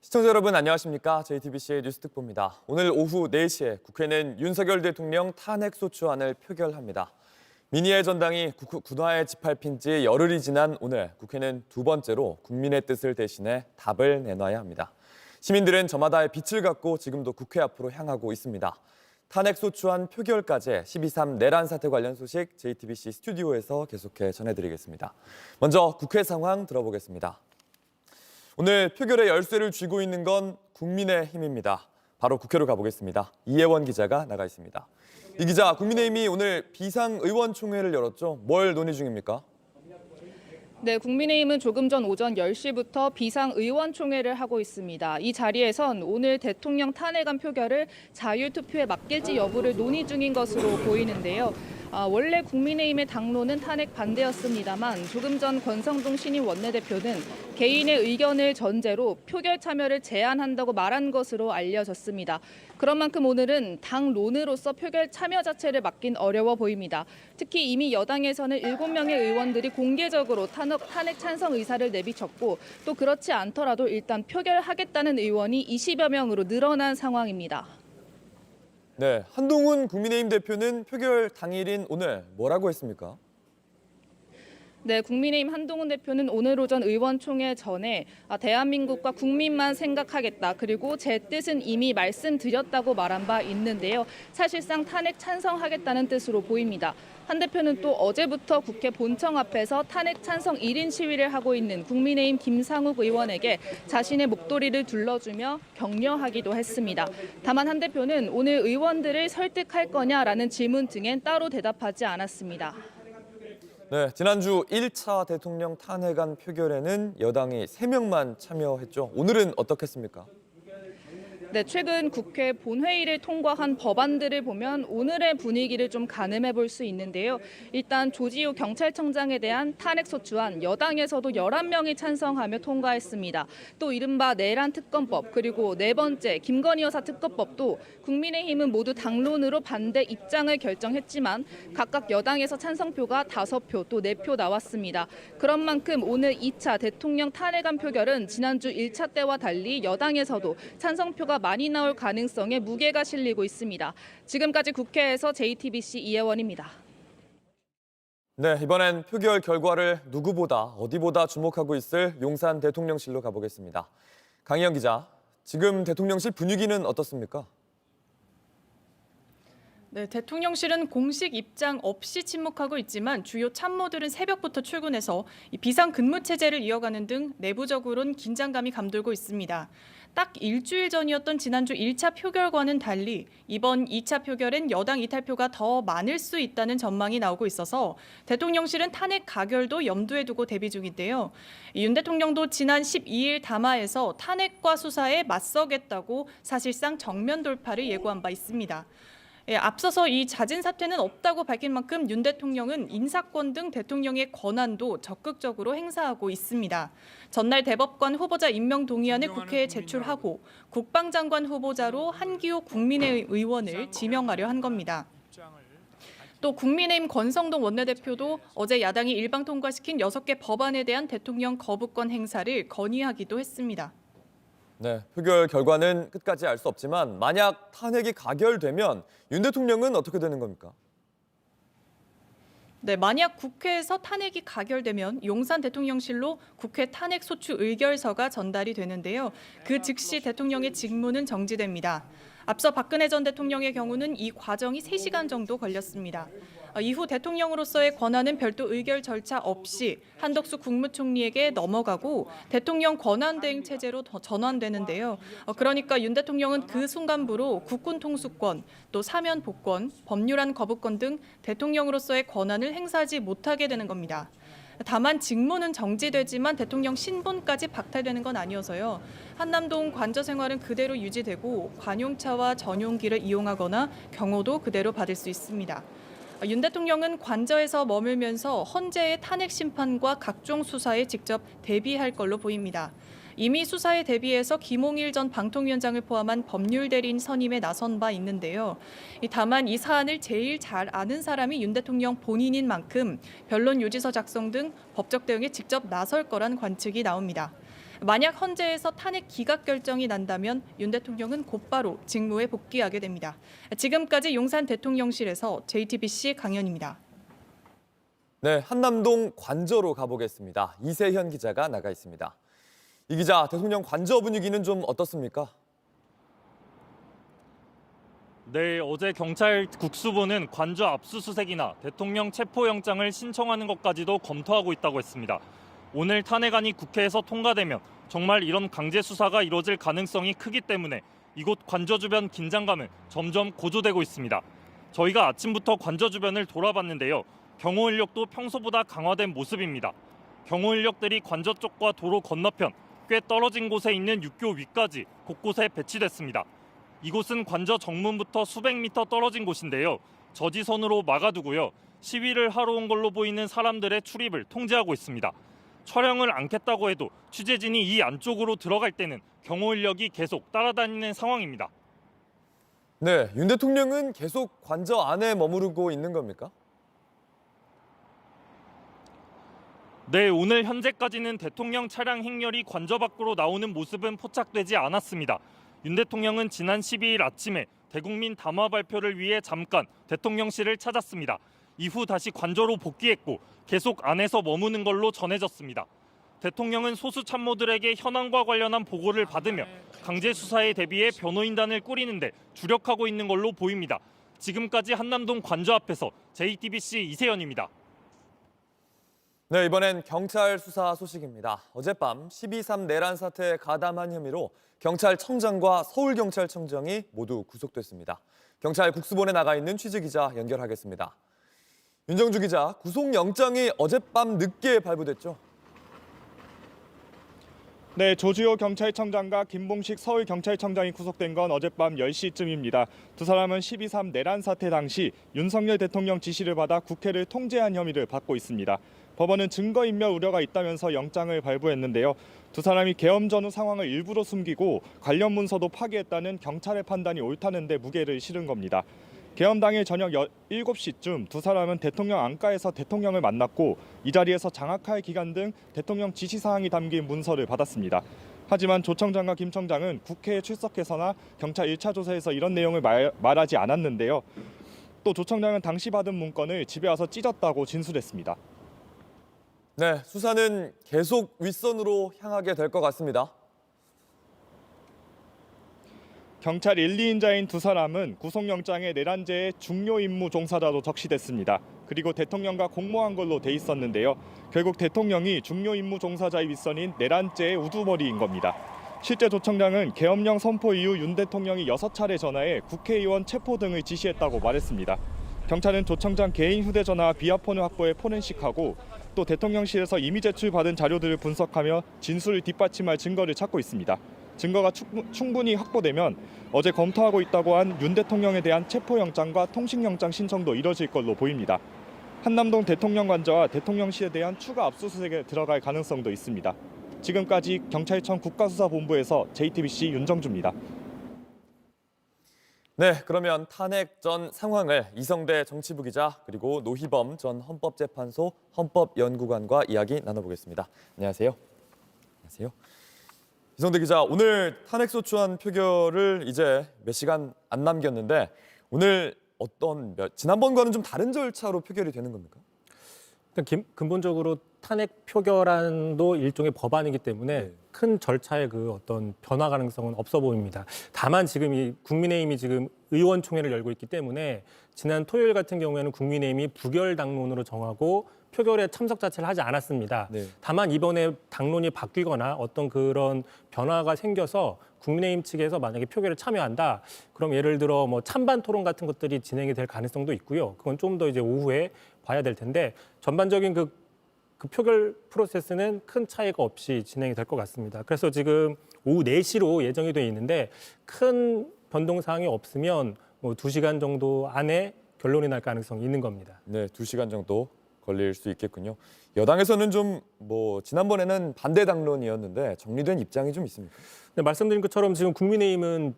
시청자 여러분 안녕하십니까? JTBC의 뉴스특보입니다. 오늘 오후 4시에 국회는 윤석열 대통령 탄핵소추안을 표결합니다. 민의의 전당이 군화에 짓밟힌 지 열흘이 지난 오늘 국회는 두 번째로 국민의 뜻을 대신해 답을 내놔야 합니다. 시민들은 저마다의 빛을 갖고 지금도 국회 앞으로 향하고 있습니다. 탄핵소추안 표결까지 12.3 내란 사태 관련 소식 JTBC 스튜디오에서 계속해 전해드리겠습니다. 먼저 국회 상황 들어보겠습니다. 오늘 표결의 열쇠를 쥐고 있는 건 국민의힘입니다. 바로 국회로 가보겠습니다. 이혜원 기자가 나가 있습니다. 이 기자, 국민의힘이 오늘 비상의원총회를 열었죠. 뭘 논의 중입니까? 네, 국민의힘은 조금 전 오전 10시부터 비상의원총회를 하고 있습니다. 이 자리에선 오늘 대통령 탄핵안 표결을 자율투표에 맡길지 여부를 논의 중인 것으로 보이는데요. 원래 국민의힘의 당론은 탄핵 반대였습니다만 조금 전 권성동 신임 원내대표는 개인의 의견을 전제로 표결 참여를 제한한다고 말한 것으로 알려졌습니다. 그런 만큼 오늘은 당론으로서 표결 참여 자체를 맡긴 어려워 보입니다. 특히 이미 여당에서는 7명의 의원들이 공개적으로 탄핵 찬성 의사를 내비쳤고 또 그렇지 않더라도 일단 표결하겠다는 의원이 20여 명으로 늘어난 상황입니다. 네, 한동훈 국민의힘 대표는 표결 당일인 오늘 뭐라고 했습니까? 네, 국민의힘 한동훈 대표는 오늘 오전 의원총회 전에 대한민국과 국민만 생각하겠다. 그리고 제 뜻은 이미 말씀드렸다고 말한 바 있는데요. 사실상 탄핵 찬성하겠다는 뜻으로 보입니다. 한 대표는 또 어제부터 국회 본청 앞에서 탄핵 찬성 1인 시위를 하고 있는 국민의힘 김상욱 의원에게 자신의 목도리를 둘러주며 격려하기도 했습니다. 다만 한 대표는 오늘 의원들을 설득할 거냐라는 질문 등엔 따로 대답하지 않았습니다. 네, 지난주 1차 대통령 탄핵안 표결에는 여당이 3명만 참여했죠. 오늘은 어떻겠습니까? 네, 최근 국회 본회의를 통과한 법안들을 보면 오늘의 분위기를 좀 가늠해 볼 수 있는데요. 일단 조지호 경찰청장에 대한 탄핵소추안 여당에서도 11명이 찬성하며 통과했습니다. 또 이른바 내란 특검법 그리고 네 번째 김건희 여사 특검법도 국민의힘은 모두 당론으로 반대 입장을 결정했지만 각각 여당에서 찬성표가 5표 또 4표 나왔습니다. 그런 만큼 오늘 2차 대통령 탄핵안 표결은 지난주 1차 때와 달리 여당에서도 찬성표가 많이 나올 가능성에 무게가 실리고 있습니다. 지금까지 국회에서 JTBC 이혜원입니다. 네, 이번엔 표결 결과를 누구보다 어디보다 주목하고 있을 용산 대통령실로 가보겠습니다. 강희영 기자, 지금 대통령실 분위기는 어떻습니까? 네, 대통령실은 공식 입장 없이 침묵하고 있지만 주요 참모들은 새벽부터 출근해서 비상 근무 체제를 이어가는 등 내부적으로는 긴장감이 감돌고 있습니다. 딱 일주일 전이었던 지난주 1차 표결과는 달리 이번 2차 표결엔 여당 이탈표가 더 많을 수 있다는 전망이 나오고 있어서 대통령실은 탄핵 가결도 염두에 두고 대비 중인데요. 윤 대통령도 지난 12일 담화에서 탄핵과 수사에 맞서겠다고 사실상 정면 돌파를 예고한 바 있습니다. 앞서서 이 잦은 사퇴는 없다고 밝힌 만큼 윤 대통령은 인사권 등 대통령의 권한도 적극적으로 행사하고 있습니다. 전날 대법관 후보자 임명 동의안을 국회에 제출하고 국방장관 후보자로 한기호 국민의의원을 지명하려 한 겁니다. 또 국민의힘 권성동 원내대표도 어제 야당이 일방 통과시킨 6개 법안에 대한 대통령 거부권 행사를 건의하기도 했습니다. 네, 표결 결과는 끝까지 알 수 없지만 만약 탄핵이 가결되면 윤 대통령은 어떻게 되는 겁니까? 네, 만약 국회에서 탄핵이 가결되면 용산 대통령실로 국회 탄핵 소추 의결서가 전달이 되는데요. 그 즉시 대통령의 직무는 정지됩니다. 앞서 박근혜 전 대통령의 경우는 이 과정이 3시간 정도 걸렸습니다. 이후 대통령으로서의 권한은 별도 의결 절차 없이 한덕수 국무총리에게 넘어가고 대통령 권한대행 체제로 전환되는데요. 그러니까 윤 대통령은 그 순간부로 국군 통수권, 또 사면 복권, 법률안 거부권 등 대통령으로서의 권한을 행사하지 못하게 되는 겁니다. 다만 직무는 정지되지만 대통령 신분까지 박탈되는 건 아니어서요. 한남동 관저 생활은 그대로 유지되고 관용차와 전용기를 이용하거나 경호도 그대로 받을 수 있습니다. 윤 대통령은 관저에서 머물면서 헌재의 탄핵 심판과 각종 수사에 직접 대비할 걸로 보입니다. 이미 수사에 대비해서 김홍일 전 방통위원장을 포함한 법률 대리인 선임에 나선 바 있는데요. 다만 이 사안을 제일 잘 아는 사람이 윤 대통령 본인인 만큼 변론 요지서 작성 등 법적 대응에 직접 나설 거란 관측이 나옵니다. 만약 헌재에서 탄핵 기각 결정이 난다면 윤 대통령은 곧바로 직무에 복귀하게 됩니다. 지금까지 용산 대통령실에서 JTBC 강연입니다. 네, 한남동 관저로 가보겠습니다. 이세현 기자가 나가 있습니다. 이 기자, 대통령 관저 분위기는 좀 어떻습니까? 네, 어제 경찰 국수부는 관저 압수수색이나 대통령 체포영장을 신청하는 것까지도 검토하고 있다고 했습니다. 오늘 탄핵안이 국회에서 통과되면 정말 이런 강제 수사가 이루어질 가능성이 크기 때문에 이곳 관저 주변 긴장감은 점점 고조되고 있습니다. 저희가 아침부터 관저 주변을 돌아봤는데요. 경호 인력도 평소보다 강화된 모습입니다. 경호 인력들이 관저 쪽과 도로 건너편 꽤 떨어진 곳에 있는 육교 위까지 곳곳에 배치됐습니다. 이곳은 관저 정문부터 수백 미터 떨어진 곳인데요. 저지선으로 막아두고요. 시위를 하러 온 걸로 보이는 사람들의 출입을 통제하고 있습니다. 촬영을 않겠다고 해도 취재진이 이 안쪽으로 들어갈 때는 경호 인력이 계속 따라다니는 상황입니다. 네, 윤 대통령은 계속 관저 안에 머무르고 있는 겁니까? 네, 오늘 현재까지는 대통령 차량 행렬이 관저 밖으로 나오는 모습은 포착되지 않았습니다. 윤 대통령은 지난 12일 아침에 대국민 담화 발표를 위해 잠깐 대통령실을 찾았습니다. 이후 다시 관저로 복귀했고 계속 안에서 머무는 걸로 전해졌습니다. 대통령은 소수 참모들에게 현황과 관련한 보고를 받으며 강제 수사에 대비해 변호인단을 꾸리는데 주력하고 있는 걸로 보입니다. 지금까지 한남동 관저 앞에서 JTBC 이세연입니다. 네, 이번엔 경찰 수사 소식입니다. 어젯밤 12.3 내란 사태에 가담한 혐의로 경찰청장과 서울경찰청장이 모두 구속됐습니다. 경찰 국수본에 나가 있는 취재기자 연결하겠습니다. 윤정주 기자, 구속영장이 어젯밤 늦게 발부됐죠? 네, 조주호 경찰청장과 김봉식 서울경찰청장이 구속된 건 어젯밤 10시쯤입니다. 두 사람은 12.3 내란 사태 당시 윤석열 대통령 지시를 받아 국회를 통제한 혐의를 받고 있습니다. 법원은 증거인멸 우려가 있다면서 영장을 발부했는데요. 두 사람이 계엄 전후 상황을 일부러 숨기고 관련 문서도 파기했다는 경찰의 판단이 옳다는 데 무게를 실은 겁니다. 계엄 당일 저녁 7시쯤 두 사람은 대통령 안가에서 대통령을 만났고 이 자리에서 장학할 기간 등 대통령 지시사항이 담긴 문서를 받았습니다. 하지만 조 청장과 김 청장은 국회에 출석해서나 경찰 1차 조사에서 이런 내용을 말하지 않았는데요. 또 조 청장은 당시 받은 문건을 집에 와서 찢었다고 진술했습니다. 네, 수사는 계속 윗선으로 향하게 될 것 같습니다. 경찰 1, 2인자인 두 사람은 구속영장에 내란죄의 중요 임무 종사자로 적시됐습니다. 그리고 대통령과 공모한 걸로 돼 있었는데요. 결국 대통령이 중요 임무 종사자의 윗선인 내란죄의 우두머리인 겁니다. 실제 조 청장은 계엄령 선포 이후 윤 대통령이 6차례 전화해 국회의원 체포 등을 지시했다고 말했습니다. 경찰은 조 청장 개인 휴대전화와 비아폰을 확보해 포렌식하고 또 대통령실에서 이미 제출받은 자료들을 분석하며 진술을 뒷받침할 증거를 찾고 있습니다. 증거가 충분히 확보되면 어제 검토하고 있다고 한 윤 대통령에 대한 체포영장과 통신영장 신청도 이뤄질 걸로 보입니다. 한남동 대통령 관저와 대통령실에 대한 추가 압수수색에 들어갈 가능성도 있습니다. 지금까지 경찰청 국가수사본부에서 JTBC 윤정주입니다. 네, 그러면 탄핵 전 상황을 이성대 정치부 기자 그리고 노희범 전 헌법재판소 헌법연구관과 이야기 나눠보겠습니다. 안녕하세요. 안녕하세요. 이성대 기자, 오늘 탄핵소추안 표결을 이제 몇 시간 안 남겼는데 오늘 지난번과는 좀 다른 절차로 표결이 되는 겁니까? 근본적으로 탄핵 표결안도 일종의 법안이기 때문에 큰 절차의 그 어떤 변화 가능성은 없어 보입니다. 다만 지금 이 국민의힘이 지금 의원총회를 열고 있기 때문에 지난 토요일 같은 경우에는 국민의힘이 부결 당론으로 정하고 표결에 참석 자체를 하지 않았습니다. 네. 다만 이번에 당론이 바뀌거나 어떤 그런 변화가 생겨서 국민의힘 측에서 만약에 표결에 참여한다, 그럼 예를 들어 뭐 찬반 토론 같은 것들이 진행이 될 가능성도 있고요. 그건 좀 더 이제 오후에 봐야 될 텐데 전반적인 그 표결 프로세스는 큰 차이가 없이 진행이 될 것 같습니다. 그래서 지금 오후 4시로 예정이 돼 있는데 큰 변동사항이 없으면 뭐 2시간 정도 안에 결론이 날 가능성이 있는 겁니다. 네, 2시간 정도 걸릴 수 있겠군요. 여당에서는 좀 지난번에는 반대 당론이었는데 정리된 입장이 좀 있습니까? 네, 말씀드린 것처럼 지금 국민의힘은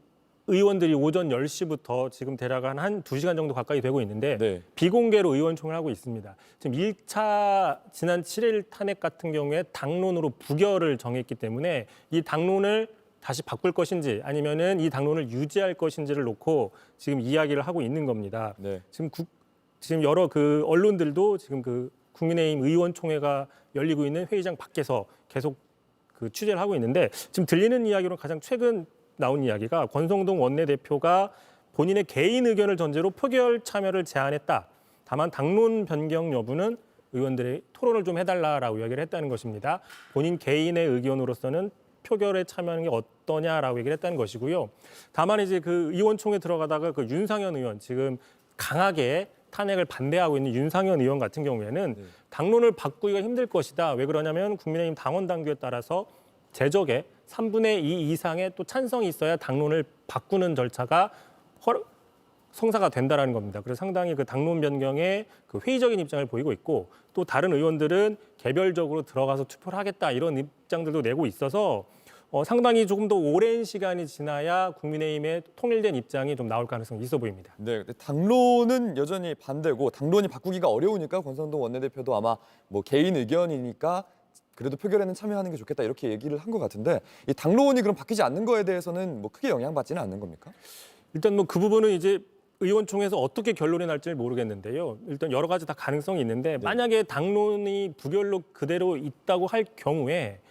의원들이 오전 10시부터 지금 대략 한 2시간 정도 가까이 되고 있는데 네. 비공개로 의원총회를 하고 있습니다. 지금 1차 지난 7일 탄핵 같은 경우에 당론으로 부결을 정했기 때문에 이 당론을 다시 바꿀 것인지 아니면은 이 당론을 유지할 것인지를 놓고 지금 이야기를 하고 있는 겁니다. 네. 지금 여러 그 언론들도 지금 그 국민의힘 의원총회가 열리고 있는 회의장 밖에서 계속 그 취재를 하고 있는데 지금 들리는 이야기로 가장 최근 나온 이야기가 권성동 원내대표가 본인의 개인 의견을 전제로 표결 참여를 제안했다. 다만 당론 변경 여부는 의원들의 토론을 좀 해달라라고 이야기를 했다는 것입니다. 본인 개인의 의견으로서는 표결에 참여하는 게 어떠냐라고 얘기를 했다는 것이고요. 다만 이제 그 의원총회 들어가다가 그 윤상현 의원 지금 강하게 탄핵을 반대하고 있는 윤상현 의원 같은 경우에는 당론을 바꾸기가 힘들 것이다. 왜 그러냐면 국민의힘 당원 당규에 따라서 제적의 3분의 2 이상의 또 찬성이 있어야 당론을 바꾸는 절차가 성사가 된다라는 겁니다. 그래서 상당히 그 당론 변경에 그 회의적인 입장을 보이고 있고 또 다른 의원들은 개별적으로 들어가서 투표를 하겠다 이런 입장들도 내고 있어서 상당히 조금 더 오랜 시간이 지나야 국민의힘의 통일된 입장이 좀 나올 가능성이 있어 보입니다. 네, 근데 당론은 여전히 반대고 당론이 바꾸기가 어려우니까 권성동 원내대표도 아마 뭐 개인 의견이니까 그래도 표결에는 참여하는 게 좋겠다 이렇게 얘기를 한 것 같은데 이 당론이 그럼 바뀌지 않는 거에 대해서는 뭐 크게 영향받지는 않는 겁니까? 일단 뭐 그 부분은 이제 의원총회에서 어떻게 결론이 날지 모르겠는데요. 일단 여러 가지 다 가능성이 있는데 만약에 당론이 부결로 그대로 있다고 할 경우에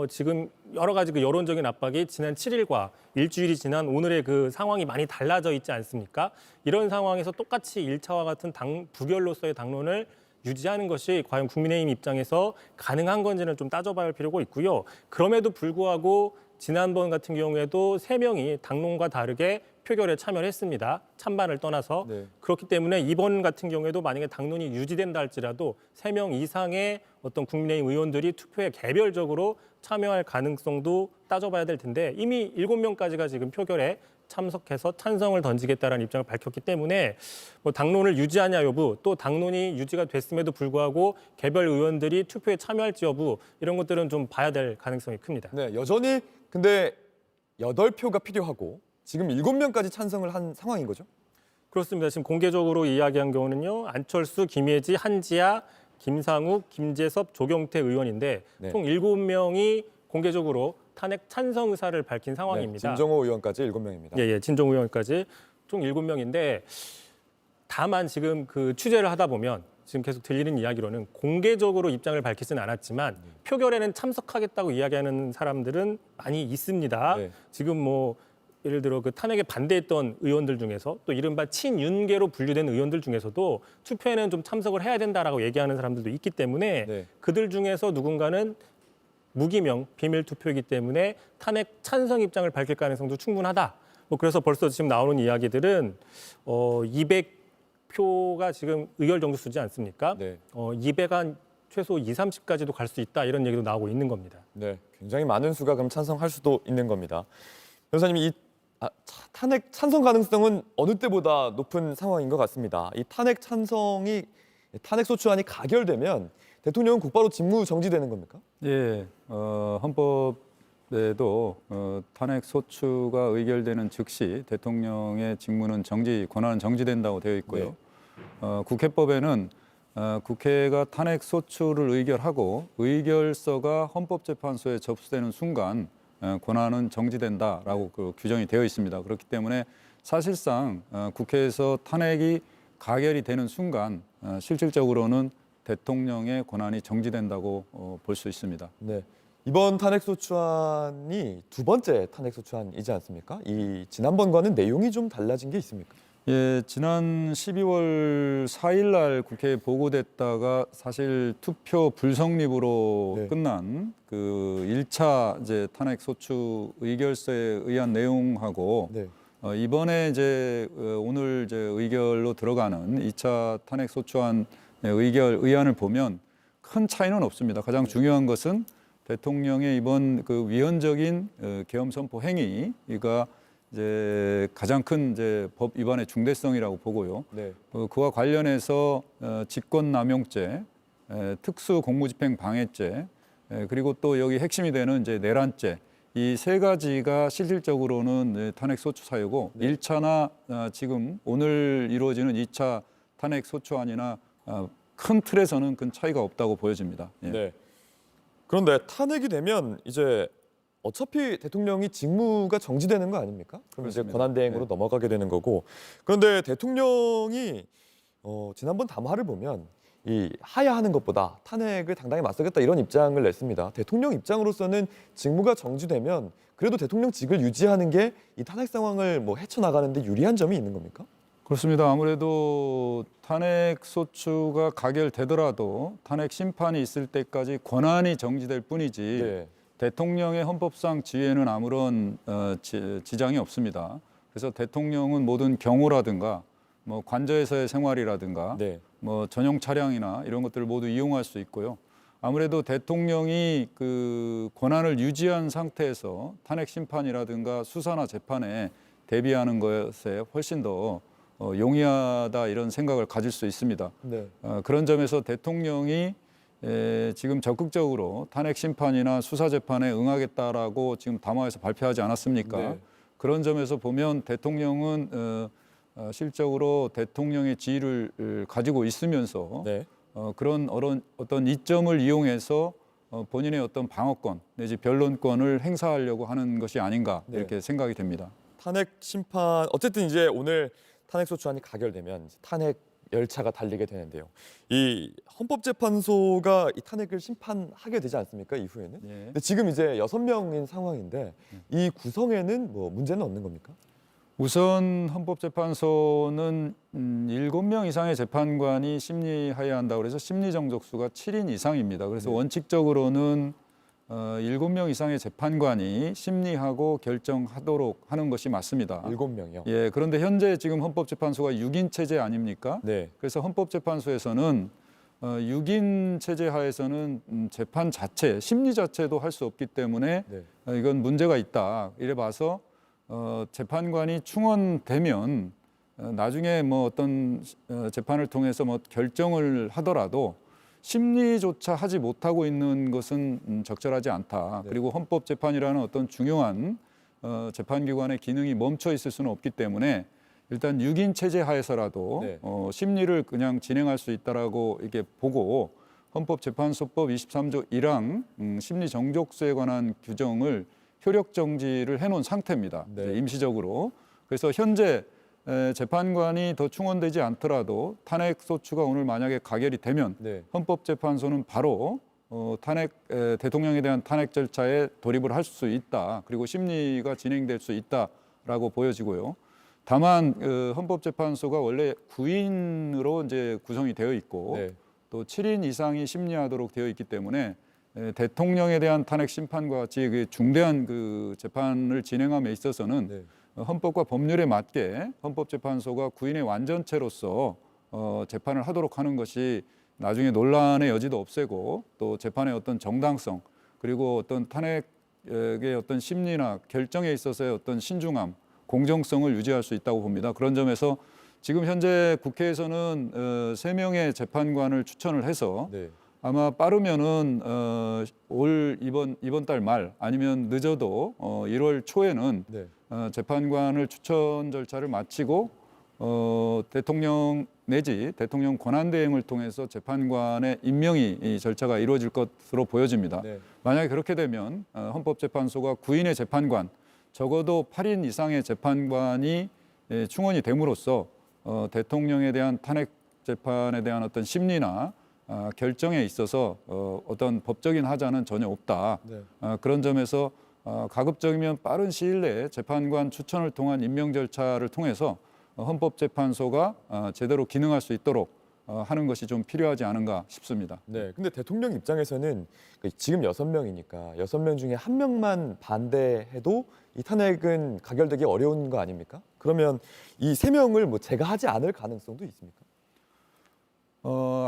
지금 여러 가지 그 여론적인 압박이 지난 7일과 일주일이 지난 오늘의 그 상황이 많이 달라져 있지 않습니까? 이런 상황에서 똑같이 1차와 같은 부결로서의 당론을 유지하는 것이 과연 국민의힘 입장에서 가능한 건지는 좀 따져봐야 할 필요가 있고요. 그럼에도 불구하고 지난번 같은 경우에도 3명이 당론과 다르게 표결에 참여를 했습니다. 찬반을 떠나서. 네. 그렇기 때문에 이번 같은 경우에도 만약에 당론이 유지된다 할지라도 3명 이상의 어떤 국민의힘 의원들이 투표에 개별적으로 참여할 가능성도 따져봐야 될 텐데 이미 7명까지가 지금 표결에 참석해서 찬성을 던지겠다라는 입장을 밝혔기 때문에 뭐 당론을 유지하냐 여부 또 당론이 유지가 됐음에도 불구하고 개별 의원들이 투표에 참여할지 여부 이런 것들은 좀 봐야 될 가능성이 큽니다. 네, 여전히 근데 8표가 필요하고 지금 7명까지 찬성을 한 상황인 거죠? 그렇습니다. 지금 공개적으로 이야기한 경우는요. 안철수, 김예지, 한지아, 김상욱, 김재섭, 조경태 의원인데 네. 총 7명이 공개적으로 탄핵 찬성 의사를 밝힌 상황입니다. 네, 진정호 의원까지 7명입니다. 예, 진정호 의원까지 총 7명인데 다만 지금 그 취재를 하다 보면 지금 계속 들리는 이야기로는 공개적으로 입장을 밝히지는 않았지만 표결에는 참석하겠다고 이야기하는 사람들은 많이 있습니다. 네. 지금 뭐 예를 들어 그 탄핵에 반대했던 의원들 중에서 또 이른바 친윤계로 분류된 의원들 중에서도 투표에는 좀 참석을 해야 된다라고 얘기하는 사람들도 있기 때문에 네. 그들 중에서 누군가는 무기명 비밀 투표이기 때문에 탄핵 찬성 입장을 밝힐 가능성도 충분하다. 뭐 그래서 벌써 지금 나오는 이야기들은 200표가 지금 의결 정수지 않습니까? 네. 200한 최소 2, 30까지도 갈 수 있다 이런 얘기도 나오고 있는 겁니다. 네, 굉장히 많은 수가 그럼 찬성할 수도 있는 겁니다. 변호사님, 이 탄핵 찬성 가능성은 어느 때보다 높은 상황인 것 같습니다. 이 탄핵 소추안이 가결되면 대통령은 곧바로 직무 정지되는 겁니까? 예, 헌법에도 탄핵 소추가 의결되는 즉시 대통령의 직무는 권한은 정지된다고 되어 있고요. 국회법에는 국회가 탄핵 소추를 의결하고 의결서가 헌법재판소에 접수되는 순간 권한은 정지된다라고 그 규정이 되어 있습니다. 그렇기 때문에 사실상 국회에서 탄핵이 가결이 되는 순간 실질적으로는 대통령의 권한이 정지된다고 볼 수 있습니다. 네. 이번 탄핵 소추안이 두 번째 탄핵 소추안이지 않습니까? 이 지난번과는 내용이 좀 달라진 게 있습니까? 예, 지난 12월 4일 날 국회에 보고됐다가 사실 투표 불성립으로 네. 끝난 그 1차 이제 탄핵 소추 의결서에 의한 내용하고 네. 이번에 이제 오늘 이제 의결로 들어가는 2차 탄핵 소추안 의안을 보면 큰 차이는 없습니다. 가장 중요한 것은 대통령의 이번 그 위헌적인 계엄 선포 행위가 이제 가장 큰 이제 법 위반의 중대성이라고 보고요. 네. 그와 관련해서 직권남용죄, 특수공무집행 방해죄, 그리고 또 여기 핵심이 되는 이제 내란죄 이 세 가지가 실질적으로는 탄핵 소추 사유고 1차나 지금 오늘 이루어지는 2차 탄핵 소추안이나 큰 틀에서는 큰 차이가 없다고 보여집니다. 예. 네. 그런데 탄핵이 되면 이제 어차피 대통령이 직무가 정지되는 거 아닙니까? 그럼 이제 그렇습니다. 권한대행으로 네. 넘어가게 되는 거고. 그런데 대통령이 지난번 담화를 보면 이 하야하는 것보다 탄핵을 당당히 맞서겠다 이런 입장을 냈습니다. 대통령 입장으로서는 직무가 정지되면 그래도 대통령직을 유지하는 게 이 탄핵 상황을 뭐 헤쳐나가는데 유리한 점이 있는 겁니까? 그렇습니다. 아무래도 탄핵 소추가 가결되더라도 탄핵 심판이 있을 때까지 권한이 정지될 뿐이지 네. 대통령의 헌법상 지위에는 아무런 지장이 없습니다. 그래서 대통령은 모든 경호라든가 뭐 관저에서의 생활이라든가 네. 뭐 전용 차량이나 이런 것들을 모두 이용할 수 있고요. 아무래도 대통령이 그 권한을 유지한 상태에서 탄핵 심판이라든가 수사나 재판에 대비하는 것에 훨씬 더 용이하다 이런 생각을 가질 수 있습니다. 네. 그런 점에서 대통령이 지금 적극적으로 탄핵 심판이나 수사 재판에 응하겠다라고 지금 담화에서 발표하지 않았습니까? 네. 그런 점에서 보면 대통령은 실적으로 대통령의 지위를 가지고 있으면서 네. 그런 어떤 이점을 이용해서 본인의 어떤 방어권 내지 변론권을 행사하려고 하는 것이 아닌가 네. 이렇게 생각이 됩니다. 탄핵 심판 어쨌든 이제 오늘 탄핵 소추안이 가결되면 탄핵 열차가 달리게 되는데요. 이 헌법재판소가 이 탄핵을 심판하게 되지 않습니까? 이후에는. 예. 근데 지금 이제 6명인 상황인데 이 구성에는 뭐 문제는 없는 겁니까? 우선 헌법재판소는 7명 이상의 재판관이 심리하여야 한다고 그래서 심리 정족수가 7인 이상입니다. 그래서 네. 원칙적으로는 7명 이상의 재판관이 심리하고 결정하도록 하는 것이 맞습니다. 7명이요. 예, 그런데 현재 지금 헌법재판소가 6인 체제 아닙니까? 네. 그래서 헌법재판소에서는 6인 체제 하에서는 재판 자체, 심리 자체도 할 수 없기 때문에 네. 이건 문제가 있다. 이래 봐서 재판관이 충원되면 나중에 뭐 어떤 재판을 통해서 뭐 결정을 하더라도 심리조차 하지 못하고 있는 것은 적절하지 않다. 네. 그리고 헌법재판이라는 어떤 중요한 재판기관의 기능이 멈춰 있을 수는 없기 때문에 일단 6인 체제 하에서라도 네. 심리를 그냥 진행할 수 있다라고 이렇게 보고 헌법재판소법 23조 1항 심리 정족수에 관한 규정을 효력 정지를 해놓은 상태입니다. 네. 임시적으로. 그래서 현재 재판관이 더 충원되지 않더라도 탄핵 소추가 오늘 만약에 가결이 되면 네. 헌법재판소는 바로 대통령에 대한 탄핵 절차에 돌입을 할 수 있다. 그리고 심리가 진행될 수 있다라고 보여지고요. 다만 헌법재판소가 원래 9인으로 이제 구성이 되어 있고 네. 또 7인 이상이 심리하도록 되어 있기 때문에 대통령에 대한 탄핵 심판과 같이 그 중대한 그 재판을 진행함에 있어서는 네. 헌법과 법률에 맞게 헌법재판소가 9인의 완전체로서 재판을 하도록 하는 것이 나중에 논란의 여지도 없애고 또 재판의 어떤 정당성 그리고 어떤 탄핵의 어떤 심리나 결정에 있어서의 어떤 신중함, 공정성을 유지할 수 있다고 봅니다. 그런 점에서 지금 현재 국회에서는 3명의 재판관을 추천을 해서 네. 아마 빠르면은 이번 달 말 아니면 늦어도 1월 초에는 네. 재판관을 추천 절차를 마치고 대통령 내지 대통령 권한대행을 통해서 재판관의 임명이 이 절차가 이루어질 것으로 보여집니다. 네. 만약에 그렇게 되면 헌법재판소가 9인의 재판관, 적어도 8인 이상의 재판관이 충원이 됨으로써 대통령에 대한 탄핵 재판에 대한 어떤 심리나 결정에 있어서 어떤 법적인 하자는 전혀 없다. 네. 그런 점에서 가급적이면 빠른 시일 내에 재판관 추천을 통한 임명 절차를 통해서 헌법재판소가 제대로 기능할 수 있도록 하는 것이 좀 필요하지 않은가 싶습니다. 네. 근데 대통령 입장에서는 지금 6명이니까 6명 중에 1명만 반대해도 이 탄핵은 가결되기 어려운 거 아닙니까? 그러면 이 3명을 뭐 제가 하지 않을 가능성도 있습니까?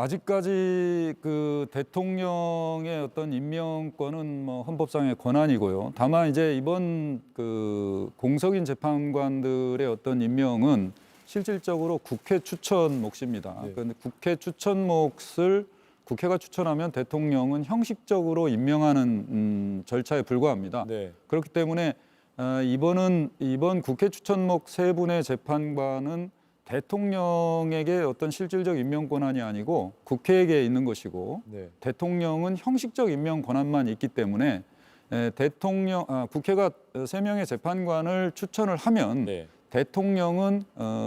아직까지 그 대통령의 어떤 임명권은 뭐 헌법상의 권한이고요. 다만 이제 이번 그 공석인 재판관들의 어떤 임명은 실질적으로 국회 추천 몫입니다. 네. 그런데 국회 추천 몫을 국회가 추천하면 대통령은 형식적으로 임명하는 절차에 불과합니다. 네. 그렇기 때문에 이번 국회 추천목 3분의 재판관은 대통령에게 어떤 실질적 임명 권한이 아니고 국회에게 있는 것이고 네. 대통령은 형식적 임명 권한만 있기 때문에 국회가 3명의 재판관을 추천을 하면 네. 대통령은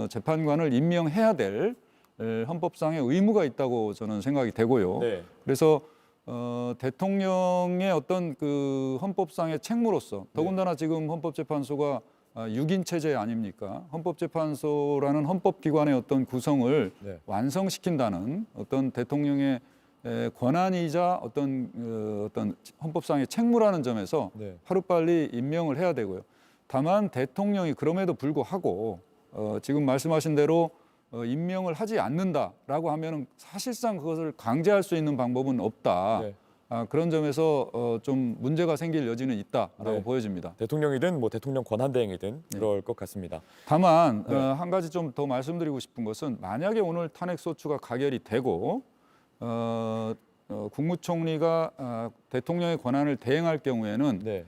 재판관을 임명해야 될 헌법상의 의무가 있다고 저는 생각이 되고요. 네. 그래서 대통령의 어떤 그 헌법상의 책무로서 더군다나 지금 헌법재판소가 6인 체제 아닙니까? 헌법재판소라는 헌법기관의 어떤 구성을 네. 완성시킨다는 어떤 대통령의 권한이자 어떤 헌법상의 책무라는 점에서 네. 하루빨리 임명을 해야 되고요. 다만 대통령이 그럼에도 불구하고 지금 말씀하신 대로 임명을 하지 않는다라고 하면은 사실상 그것을 강제할 수 있는 방법은 없다. 네. 그런 점에서 좀 문제가 생길 여지는 있다라고 네. 보여집니다. 대통령이든 뭐 대통령 권한대행이든 그럴 것 같습니다. 다만 네. 한 가지 좀 더 말씀드리고 싶은 것은 만약에 오늘 탄핵소추가 가결이 되고 국무총리가 대통령의 권한을 대행할 경우에는 네.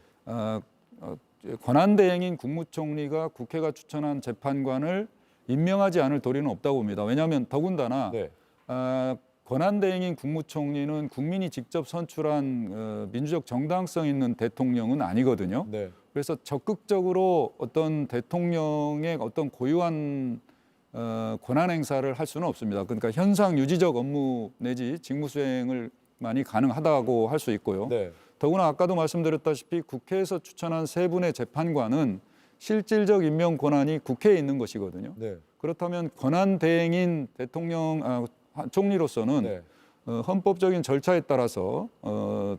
권한대행인 국무총리가 국회가 추천한 재판관을 임명하지 않을 도리는 없다고 봅니다. 왜냐하면 더군다나 네. 권한대행인 국무총리는 국민이 직접 선출한 민주적 정당성 있는 대통령은 아니거든요. 네. 그래서 적극적으로 어떤 대통령의 어떤 고유한 권한 행사를 할 수는 없습니다. 그러니까 현상 유지적 업무 내지 직무 수행을 많이 가능하다고 할 수 있고요. 네. 더구나 아까도 말씀드렸다시피 국회에서 추천한 3분의 재판관은 실질적 임명 권한이 국회에 있는 것이거든요. 네. 그렇다면 권한 대행인 총리로서는 네. 헌법적인 절차에 따라서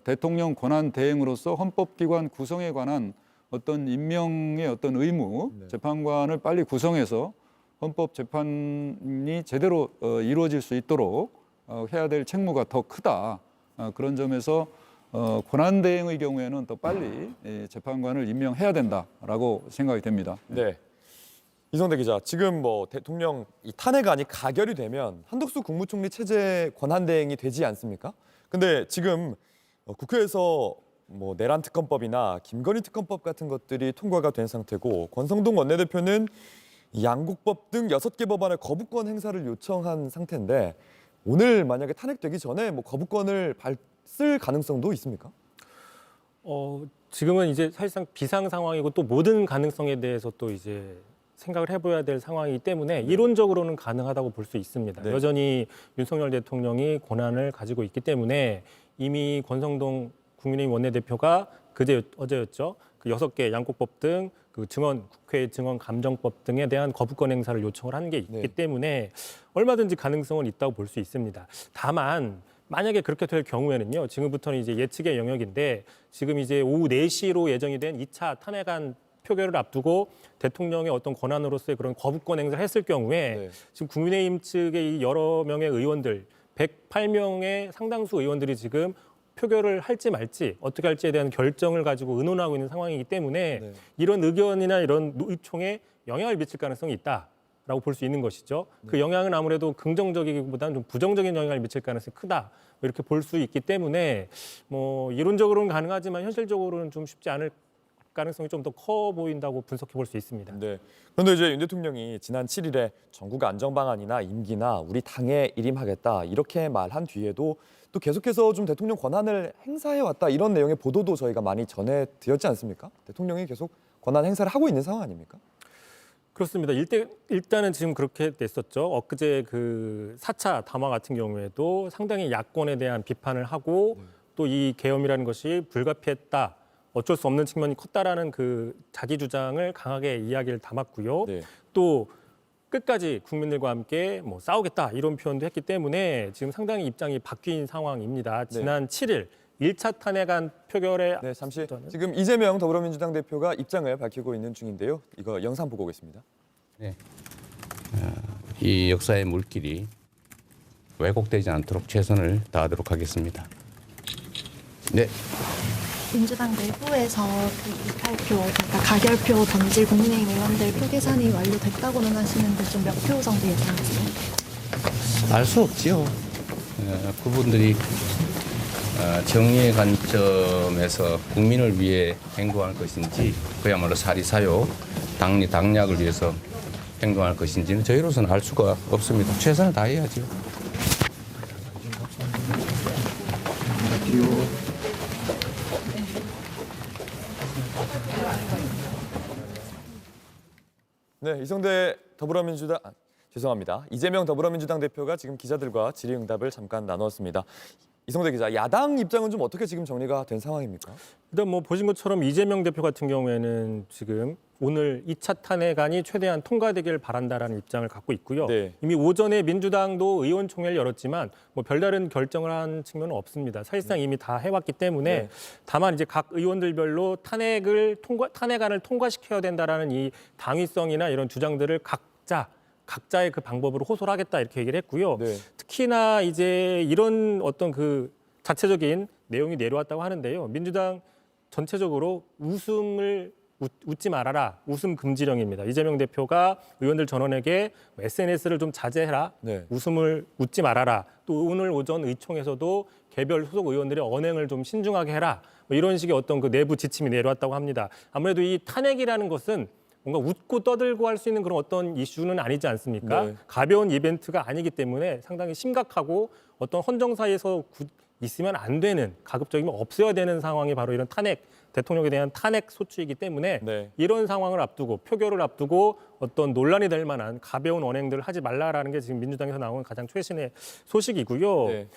대통령 권한 대행으로서 헌법기관 구성에 관한 어떤 임명의 어떤 의무, 네. 재판관을 빨리 구성해서 헌법 재판이 제대로 이루어질 수 있도록 해야 될 책무가 더 크다. 그런 점에서 권한 대행의 경우에는 더 빨리 재판관을 임명해야 된다라고 생각이 됩니다. 네. 이성대 기자, 지금 뭐 대통령 이 탄핵안이 가결이 되면 한덕수 국무총리 체제 권한대행이 되지 않습니까? 근데 지금 국회에서 뭐 내란 특검법이나 김건희 특검법 같은 것들이 통과가 된 상태고 권성동 원내대표는 양곡법 등 6개 법안의 거부권 행사를 요청한 상태인데 오늘 만약에 탄핵되기 전에 뭐 거부권을 쓸 가능성도 있습니까? 지금은 이제 사실상 비상 상황이고 또 모든 가능성에 대해서 또 이제 생각을 해봐야 될 상황이기 때문에 이론적으로는 가능하다고 볼 수 있습니다. 네. 여전히 윤석열 대통령이 권한을 가지고 있기 때문에 이미 권성동 국민의힘 원내대표가 어제였죠. 그 6개 양곡법 등 그 국회 증언 감정법 등에 대한 거부권 행사를 요청을 한 게 있기 네. 때문에 얼마든지 가능성은 있다고 볼 수 있습니다. 다만 만약에 그렇게 될 경우에는요. 지금부터는 이제 예측의 영역인데 지금 이제 오후 4시로 예정이 된 2차 탄핵안 표결을 앞두고 대통령의 어떤 권한으로서의 그런 거부권 행사를 했을 경우에 네. 지금 국민의힘 측의 이 여러 명의 의원들 108명의 상당수 의원들이 지금 표결을 할지 말지 어떻게 할지에 대한 결정을 가지고 의논하고 있는 상황이기 때문에 네. 이런 의견이나 이런 의총에 영향을 미칠 가능성이 있다라고 볼 수 있는 것이죠. 그 영향은 아무래도 긍정적이기보다는 좀 부정적인 영향을 미칠 가능성이 크다 이렇게 볼 수 있기 때문에 뭐 이론적으로는 가능하지만 현실적으로는 좀 쉽지 않을 가능성이 좀 더 커 보인다고 분석해 볼 수 있습니다. 네. 그런데 이제 윤 대통령이 지난 7일에 전국 안정 방안이나 임기나 우리 당에 일임하겠다 이렇게 말한 뒤에도 또 계속해서 좀 대통령 권한을 행사해 왔다 이런 내용의 보도도 저희가 많이 전해드렸지 않습니까? 대통령이 계속 권한 행사를 하고 있는 상황 아닙니까? 그렇습니다. 일단은 지금 그렇게 됐었죠. 엊그제 그 4차 담화 같은 경우에도 상당히 야권에 대한 비판을 하고 또 이 계엄이라는 것이 불가피했다. 어쩔 수 없는 측면이 컸다라는 그 자기 주장을 강하게 이야기를 담았고요. 네. 또 끝까지 국민들과 함께 뭐 싸우겠다 이런 표현도 했기 때문에 지금 상당히 입장이 바뀐 상황입니다. 지난 7일 1차 탄핵안 표결에 네, 잠시 앞서는 지금 이재명 더불어민주당 대표가 입장을 밝히고 있는 중인데요. 이거 영상 보고 오겠습니다. 네. 이 역사의 물길이 왜곡되지 않도록 최선을 다하도록 하겠습니다. 네. 민주당 내부에서 그 이탈표, 그러니까 가결표 던질 국민의힘 의원들 표 계산이 완료됐다고는 하시는데 좀 몇 표 정도 예상하세요? 알 수 없지요. 그분들이 정의의 관점에서 국민을 위해 행동할 것인지 그야말로 사리사욕, 당략을 위해서 행동할 것인지는 저희로서는 알 수가 없습니다. 최선을 다해야죠. 네, 이성대 더불어민주당 죄송합니다. 이재명 더불어민주당 대표가 지금 기자들과 질의응답을 잠깐 나눴습니다. 이성대 기자, 야당 입장은 좀 어떻게 지금 정리가 된 상황입니까? 일단 뭐 보신 것처럼 이재명 대표 같은 경우에는 지금 오늘 2차 탄핵안이 최대한 통과되기를 바란다라는 입장을 갖고 있고요. 네. 이미 오전에 민주당도 의원총회를 열었지만 뭐 별다른 결정을 한 측면은 없습니다. 사실상 이미 다 해왔기 때문에 네. 다만 이제 각 의원들별로 탄핵안을 통과시켜야 된다라는 이 당위성이나 이런 주장들을 각자의 그 방법으로 호소를 하겠다 이렇게 얘기를 했고요. 네. 특히나 이제 이런 어떤 그 자체적인 내용이 내려왔다고 하는데요. 민주당 전체적으로 웃지 말아라. 웃음 금지령입니다. 이재명 대표가 의원들 전원에게 SNS를 좀 자제해라. 네. 웃지 말아라. 또 오늘 오전 의총에서도 개별 소속 의원들의 언행을 좀 신중하게 해라. 뭐 이런 식의 어떤 그 내부 지침이 내려왔다고 합니다. 아무래도 이 탄핵이라는 것은 뭔가 웃고 떠들고 할 수 있는 그런 어떤 이슈는 아니지 않습니까? 네. 가벼운 이벤트가 아니기 때문에 상당히 심각하고 어떤 헌정사에서 있으면 안 되는, 가급적이면 없어야 되는 상황이 바로 이런 대통령에 대한 탄핵 소추이기 때문에 네. 이런 상황을 앞두고 표결을 앞두고 어떤 논란이 될 만한 가벼운 언행들을 하지 말라라는 게 지금 민주당에서 나온 가장 최신의 소식이고요. 네.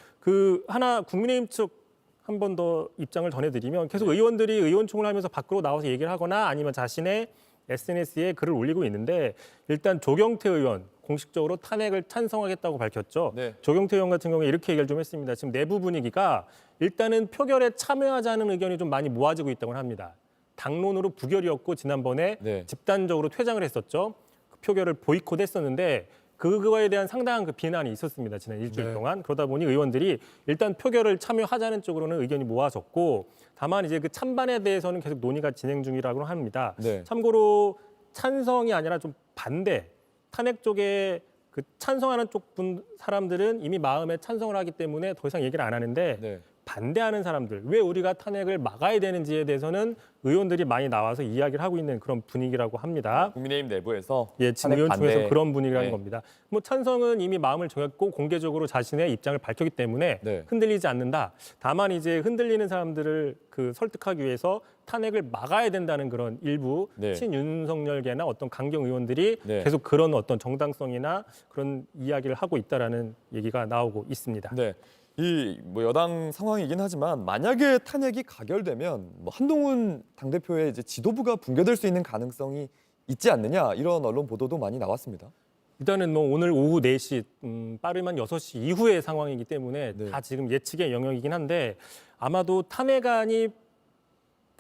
국민의힘 측 한 번 더 입장을 전해드리면 계속 의원들이 의원총회를 하면서 밖으로 나와서 얘기를 하거나 아니면 자신의 SNS에 글을 올리고 있는데 일단 조경태 의원 공식적으로 탄핵을 찬성하겠다고 밝혔죠. 네. 조경태 의원 같은 경우에 이렇게 얘기를 좀 했습니다. 지금 내부 분위기가 일단은 표결에 참여하자는 의견이 좀 많이 모아지고 있다고 합니다. 당론으로 부결이었고 지난번에 네. 집단적으로 퇴장을 했었죠. 그 표결을 보이콧했었는데 그거에 대한 상당한 그 비난이 있었습니다. 지난 일주일 네. 동안. 그러다 보니 의원들이 일단 표결을 참여하자는 쪽으로는 의견이 모아졌고 다만 이제 그 찬반에 대해서는 계속 논의가 진행 중이라고 합니다. 네. 참고로 찬성이 아니라 좀 반대, 탄핵 쪽에 그 찬성하는 쪽 사람들은 이미 마음에 찬성을 하기 때문에 더 이상 얘기를 안 하는데 네. 반대하는 사람들, 왜 우리가 탄핵을 막아야 되는지에 대해서는 의원들이 많이 나와서 이야기를 하고 있는 그런 분위기라고 합니다. 국민의힘 내부에서 예, 지금 탄핵 의원총회에서 반대. 그런 분위기라는 네. 겁니다. 뭐 찬성은 이미 마음을 정했고 공개적으로 자신의 입장을 밝혔기 때문에 네. 흔들리지 않는다. 다만 이제 흔들리는 사람들을 그 설득하기 위해서 탄핵을 막아야 된다는 그런 일부 네. 친윤석열계나 어떤 강경 의원들이 네. 계속 그런 어떤 정당성이나 그런 이야기를 하고 있다라는 얘기가 나오고 있습니다. 네. 이 뭐 여당 상황이긴 하지만 만약에 탄핵이 가결되면 뭐 한동훈 당대표의 이제 지도부가 붕괴될 수 있는 가능성이 있지 않느냐 이런 언론 보도도 많이 나왔습니다. 일단은 뭐 오늘 오후 4시 빠르면 6시 이후의 상황이기 때문에 네. 다 지금 예측의 영역이긴 한데 아마도 탄핵안이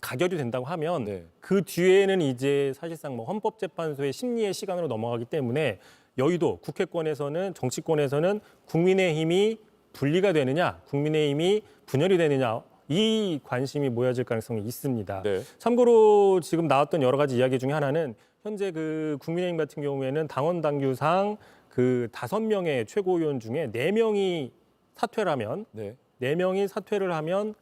가결이 된다고 하면 네. 그 뒤에는 이제 사실상 뭐 헌법재판소의 심리의 시간으로 넘어가기 때문에 여의도 국회권에서는 정치권에서는 국민의힘이 분리가 되느냐, 국민의힘이 분열이 되느냐 이 관심이 모여질 가능성이 있습니다. 네. 참고로 지금 나왔던 여러 가지 이야기 중에 하나는 현재 그 국민의힘 같은 경우에는 당원 당규상 그 5명의 최고위원 중에 4명이 사퇴를 하면 네. 4명이 사퇴를 하면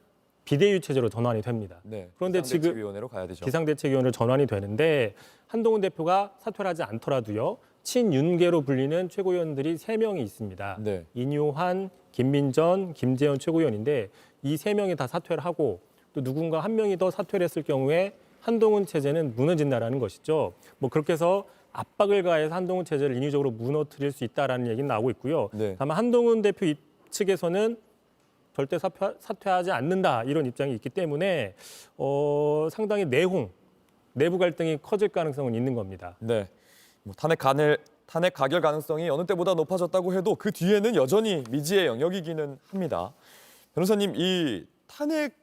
비대위 체제로 전환이 됩니다. 네. 그런데 지금 비상대책위원회로 가야 되죠. 비상대책위원회로 전환이 되는데 한동훈 대표가 사퇴를 하지 않더라도요. 친윤계로 불리는 최고위원들이 3명이 있습니다. 네. 인효환, 김민전, 김재현 최고위원인데 이 3명이 다 사퇴를 하고 또 누군가 한 명이 더 사퇴를 했을 경우에 한동훈 체제는 무너진다라는 것이죠. 뭐 그렇게 해서 압박을 가해서 한동훈 체제를 인위적으로 무너뜨릴 수 있다라는 얘기는 나오고 있고요. 네. 다만 한동훈 대표 측에서는 절대 사퇴하지 않는다 이런 입장이 있기 때문에 상당히 내부 갈등이 커질 가능성은 있는 겁니다. 네. 뭐 탄핵 가결 가능성이 어느 때보다 높아졌다고 해도 그 뒤에는 여전히 미지의 영역이기는 합니다. 변호사님, 이 탄핵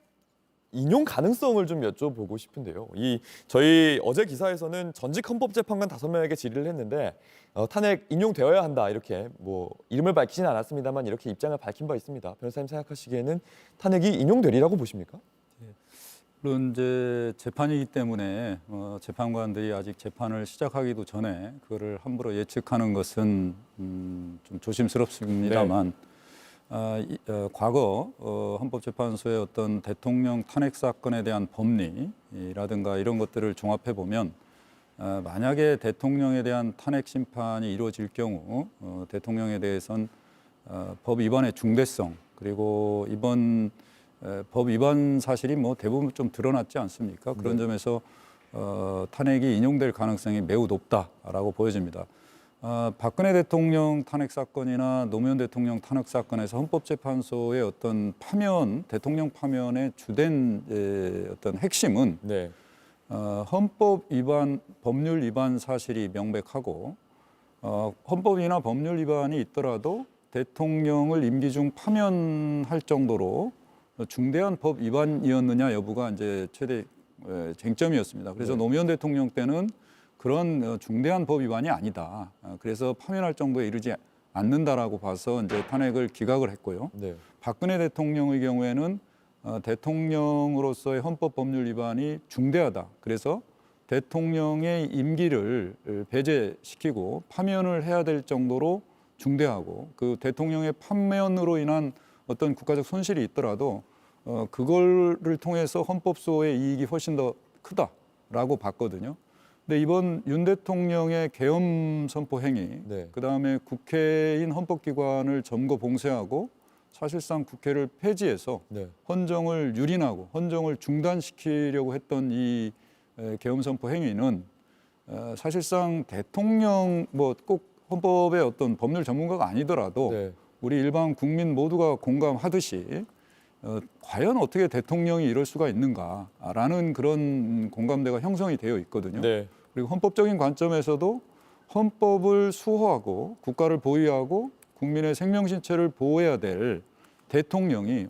인용 가능성을 좀 여쭤보고 싶은데요. 저희 어제 기사에서는 전직 헌법재판관 5명에게 질의를 했는데 탄핵 인용되어야 한다 이렇게 뭐 이름을 밝히진 않았습니다만 이렇게 입장을 밝힌 바 있습니다. 변호사님 생각하시기에는 탄핵이 인용되리라고 보십니까? 물론 이제 재판이기 때문에 재판관들이 아직 재판을 시작하기도 전에 그거를 함부로 예측하는 것은 좀 조심스럽습니다만 과거 헌법재판소의 어떤 대통령 탄핵 사건에 대한 법리라든가 이런 것들을 종합해 보면 만약에 대통령에 대한 탄핵 심판이 이루어질 경우 대통령에 대해선 법 위반의 중대성 그리고 이번 법 위반 사실이 뭐 대부분 좀 드러났지 않습니까? 그런 점에서 탄핵이 인용될 가능성이 매우 높다라고 보여집니다. 박근혜 대통령 탄핵 사건이나 노무현 대통령 탄핵 사건에서 헌법재판소의 어떤 파면, 대통령 파면의 주된 어떤 핵심은 네. 헌법 위반, 법률 위반 사실이 명백하고 헌법이나 법률 위반이 있더라도 대통령을 임기 중 파면할 정도로 중대한 법 위반이었느냐 여부가 이제 최대 쟁점이었습니다. 그래서 네. 노무현 대통령 때는 그런 중대한 법 위반이 아니다. 그래서 파면할 정도에 이르지 않는다라고 봐서 이제 탄핵을 기각을 했고요. 네. 박근혜 대통령의 경우에는 대통령으로서의 헌법 법률 위반이 중대하다. 그래서 대통령의 임기를 배제시키고 파면을 해야 될 정도로 중대하고 그 대통령의 파면으로 인한 어떤 국가적 손실이 있더라도 그거를 통해서 헌법소의 이익이 훨씬 더 크다라고 봤거든요. 근데 이번 윤 대통령의 계엄 선포 행위, 네. 그다음에 국회인 헌법기관을 점거 봉쇄하고 사실상 국회를 폐지해서 네. 헌정을 유린하고 헌정을 중단시키려고 했던 이 계엄 선포 행위는 사실상 대통령 뭐 꼭 헌법의 어떤 법률 전문가가 아니더라도 네. 우리 일반 국민 모두가 공감하듯이 과연 어떻게 대통령이 이럴 수가 있는가라는 그런 공감대가 형성이 되어 있거든요. 네. 그리고 헌법적인 관점에서도 헌법을 수호하고 국가를 보위하고 국민의 생명신체를 보호해야 될 대통령이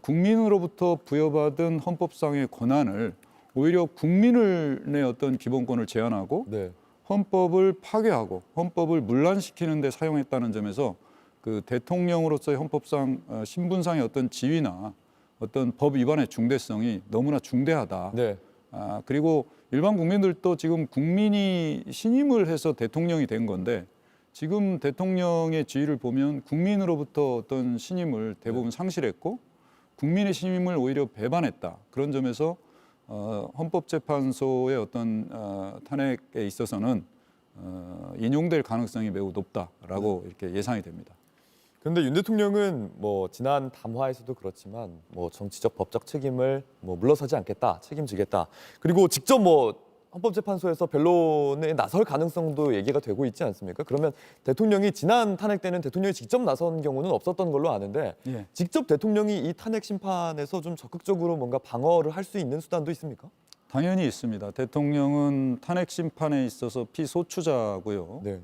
국민으로부터 부여받은 헌법상의 권한을 오히려 국민의 어떤 기본권을 제한하고 네. 헌법을 파괴하고 헌법을 문란시키는 데 사용했다는 점에서 그 대통령으로서의 헌법상 신분상의 어떤 지위나 어떤 법 위반의 중대성이 너무나 중대하다. 네. 그리고 일반 국민들도 지금 국민이 신임을 해서 대통령이 된 건데 지금 대통령의 지위를 보면 국민으로부터 어떤 신임을 대부분 상실했고 국민의 신임을 오히려 배반했다. 그런 점에서 헌법재판소의 어떤 탄핵에 있어서는 인용될 가능성이 매우 높다라고 이렇게 예상이 됩니다. 그런데 윤 대통령은 뭐 지난 담화에서도 그렇지만 뭐 정치적 법적 책임을 뭐 물러서지 않겠다, 책임지겠다. 그리고 직접 뭐 헌법재판소에서 변론에 나설 가능성도 얘기가 되고 있지 않습니까? 그러면 대통령이 지난 탄핵 때는 대통령이 직접 나선 경우는 없었던 걸로 아는데 예. 직접 대통령이 이 탄핵 심판에서 좀 적극적으로 뭔가 방어를 할 수 있는 수단도 있습니까? 당연히 있습니다. 대통령은 탄핵 심판에 있어서 피소추자고요. 네.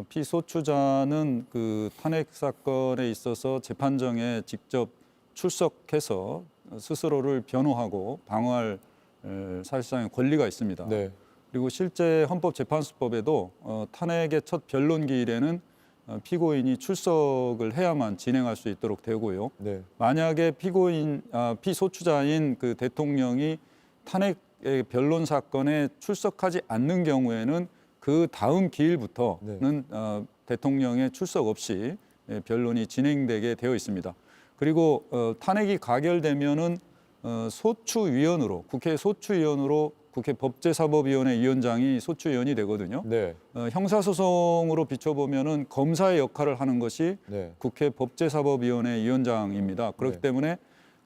피소추자는 그 탄핵 사건에 있어서 재판정에 직접 출석해서 스스로를 변호하고 방어할 사실상의 권리가 있습니다. 네. 그리고 실제 헌법재판소법에도 탄핵의 첫 변론 기일에는 피고인이 출석을 해야만 진행할 수 있도록 되고요. 네. 만약에 피소추자인 그 대통령이 탄핵 변론 사건에 출석하지 않는 경우에는 그 다음 기일부터는 대통령의 출석 없이 변론이 진행되게 되어 있습니다. 그리고 탄핵이 가결되면은 소추위원으로 국회 소추위원으로 국회 법제사법위원회 위원장이 소추위원이 되거든요. 네. 형사소송으로 비춰보면은 검사의 역할을 하는 것이 네. 국회 법제사법위원회 위원장입니다. 그렇기 네. 때문에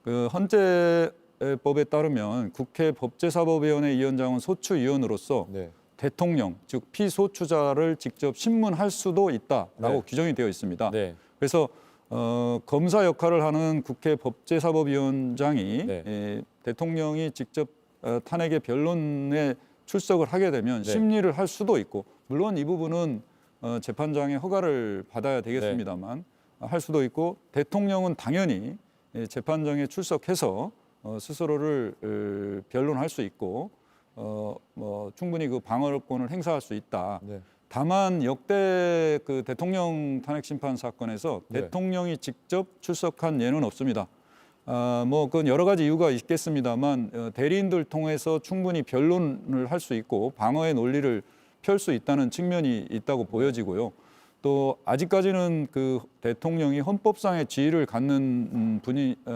그 헌재법에 따르면 국회 법제사법위원회 위원장은 소추위원으로서 네. 대통령 즉 피소추자를 직접 신문할 수도 있다라고 네. 규정이 되어 있습니다. 네. 그래서 검사 역할을 하는 국회 법제사법위원장이 네. 대통령이 직접 탄핵의 변론에 출석을 하게 되면 네. 심리를 할 수도 있고 물론 이 부분은 재판장의 허가를 받아야 되겠습니다만 할 수도 있고 대통령은 당연히 재판장에 출석해서 스스로를 변론할 수 있고 뭐 충분히 그 방어권을 행사할 수 있다. 네. 다만 역대 그 대통령 탄핵 심판 사건에서 네. 대통령이 직접 출석한 예는 없습니다. 뭐 그건 여러 가지 이유가 있겠습니다만 대리인들 통해서 충분히 변론을 할 수 있고 방어의 논리를 펼 수 있다는 측면이 있다고 보여지고요. 또 아직까지는 그 대통령이 헌법상의 지위를 갖는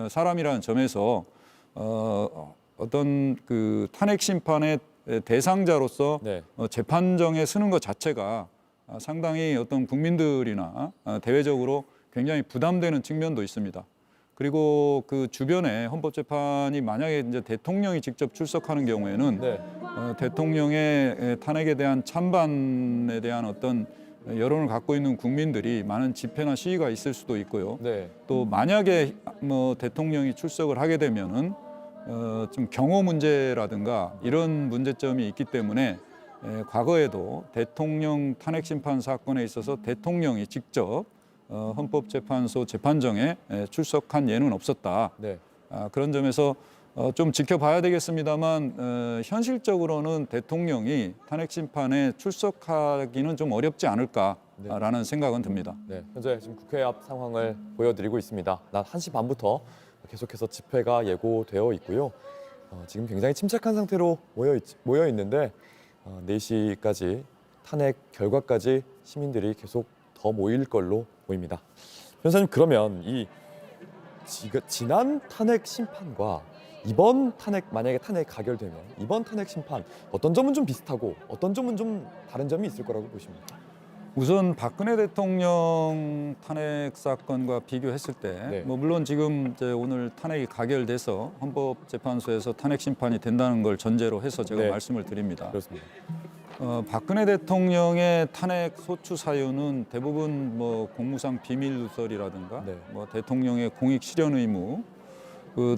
사람이라는 점에서 어떤 그 탄핵 심판의 대상자로서 네. 재판정에 서는 것 자체가 상당히 어떤 국민들이나 대외적으로 굉장히 부담되는 측면도 있습니다. 그리고 그 주변에 헌법재판이 만약에 이제 대통령이 직접 출석하는 경우에는 네. 대통령의 탄핵에 대한 찬반에 대한 어떤 여론을 갖고 있는 국민들이 많은 집회나 시위가 있을 수도 있고요. 네. 또 만약에 뭐 대통령이 출석을 하게 되면은 좀 경호 문제라든가 이런 문제점이 있기 때문에 과거에도 대통령 탄핵 심판 사건에 있어서 대통령이 직접 헌법재판소 재판정에 출석한 예는 없었다. 네. 그런 점에서 좀 지켜봐야 되겠습니다만 현실적으로는 대통령이 탄핵 심판에 출석하기는 좀 어렵지 않을까라는 생각은 듭니다. 네, 현재 지금 국회 앞 상황을 보여드리고 있습니다. 낮 1시 반부터 계속해서 집회가 예고되어 있고요. 지금 굉장히 침착한 상태로 모여 있는데 4시까지 탄핵 결과까지 시민들이 계속 더 모일 걸로 보입니다. 변호사님, 그러면 이 지난 탄핵 심판과 이번 탄핵, 만약에 탄핵 가결되면 이번 탄핵 심판 어떤 점은 좀 비슷하고 어떤 점은 좀 다른 점이 있을 거라고 보십니까? 우선 박근혜 대통령 탄핵 사건과 비교했을 때, 네. 뭐 물론 지금 이제 오늘 탄핵이 가결돼서 헌법재판소에서 탄핵 심판이 된다는 걸 전제로 해서 제가 네. 말씀을 드립니다. 그렇습니다. 박근혜 대통령의 탄핵 소추 사유는 대부분 뭐 공무상 비밀 누설이라든가, 네. 뭐 대통령의 공익 실현 의무,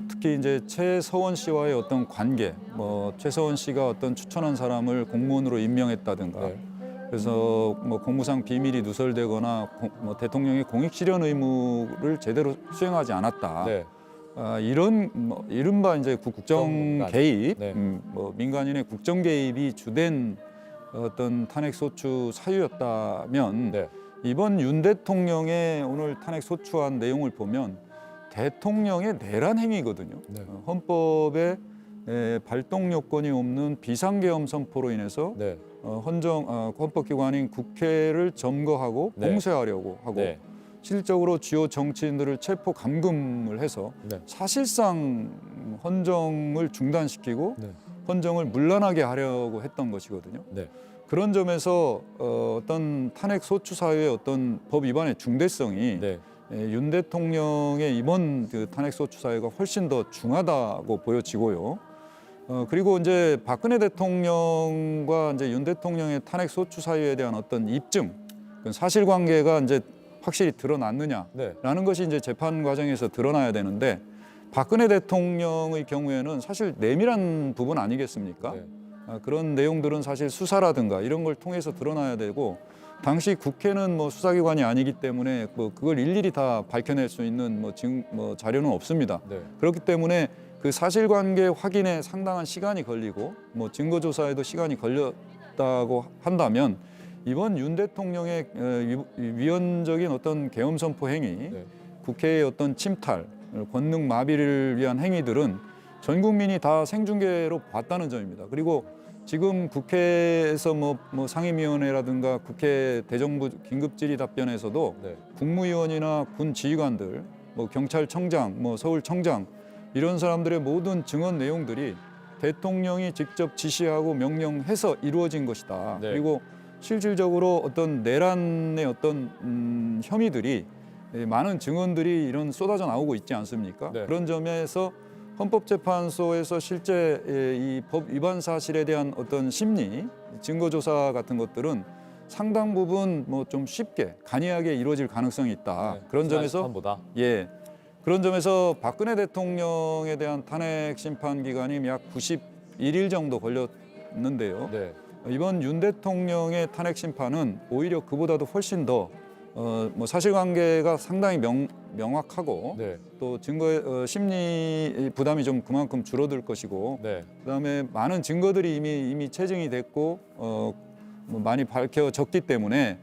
특히 이제 최서원 씨와의 어떤 관계, 뭐 최서원 씨가 어떤 추천한 사람을 공무원으로 임명했다든가. 네. 그래서 뭐 공무상 비밀이 누설되거나 뭐 대통령의 공익 실현 의무를 제대로 수행하지 않았다. 네. 이런 뭐 이른바 이제 국정 국정농단. 개입, 네. 뭐 민간인의 국정 개입이 주된 어떤 탄핵 소추 사유였다면 네. 이번 윤 대통령의 오늘 탄핵 소추한 내용을 보면 대통령의 내란 행위거든요. 네. 헌법에 발동 요건이 없는 비상계엄 선포로 인해서 네. 헌법기관인 국회를 점거하고 네. 봉쇄하려고 하고 네. 실질적으로 주요 정치인들을 체포 감금을 해서 네. 사실상 헌정을 중단시키고 네. 헌정을 문란하게 하려고 했던 것이거든요. 네. 그런 점에서 어떤 탄핵 소추 사유의 어떤 법 위반의 중대성이 네. 윤 대통령의 이번 그 탄핵 소추 사유가 훨씬 더 중하다고 보여지고요. 그리고 이제 박근혜 대통령과 이제 윤 대통령의 탄핵 소추 사유에 대한 어떤 입증, 사실관계가 이제 확실히 드러났느냐라는 네. 것이 이제 재판 과정에서 드러나야 되는데 박근혜 대통령의 경우에는 사실 내밀한 부분 아니겠습니까? 네. 그런 내용들은 사실 수사라든가 이런 걸 통해서 드러나야 되고 당시 국회는 뭐 수사기관이 아니기 때문에 뭐 그걸 일일이 다 밝혀낼 수 있는 뭐 자료는 없습니다. 네. 그렇기 때문에 그 사실관계 확인에 상당한 시간이 걸리고 뭐 증거조사에도 시간이 걸렸다고 한다면 이번 윤 대통령의 위헌적인 어떤 계엄 선포 행위, 네. 국회의 어떤 침탈, 권능 마비를 위한 행위들은 전 국민이 다 생중계로 봤다는 점입니다. 그리고 지금 국회에서 뭐 상임위원회라든가 국회 대정부 긴급질의 답변에서도 네. 국무위원이나 군 지휘관들, 뭐 경찰청장, 뭐 서울청장 이런 사람들의 모든 증언 내용들이 대통령이 직접 지시하고 명령해서 이루어진 것이다. 네. 그리고 실질적으로 어떤 내란의 어떤 혐의들이 많은 증언들이 이런 쏟아져 나오고 있지 않습니까? 네. 그런 점에서 헌법재판소에서 실제 이 법 위반 사실에 대한 어떤 심리, 증거조사 같은 것들은 상당 부분 뭐 좀 쉽게 간이하게 이루어질 가능성이 있다. 네. 그런 지난 점에서 심판보다. 그런 점에서 박근혜 대통령에 대한 탄핵 심판 기간이 약 91일 정도 걸렸는데요. 네. 이번 윤 대통령의 탄핵 심판은 오히려 그보다도 훨씬 더 뭐 사실관계가 상당히 명확하고 네. 또 증거의 심리 부담이 좀 그만큼 줄어들 것이고 네. 그다음에 많은 증거들이 이미 체증이 됐고 뭐 많이 밝혀졌기 때문에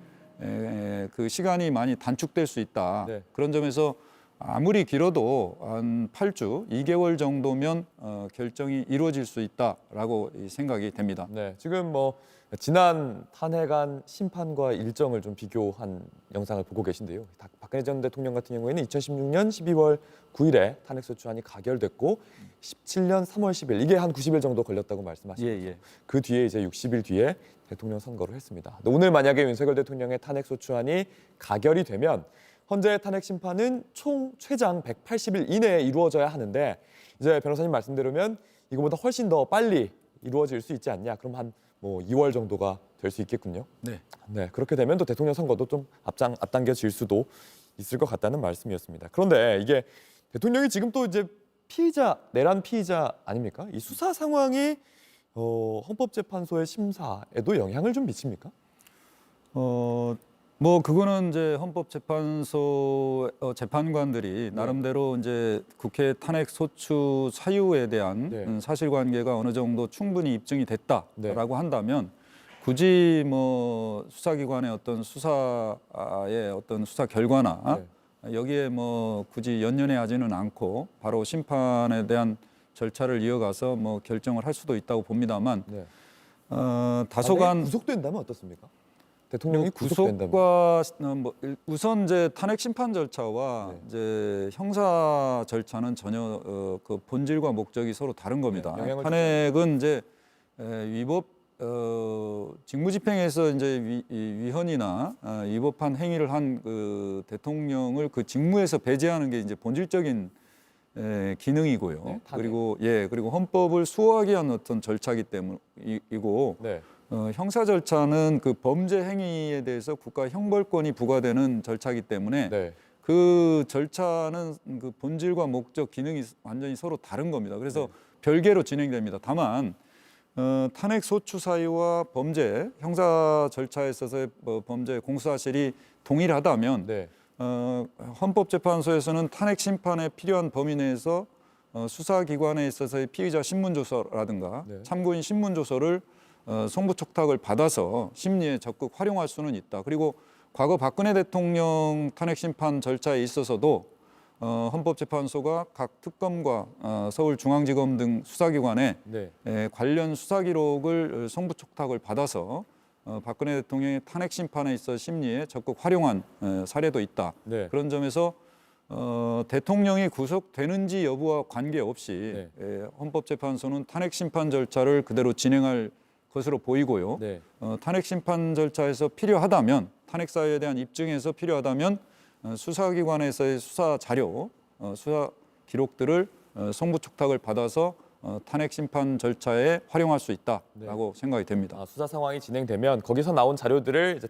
그 시간이 많이 단축될 수 있다. 네. 그런 점에서 아무리 길어도 한 8주, 2개월 정도면 결정이 이루어질 수 있다라고 생각이 됩니다. 네. 지금 뭐 지난 탄핵안 심판과 일정을 좀 비교한 영상을 보고 계신데요. 박근혜 전 대통령 같은 경우에는 2016년 12월 9일에 탄핵소추안이 가결됐고 17년 3월 10일 이게 한 90일 정도 걸렸다고 말씀하셨죠. 그 뒤에 이제 60일 뒤에 대통령 선거를 했습니다. 근데 오늘 만약에 윤석열 대통령의 탄핵소추안이 가결이 되면 현재 탄핵 심판은 총 최장 180일 이내에 이루어져야 하는데 이제 변호사님 말씀대로면 이거보다 훨씬 더 빨리 이루어질 수 있지 않냐? 그럼 한 2월 정도가 될 수 있겠군요. 네. 네, 그렇게 되면 또 대통령 선거도 좀 앞당겨질 수도 있을 것 같다는 말씀이었습니다. 그런데 이게 대통령이 지금 또 이제 내란 피의자 아닙니까? 이 수사 상황이 헌법재판소의 심사에도 영향을 좀 미칩니까? 뭐 그거는 이제 헌법재판소 재판관들이 나름대로 이제 국회 탄핵 소추 사유에 대한 사실관계가 어느 정도 충분히 입증이 됐다라고 한다면 굳이 뭐 수사기관의 어떤 수사의 어떤 수사 결과나 여기에 뭐 굳이 연연해하지는 않고 바로 심판에 대한 절차를 이어가서 뭐 결정을 할 수도 있다고 봅니다만 다소간 구속된다면 어떻습니까? 대통령이 구속된다면 구속과 우선 이제 탄핵 심판 절차와 이제 형사 절차는 전혀 그 본질과 목적이 서로 다른 겁니다. 탄핵은 이제 위법 직무집행에서 이제 위헌이나 위법한 행위를 한 그 대통령을 그 직무에서 배제하는 게 이제 본질적인 기능이고요. 그리고 헌법을 수호하기 위한 어떤 절차이기 때문이고. 형사 절차는 그 범죄 행위에 대해서 국가 형벌권이 부과되는 절차이기 때문에 그 절차는 그 본질과 목적, 기능이 완전히 서로 다른 겁니다. 그래서 별개로 진행됩니다. 다만 탄핵 소추 사유와 범죄, 형사 절차에 있어서의 범죄 공수사실이 동일하다면 헌법재판소에서는 탄핵 심판에 필요한 범위 내에서 수사기관에 있어서의 피의자 신문조서라든가 참고인 신문조서를 송부촉탁을 받아서 심리에 적극 활용할 수는 있다. 그리고 과거 박근혜 대통령 탄핵 심판 절차에 있어서도 헌법재판소가 각 특검과 서울중앙지검 등 수사기관에 관련 수사 기록을 송부촉탁을 받아서 박근혜 대통령의 탄핵 심판에 있어 심리에 적극 활용한 사례도 있다. 그런 점에서 대통령이 구속되는지 여부와 관계없이 헌법재판소는 탄핵 심판 절차를 그대로 진행할 것으로 보이고요. 탄핵 심판 절차에서 필요하다면 탄핵 사유에 대한 입증에서 필요하다면 수사기관에서의 수사 자료, 수사 기록들을 송부촉탁을 받아서 탄핵 심판 절차에 활용할 수 있다라고 생각이 됩니다. 수사 상황이 진행되면 거기서 나온 자료들을 이제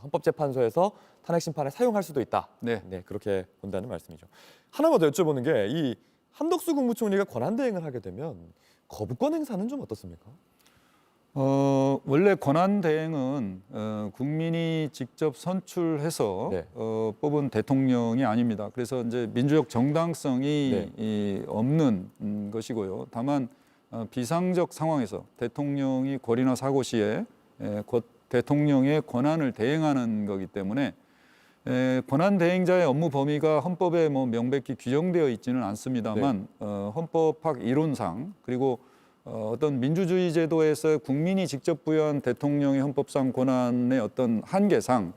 헌법재판소에서 탄핵 심판에 사용할 수도 있다. 그렇게 본다는 말씀이죠. 하나만 더 여쭤보는 게 이 한덕수 국무총리가 권한대행을 하게 되면 거부권 행사는 좀 어떻습니까? 원래 권한 대행은 국민이 직접 선출해서 뽑은 대통령이 아닙니다. 그래서 이제 민주적 정당성이 없는 것이고요. 다만 비상적 상황에서 대통령이 권리나 사고 시에 대통령의 권한을 대행하는 거기 때문에 권한 대행자의 업무 범위가 헌법에 뭐 명백히 규정되어 있지는 않습니다만 헌법학 이론상 그리고 어떤 민주주의 제도에서 국민이 직접 부여한 대통령의 헌법상 권한의 어떤 한계상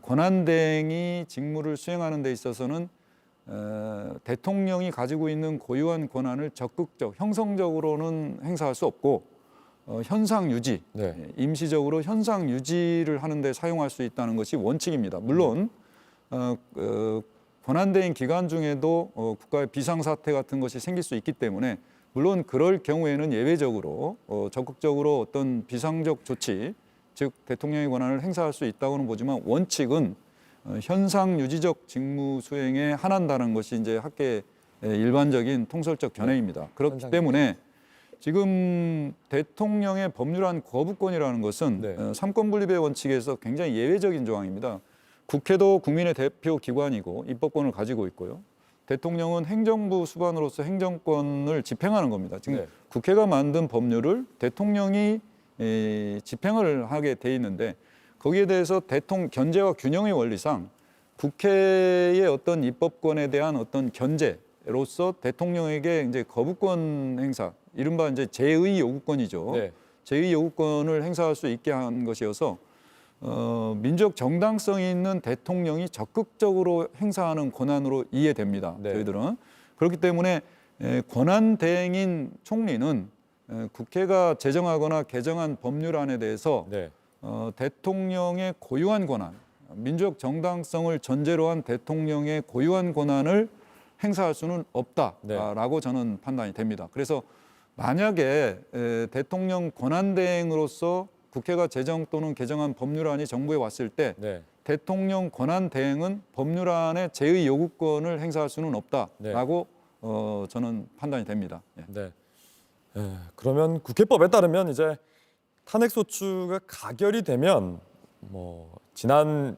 권한 대행이 직무를 수행하는 데 있어서는 대통령이 가지고 있는 고유한 권한을 형성적으로는 행사할 수 없고 현상 유지, 임시적으로 현상 유지를 하는 데 사용할 수 있다는 것이 원칙입니다. 물론 권한 대행 기간 중에도 국가의 비상사태 같은 것이 생길 수 있기 때문에 물론 그럴 경우에는 예외적으로 적극적으로 어떤 비상적 조치, 즉 대통령의 권한을 행사할 수 있다고는 보지만 원칙은 현상 유지적 직무 수행에 한한다는 것이 이제 학계의 일반적인 통설적 견해입니다. 그렇기 때문에 지금 대통령의 법률안 거부권이라는 것은 삼권분립의 원칙에서 굉장히 예외적인 조항입니다. 국회도 국민의 대표 기관이고 입법권을 가지고 있고요. 대통령은 행정부 수반으로서 행정권을 집행하는 겁니다. 지금 국회가 만든 법률을 대통령이 집행을 하게 돼 있는데 거기에 대해서 견제와 균형의 원리상 국회의 어떤 입법권에 대한 어떤 견제로서 대통령에게 이제 거부권 행사, 이른바 이제 제의 요구권이죠. 제2 요구권을 행사할 수 있게 한 것이어서 민족 정당성이 있는 대통령이 적극적으로 행사하는 권한으로 이해됩니다. 네. 저희들은. 그렇기 때문에 권한 대행인 총리는 국회가 제정하거나 개정한 법률안에 대해서 네. 대통령의 고유한 권한, 민족 정당성을 전제로 한 대통령의 고유한 권한을 행사할 수는 없다라고 저는 판단이 됩니다. 그래서 만약에 대통령 권한 대행으로서 국회가 제정 또는 개정한 법률안이 정부에 왔을 때 네. 대통령 권한 대행은 법률안의 제의 요구권을 행사할 수는 없다라고 저는 판단이 됩니다. 예. 네. 그러면 국회법에 따르면 이제 탄핵 소추가 가결이 되면 지난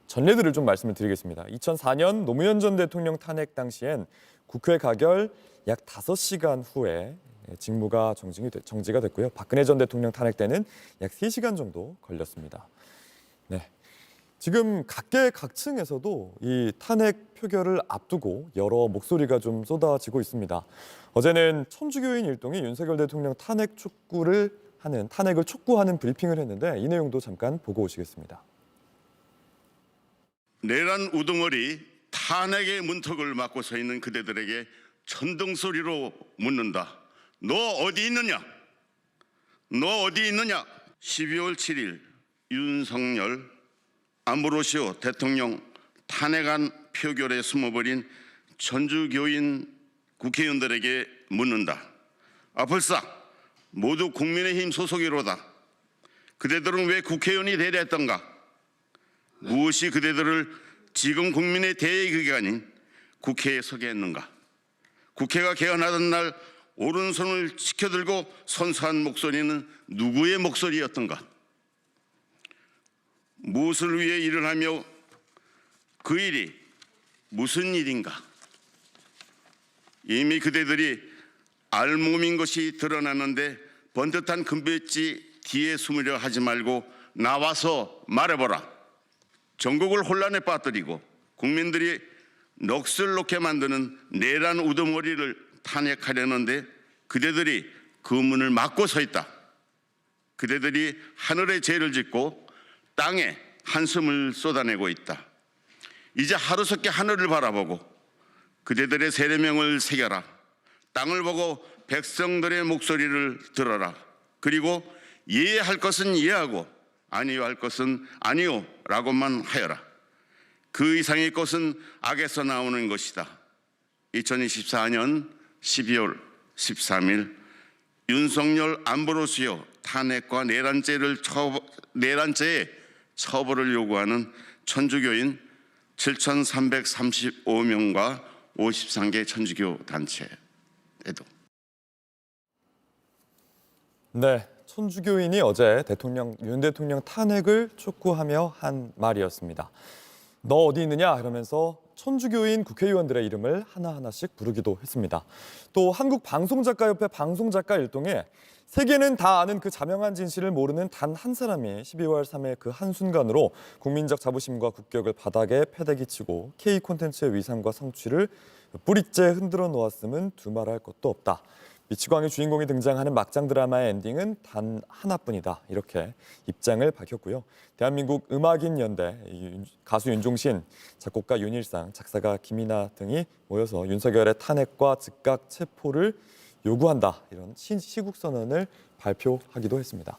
전례들을 좀 말씀을 드리겠습니다. 2004년 노무현 전 대통령 탄핵 당시엔 국회 가결 약 5시간 후에 직무가 정지가 됐고요. 박근혜 전 대통령 탄핵 때는 약 3시간 정도 걸렸습니다. 네. 지금 각계각층에서도 이 탄핵 표결을 앞두고 여러 목소리가 좀 쏟아지고 있습니다. 어제는 천주교인 일동이 윤석열 대통령 탄핵을 촉구하는 브리핑을 했는데 이 내용도 잠깐 보고 오시겠습니다. 내란 우두머리 탄핵의 문턱을 막고 서 있는 그대들에게 천둥소리로 묻는다. 너 어디 있느냐? 너 어디 있느냐? 12월 7일 윤석열 아무로시오 대통령 탄핵안 표결에 숨어버린 천주교인 국회의원들에게 묻는다. 아플싸 모두 국민의힘 소속이로다. 그대들은 왜 국회의원이 되려 했던가? 무엇이 그대들을 지금 국민의 대의기관인 국회에 서게 했는가? 국회가 개헌하던 날 오른손을 치켜들고 선서한 목소리는 누구의 목소리였던가? 무엇을 위해 일을 하며 그 일이 무슨 일인가? 이미 그대들이 알몸인 것이 드러나는데 번듯한 금배지 뒤에 숨으려 하지 말고 나와서 말해보라. 전국을 혼란에 빠뜨리고 국민들이 넋을 놓게 만드는 내란 우두머리를 탄핵하려는데 그대들이 그 문을 막고 서 있다. 그대들이 하늘에 죄를 짓고 땅에 한숨을 쏟아내고 있다. 이제 하루속히 하늘을 바라보고 그대들의 세례명을 새겨라. 땅을 보고 백성들의 목소리를 들어라. 그리고 이해할 것은 이해하고 아니요 할 것은 아니요 라고만 하여라. 그 이상의 것은 악에서 나오는 것이다. 2024년 12월 13일 윤석열 안보로시오 탄핵과 내란죄의 처벌을 요구하는 천주교인 7,335명과 53개 천주교 단체에도. 네, 천주교인이 어제 윤 대통령 탄핵을 촉구하며 한 말이었습니다. 너 어디 있느냐 이러면서 천주교인 국회의원들의 이름을 하나하나씩 부르기도 했습니다. 또 한국방송작가협회 방송작가 일동에 세계는 다 아는 그 자명한 진실을 모르는 단 한 사람이 12월 3일 그 한순간으로 국민적 자부심과 국격을 바닥에 패대기 치고 K콘텐츠의 위상과 성취를 뿌리째 흔들어 놓았음은 두말할 것도 없다. 미치광이 주인공이 등장하는 막장 드라마의 엔딩은 단 하나뿐이다. 이렇게 입장을 밝혔고요. 대한민국 음악인 연대, 가수 윤종신, 작곡가 윤일상, 작사가 김이나 등이 모여서 윤석열의 탄핵과 즉각 체포를 요구한다. 이런 시국선언을 발표하기도 했습니다.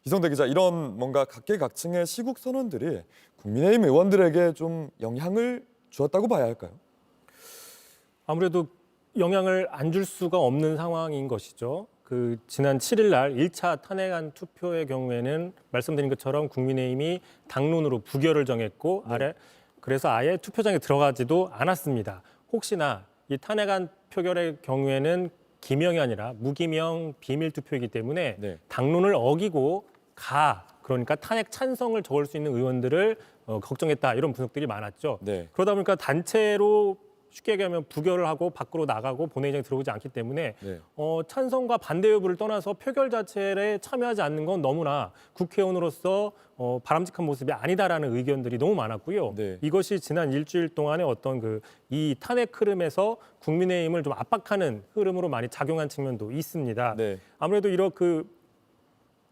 이성대 기자, 이런 뭔가 각계각층의 시국선언들이 국민의힘 의원들에게 좀 영향을 주었다고 봐야 할까요? 아무래도 영향을 안 줄 수가 없는 상황인 것이죠. 지난 7일 날 1차 탄핵안 투표의 경우에는 말씀드린 것처럼 국민의힘이 당론으로 부결을 정했고 그래서 아예 투표장에 들어가지도 않았습니다. 혹시나 이 탄핵안 표결의 경우에는 기명이 아니라 무기명 비밀 투표이기 때문에 당론을 어기고 그러니까 탄핵 찬성을 적을 수 있는 의원들을 걱정했다, 이런 분석들이 많았죠. 그러다 보니까 단체로 쉽게 얘기하면 부결을 하고 밖으로 나가고 본회의장에 들어오지 않기 때문에 찬성과 반대 여부를 떠나서 표결 자체에 참여하지 않는 건 너무나 국회의원으로서 바람직한 모습이 아니다라는 의견들이 너무 많았고요. 이것이 지난 일주일 동안의 어떤 이 탄핵 흐름에서 국민의힘을 좀 압박하는 흐름으로 많이 작용한 측면도 있습니다. 아무래도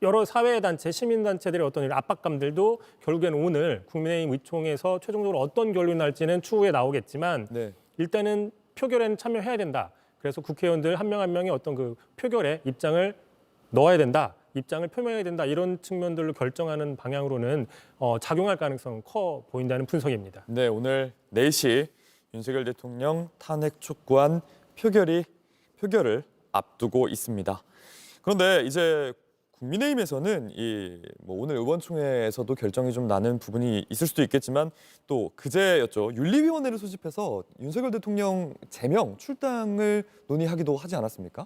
여러 사회단체, 시민단체들의 어떤 이런 압박감들도 결국에는 오늘 국민의힘 의총에서 최종적으로 어떤 결론이 날지는 추후에 나오겠지만 네. 일단은 표결에는 참여해야 된다. 그래서 국회의원들 한 명 한 명이 어떤 그 표결에 입장을 넣어야 된다. 입장을 표명해야 된다. 이런 측면들로 결정하는 방향으로는 작용할 가능성은 커 보인다는 분석입니다. 네, 오늘 4시 윤석열 대통령 탄핵 촉구안 표결을 앞두고 있습니다. 그런데 이제 국민의힘에서는 오늘 의원총회에서도 결정이 좀 나는 부분이 있을 수도 있겠지만 또 그제였죠. 윤리위원회를 소집해서 윤석열 대통령 제명 출당을 논의하기도 하지 않았습니까?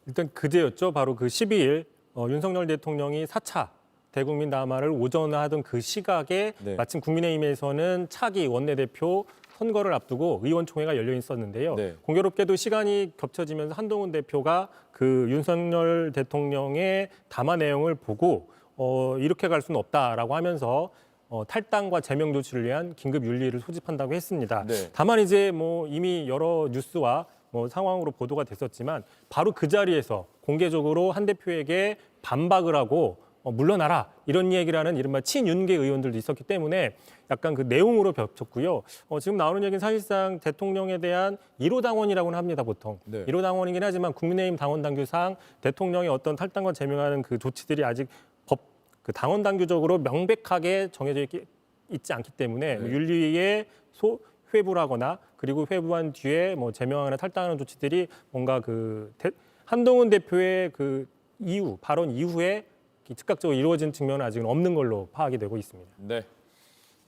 일단 그제였죠. 바로 그 12일 윤석열 대통령이 4차 대국민 담화를 오전하던 그 시각에 네. 마침 국민의힘에서는 차기 원내대표 선거를 앞두고 의원총회가 열려 있었는데요. 네. 공교롭게도 시간이 겹쳐지면서 한동훈 대표가 그 윤석열 대통령의 담화 내용을 보고 이렇게 갈 수는 없다라고 하면서 탈당과 제명 조치를 위한 긴급 윤리를 소집한다고 했습니다. 네. 다만 이제 이미 여러 뉴스와 상황으로 보도가 됐었지만 바로 그 자리에서 공개적으로 한 대표에게 반박을 하고 물러나라 이런 얘기를 하는 이른바 친윤계 의원들도 있었기 때문에 약간 그 내용으로 겹쳤고요. 지금 나오는 얘기는 사실상 대통령에 대한 1호 당원이라고는 합니다, 보통. 네. 1호 당원이긴 하지만 국민의힘 당원 당규상 대통령의 어떤 탈당과 제명하는 그 조치들이 아직 그 당원 당규적으로 명백하게 정해져 있지 않기 때문에 네. 윤리위에 회부를 하거나 그리고 회부한 뒤에 제명하거나 탈당하는 조치들이 뭔가 한동훈 대표의 그 발언 이후에 즉각적으로 이루어진 측면은 아직은 없는 걸로 파악이 되고 있습니다. 네.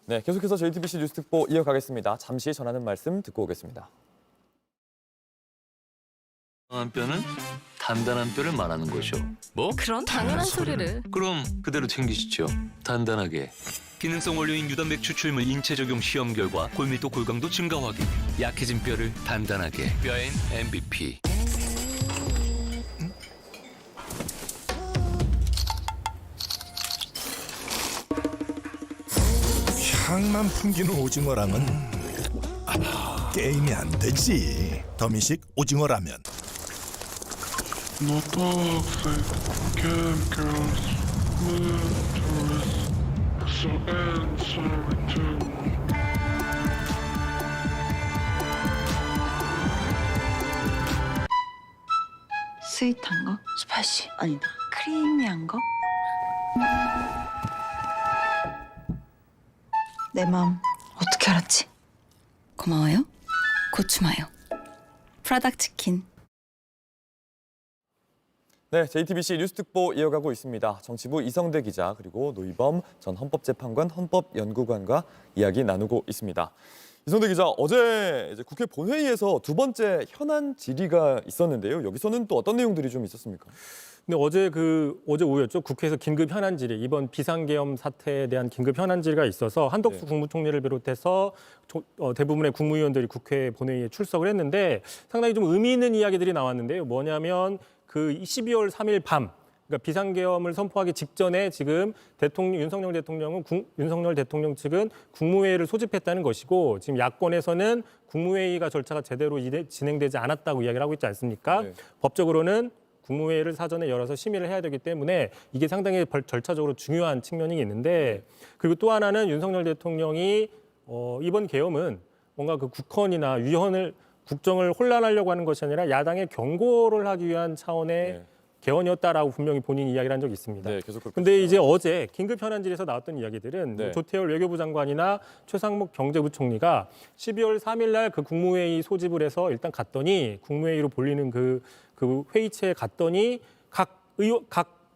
네, 계속해서 JTBC 뉴스특보 이어가겠습니다. 잠시 전하는 말씀 듣고 오겠습니다. 강한 뼈는 단단한 뼈를 말하는 거죠. 뭐? 그런 당연한 소리를. 그럼 그대로 챙기시죠. 단단하게. 기능성 원료인 유단백 추출물 인체 적용 시험 결과 골밀도 골강도 증가 확인. 약해진 뼈를 단단하게. 뼈엔 MVP. 향만 풍기는 오징어라면 게임이 안 되지. 더미식 오징어라면. 스윗한 거? 스파이시? 아니다. 크리미한 거? 내 마음 어떻게 알았지? 고마워요. 고추마요. 프라닭 치킨. 네, JTBC 뉴스특보 이어가고 있습니다. 정치부 이성대 기자 그리고 노희범 전 헌법재판관 헌법연구관과 이야기 나누고 있습니다. 이성대 기자, 어제 이제 국회 본회의에서 두 번째 현안 질의가 있었는데요. 여기서는 또 어떤 내용들이 좀 있었습니까? 근데 어제 오후였죠. 국회에서 긴급 현안 질의, 이번 비상계엄 사태에 대한 긴급 현안 질의가 있어서 한덕수 네. 국무총리를 비롯해서 대부분의 국무위원들이 국회 본회의에 출석을 했는데 상당히 좀 의미 있는 이야기들이 나왔는데요. 뭐냐면 그 12월 3일 밤, 그러니까 비상계엄을 선포하기 직전에 지금 윤석열 대통령 측은 국무회의를 소집했다는 것이고 지금 야권에서는 국무회의가 절차가 제대로 진행되지 않았다고 이야기를 하고 있지 않습니까? 네. 법적으로는 국무회의를 사전에 열어서 심의를 해야 되기 때문에 이게 상당히 절차적으로 중요한 측면이 있는데 그리고 또 하나는 윤석열 대통령이 이번 계엄은 뭔가 그 국헌이나 국정을 혼란하려고 하는 것이 아니라 야당에 경고를 하기 위한 차원의 네. 개헌이었다라고 분명히 본인이 이야기를 한 적이 있습니다. 네, 계속 근데 이제 어제 긴급 현안질에서 나왔던 이야기들은 네. 조태열 외교부 장관이나 최상목 경제부총리가 12월 3일 날 그 국무회의 소집을 해서 일단 갔더니 국무회의로 몰리는 그 회의체에 갔더니 각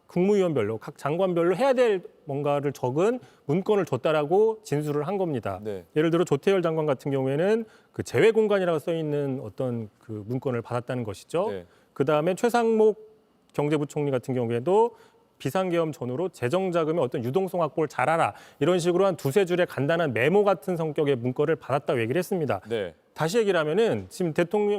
국무위원별로 각 장관별로 해야 될 뭔가를 적은 문건을 줬다라고 진술을 한 겁니다. 네. 예를 들어 조태열 장관 같은 경우에는 그 재외 공간이라고 써 있는 어떤 그 문건을 받았다는 것이죠. 네. 그다음에 최상목 경제부총리 같은 경우에도 비상계엄 전후로 재정자금의 어떤 유동성 확보를 잘하라 이런 식으로 한 두세 줄의 간단한 메모 같은 성격의 문건을 받았다고 얘기를 했습니다. 네. 다시 얘기를 하면은 지금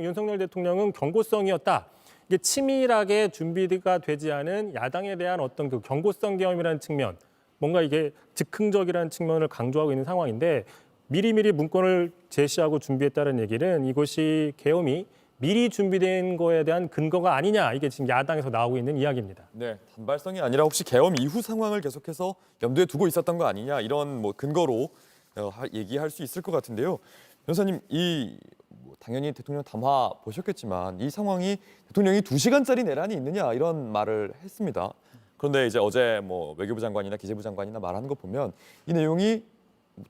윤석열 대통령은 경고성이었다. 이게 치밀하게 준비가 되지 않은 야당에 대한 어떤 그 경고성 계엄이라는 측면, 뭔가 이게 즉흥적이라는 측면을 강조하고 있는 상황인데 미리미리 문건을 제시하고 준비했다는 얘기는 이것이 계엄이 미리 준비된 거에 대한 근거가 아니냐 이게 지금 야당에서 나오고 있는 이야기입니다. 네, 단발성이 아니라 혹시 계엄 이후 상황을 계속해서 염두에 두고 있었던 거 아니냐 이런 뭐 근거로 얘기할 수 있을 것 같은데요. 변호사님, 당연히 대통령 담화 보셨겠지만 이 상황이 대통령이 2시간짜리 내란이 있느냐 이런 말을 했습니다. 그런데 이제 어제 뭐 외교부 장관이나 기재부 장관이나 말하는 거 보면 이 내용이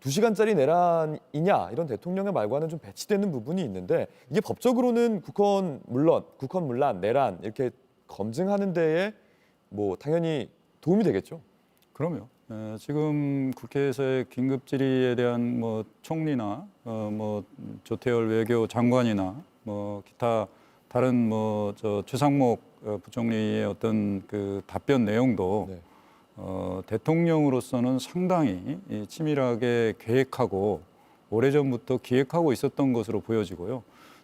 2시간짜리 내란이냐 이런 대통령의 말과는 좀 배치되는 부분이 있는데 이게 법적으로는 국헌 문란, 내란 이렇게 검증하는 데에 뭐 당연히 도움이 되겠죠. 그럼요. 지금 국회에서의 긴급 질의에 대한 뭐 총리나 뭐 조태열 외교 장관이나 뭐 기타 다른 뭐 최상목 부총리의 어떤 그 답변 내용도 네. 대통령으로서는 상당히 치밀하게 계획하고 오래전부터 기획하고 있었던 것으로 보여지고요.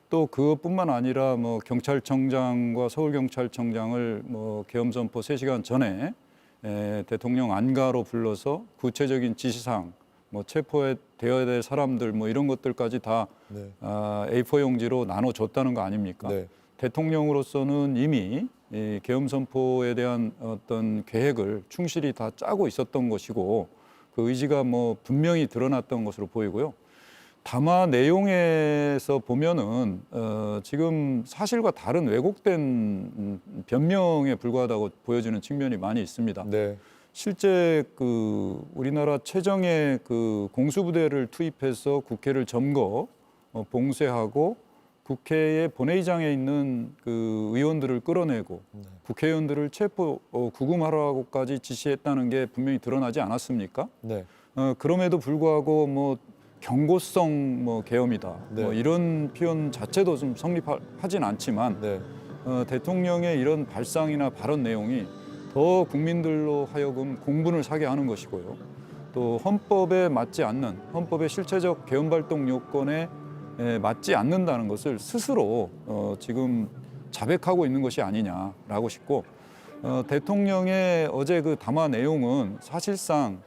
또 그것뿐만 아니라 뭐 경찰청장과 서울경찰청장을 뭐 계엄 선포 3시간 전에 대통령 안가로 불러서 구체적인 지시사항, 뭐 체포되어야 될 사람들 뭐 이런 것들까지 다 네. A4 용지로 나눠줬다는 거 아닙니까? 네. 대통령으로서는 이미 이 계엄 선포에 대한 어떤 계획을 충실히 다 짜고 있었던 것이고 그 의지가 뭐 분명히 드러났던 것으로 보이고요. 담화 내용에서 보면은 지금 사실과 다른 왜곡된 변명에 불과하다고 보여지는 측면이 많이 있습니다. 네. 실제 그 우리나라 최정예 그 공수부대를 투입해서 국회를 점거, 봉쇄하고 국회의 본회의장에 있는 그 의원들을 끌어내고 국회의원들을 체포 구금하라고까지 지시했다는 게 분명히 드러나지 않았습니까? 네. 그럼에도 불구하고 뭐 경고성 뭐 계엄이다. 네. 뭐 이런 표현 자체도 좀 성립하진 않지만 네. 대통령의 이런 발상이나 발언 내용이 더 국민들로 하여금 공분을 사게 하는 것이고요. 또 헌법에 맞지 않는 헌법의 실체적 계엄 발동 요건에 맞지 않는다는 것을 스스로 지금 자백하고 있는 것이 아니냐라고 싶고 대통령의 어제 그 담화 내용은 사실상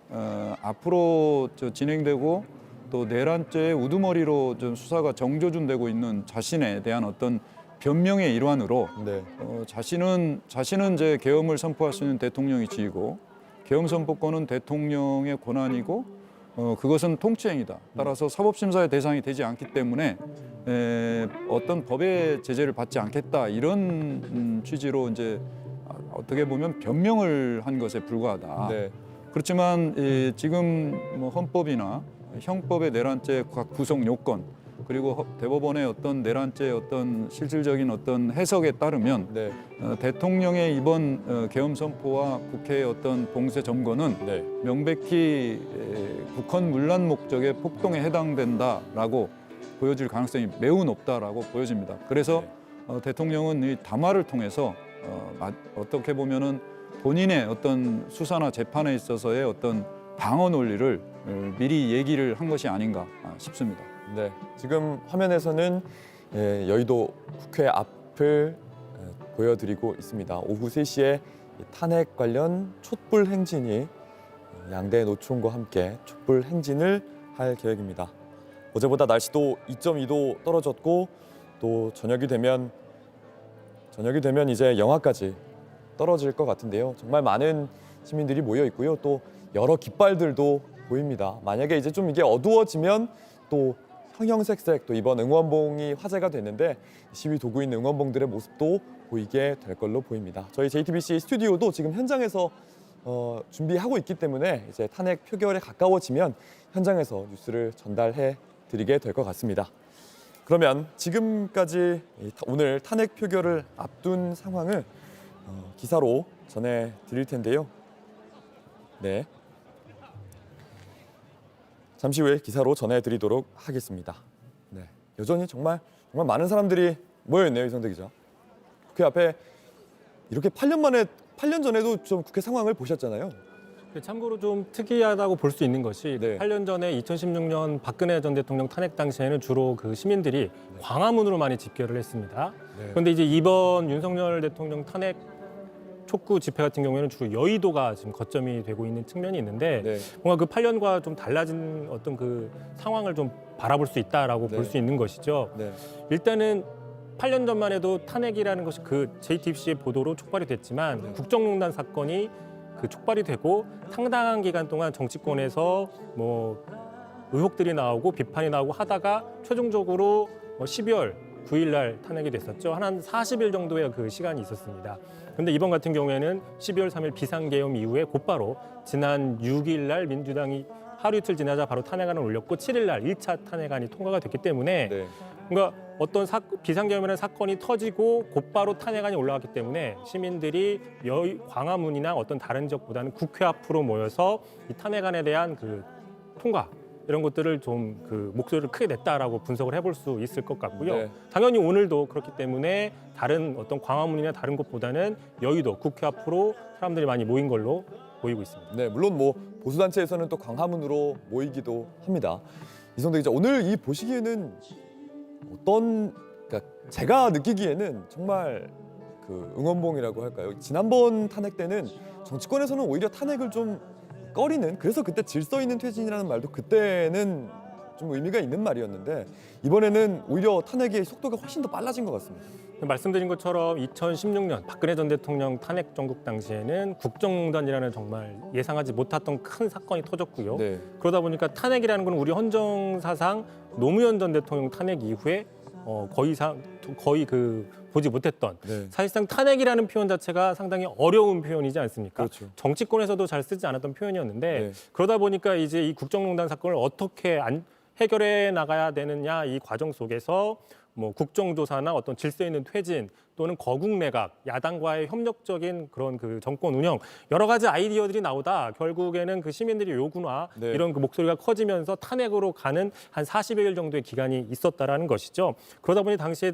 앞으로 진행되고 또 내란죄의 우두머리로 좀 수사가 정조준되고 있는 자신에 대한 어떤 변명의 일환으로 네. 자신은 이제 계엄을 선포할 수 있는 대통령이 지위고 계엄 선포권은 대통령의 권한이고 그것은 통치행위다. 따라서 사법심사의 대상이 되지 않기 때문에 어떤 법의 제재를 받지 않겠다 이런 취지로 이제 어떻게 보면 변명을 한 것에 불과하다. 네. 그렇지만 지금 뭐 헌법이나 형법의 내란죄 각 구성 요건 그리고 대법원의 어떤 내란죄의 어떤 실질적인 어떤 해석에 따르면 네. 대통령의 이번 계엄 선포와 국회의 어떤 봉쇄 점거는 네. 명백히 국헌 문란 목적의 폭동에 해당된다라고 보여질 가능성이 매우 높다라고 보여집니다. 그래서 대통령은 이 담화를 통해서 어떻게 보면은 본인의 어떤 수사나 재판에 있어서의 어떤 방어 논리를 미리 얘기를 한 것이 아닌가 싶습니다. 네. 지금 화면에서는 여의도 국회 앞을 보여드리고 있습니다. 오후 3시에 탄핵 관련 촛불 행진이 양대 노총과 함께 촛불 행진을 할 계획입니다. 어제보다 날씨도 2.2도 떨어졌고 또 저녁이 되면 이제 영하까지 떨어질 것 같은데요. 정말 많은 시민들이 모여 있고요. 또 여러 깃발들도 보입니다. 만약에 이제 좀 이게 어두워지면 또 형형색색 또 이번 응원봉이 화제가 됐는데 시위 도구 있는 응원봉들의 모습도 보이게 될 걸로 보입니다. 저희 JTBC 스튜디오도 지금 현장에서 준비하고 있기 때문에 이제 탄핵 표결에 가까워지면 현장에서 뉴스를 전달해 드리게 될 것 같습니다. 그러면 지금까지 오늘 탄핵 표결을 앞둔 상황을 기사로 전해 드릴 텐데요. 네. 잠시 후에 기사로 전해드리도록 하겠습니다. 네, 여전히 정말 많은 사람들이 모여있네요, 이성대 기자. 국회 앞에 이렇게 8년 전에도 좀 국회 상황을 보셨잖아요. 참고로 좀 특이하다고 볼 수 있는 것이 네. 8년 전에 2016년 박근혜 전 대통령 탄핵 당시에는 주로 그 시민들이 광화문으로 많이 집결을 했습니다. 네. 그런데 이제 이번 윤석열 대통령 탄핵 촉구 집회 같은 경우에는 주로 여의도가 지금 거점이 되고 있는 측면이 있는데 네. 뭔가 그 8년과 좀 달라진 어떤 그 상황을 좀 바라볼 수 있다라고 네. 볼 수 있는 것이죠. 네. 일단은 8년 전만 해도 탄핵이라는 것이 그 JTBC의 보도로 촉발이 됐지만 국정농단 사건이 그 촉발이 되고 상당한 기간 동안 정치권에서 뭐 의혹들이 나오고 비판이 나오고 하다가 최종적으로 12월 9일 날 탄핵이 됐었죠. 한 40일 정도의 그 시간이 있었습니다. 그런데 이번 같은 경우에는 12월 3일 비상계엄 이후에 곧바로 지난 6일 날 민주당이 하루 이틀 지나자 바로 탄핵안을 올렸고 7일 날 1차 탄핵안이 통과가 됐기 때문에 네. 그러니까 어떤 비상계엄이라는 사건이 터지고 곧바로 탄핵안이 올라왔기 때문에 시민들이 광화문이나 어떤 다른 지역보다는 국회 앞으로 모여서 이 탄핵안에 대한 그 통과 이런 것들을 좀 그 목소리를 크게 냈다라고 분석을 해볼 수 있을 것 같고요. 네. 당연히 오늘도 그렇기 때문에 다른 어떤 광화문이나 다른 곳보다는 여의도 국회 앞으로 사람들이 많이 모인 걸로 보이고 있습니다. 네, 물론 뭐 보수단체에서는 또 광화문으로 모이기도 합니다. 이성대 기자, 오늘 이 보시기에는 그러니까 제가 느끼기에는 정말 그 응원봉이라고 할까요? 지난번 탄핵 때는 정치권에서는 오히려 탄핵을 좀 꺼리는, 그래서 그때 질서 있는 퇴진이라는 말도 그때는 좀 의미가 있는 말이었는데 이번에는 오히려 탄핵의 속도가 훨씬 더 빨라진 것 같습니다. 말씀드린 것처럼 2016년 박근혜 전 대통령 탄핵 정국 당시에는 국정농단이라는 정말 예상하지 못했던 큰 사건이 터졌고요. 네. 그러다 보니까 탄핵이라는 건 우리 헌정사상 노무현 전 대통령 탄핵 이후에 거의 보지 못했던 네. 사실상 탄핵이라는 표현 자체가 상당히 어려운 표현이지 않습니까? 그렇죠. 정치권에서도 잘 쓰지 않았던 표현이었는데 네. 그러다 보니까 이제 이 국정농단 사건을 어떻게 해결해 나가야 되느냐 이 과정 속에서 뭐 국정조사나 어떤 질서 있는 퇴진 또는 거국내각, 야당과의 협력적인 그런 그 정권 운영 여러 가지 아이디어들이 나오다 결국에는 그 시민들의 요구나 네. 이런 그 목소리가 커지면서 탄핵으로 가는 한 40여일 정도의 기간이 있었다라는 것이죠. 그러다 보니 당시에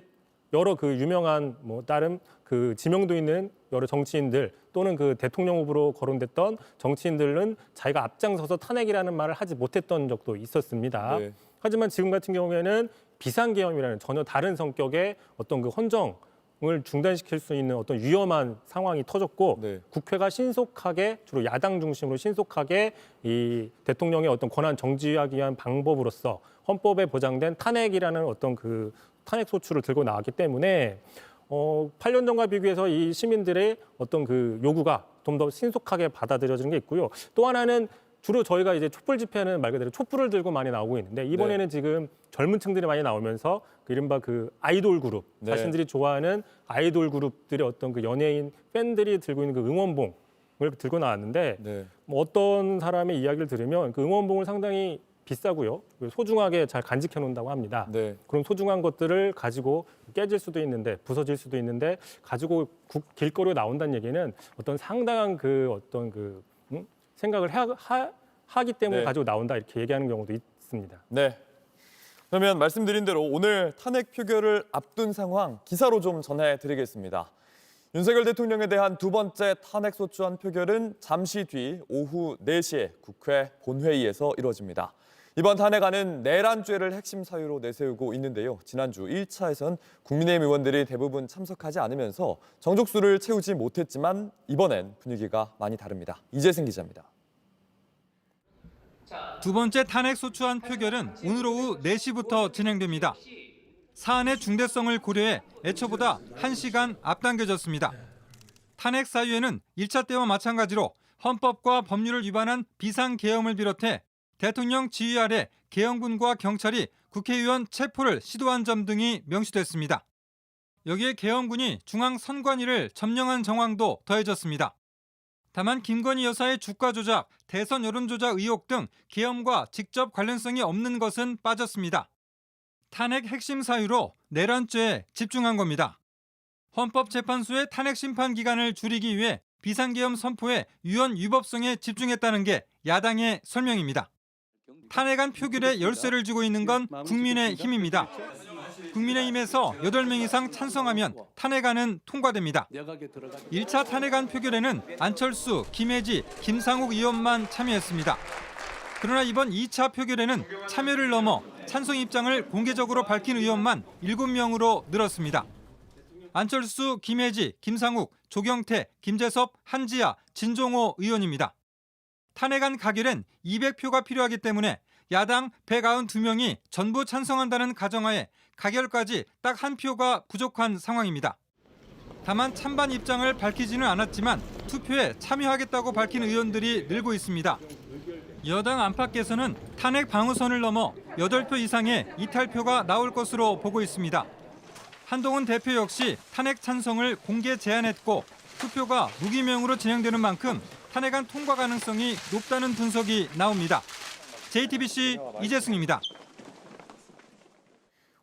여러 그 유명한 뭐 다른 그 지명도 있는 여러 정치인들 또는 그 대통령 후보로 거론됐던 정치인들은 자기가 앞장서서 탄핵이라는 말을 하지 못했던 적도 있었습니다. 네. 하지만 지금 같은 경우에는 비상계엄이라는 전혀 다른 성격의 어떤 그 헌정을 중단시킬 수 있는 어떤 위험한 상황이 터졌고 네. 국회가 신속하게 주로 야당 중심으로 신속하게 이 대통령의 어떤 권한 정지하기 위한 방법으로서 헌법에 보장된 탄핵이라는 어떤 그 탄핵 소추를 들고 나왔기 때문에 8년 전과 비교해서 이 시민들의 어떤 그 요구가 좀 더 신속하게 받아들여지는 게 있고요. 또 하나는 주로 저희가 이제 촛불 집회는 말 그대로 촛불을 들고 많이 나오고 있는데 이번에는 지금 젊은 층들이 많이 나오면서 그 이른바 그 아이돌 그룹, 네. 자신들이 좋아하는 아이돌 그룹들의 어떤 그 연예인 팬들이 들고 있는 그 응원봉을 들고 나왔는데 네. 뭐 어떤 사람의 이야기를 들으면 그 응원봉을 상당히 비싸고요. 소중하게 잘 간직해 놓는다고 합니다. 네. 그런 소중한 것들을 가지고 깨질 수도 있는데 부서질 수도 있는데 가지고 길거리에 나온다는 얘기는 어떤 상당한 그 어떤 그 생각을 하기 때문에 네. 가지고 나온다 이렇게 얘기하는 경우도 있습니다. 네. 그러면 말씀드린 대로 오늘 탄핵 표결을 앞둔 상황 기사로 좀 전해드리겠습니다. 윤석열 대통령에 대한 두 번째 탄핵 소추안 표결은 잠시 뒤 오후 4시에 국회 본회의에서 이루어집니다. 이번 탄핵안은 내란죄를 핵심 사유로 내세우고 있는데요. 지난주 1차에선 국민의힘 의원들이 대부분 참석하지 않으면서 정족수를 채우지 못했지만 이번엔 분위기가 많이 다릅니다. 이재승 기자입니다. 두 번째 탄핵 소추안 표결은 오늘 오후 4시부터 진행됩니다. 사안의 중대성을 고려해 애초보다 1시간 앞당겨졌습니다. 탄핵 사유에는 1차 때와 마찬가지로 헌법과 법률을 위반한 비상계엄을 비롯해 대통령 지휘 아래 계엄군과 경찰이 국회의원 체포를 시도한 점 등이 명시됐습니다. 여기에 계엄군이 중앙선관위를 점령한 정황도 더해졌습니다. 다만 김건희 여사의 주가 조작, 대선 여론 조작 의혹 등 계엄과 직접 관련성이 없는 것은 빠졌습니다. 탄핵 핵심 사유로 내란죄에 집중한 겁니다. 헌법재판소의 탄핵 심판 기간을 줄이기 위해 비상계엄 선포의 유언 위법성에 집중했다는 게 야당의 설명입니다. 탄핵안 표결에 열쇠를 쥐고 있는 건 국민의힘입니다. 국민의힘에서 8명 이상 찬성하면 탄핵안은 통과됩니다. 1차 탄핵안 표결에는 안철수, 김혜지, 김상욱 의원만 참여했습니다. 그러나 이번 2차 표결에는 참여를 넘어 찬성 입장을 공개적으로 밝힌 의원만 7명으로 늘었습니다. 안철수, 김혜지, 김상욱, 조경태, 김재섭, 한지아, 진종호 의원입니다. 탄핵안 가결엔 200표가 필요하기 때문에 야당 192명이 전부 찬성한다는 가정하에 가결까지 딱 한 표가 부족한 상황입니다. 다만 찬반 입장을 밝히지는 않았지만 투표에 참여하겠다고 밝힌 의원들이 늘고 있습니다. 여당 안팎에서는 탄핵 방어선을 넘어 8표 이상의 이탈표가 나올 것으로 보고 있습니다. 한동훈 대표 역시 탄핵 찬성을 공개 제안했고 투표가 무기명으로 진행되는 만큼 탄핵안 통과 가능성이 높다는 분석이 나옵니다. JTBC 이재승입니다.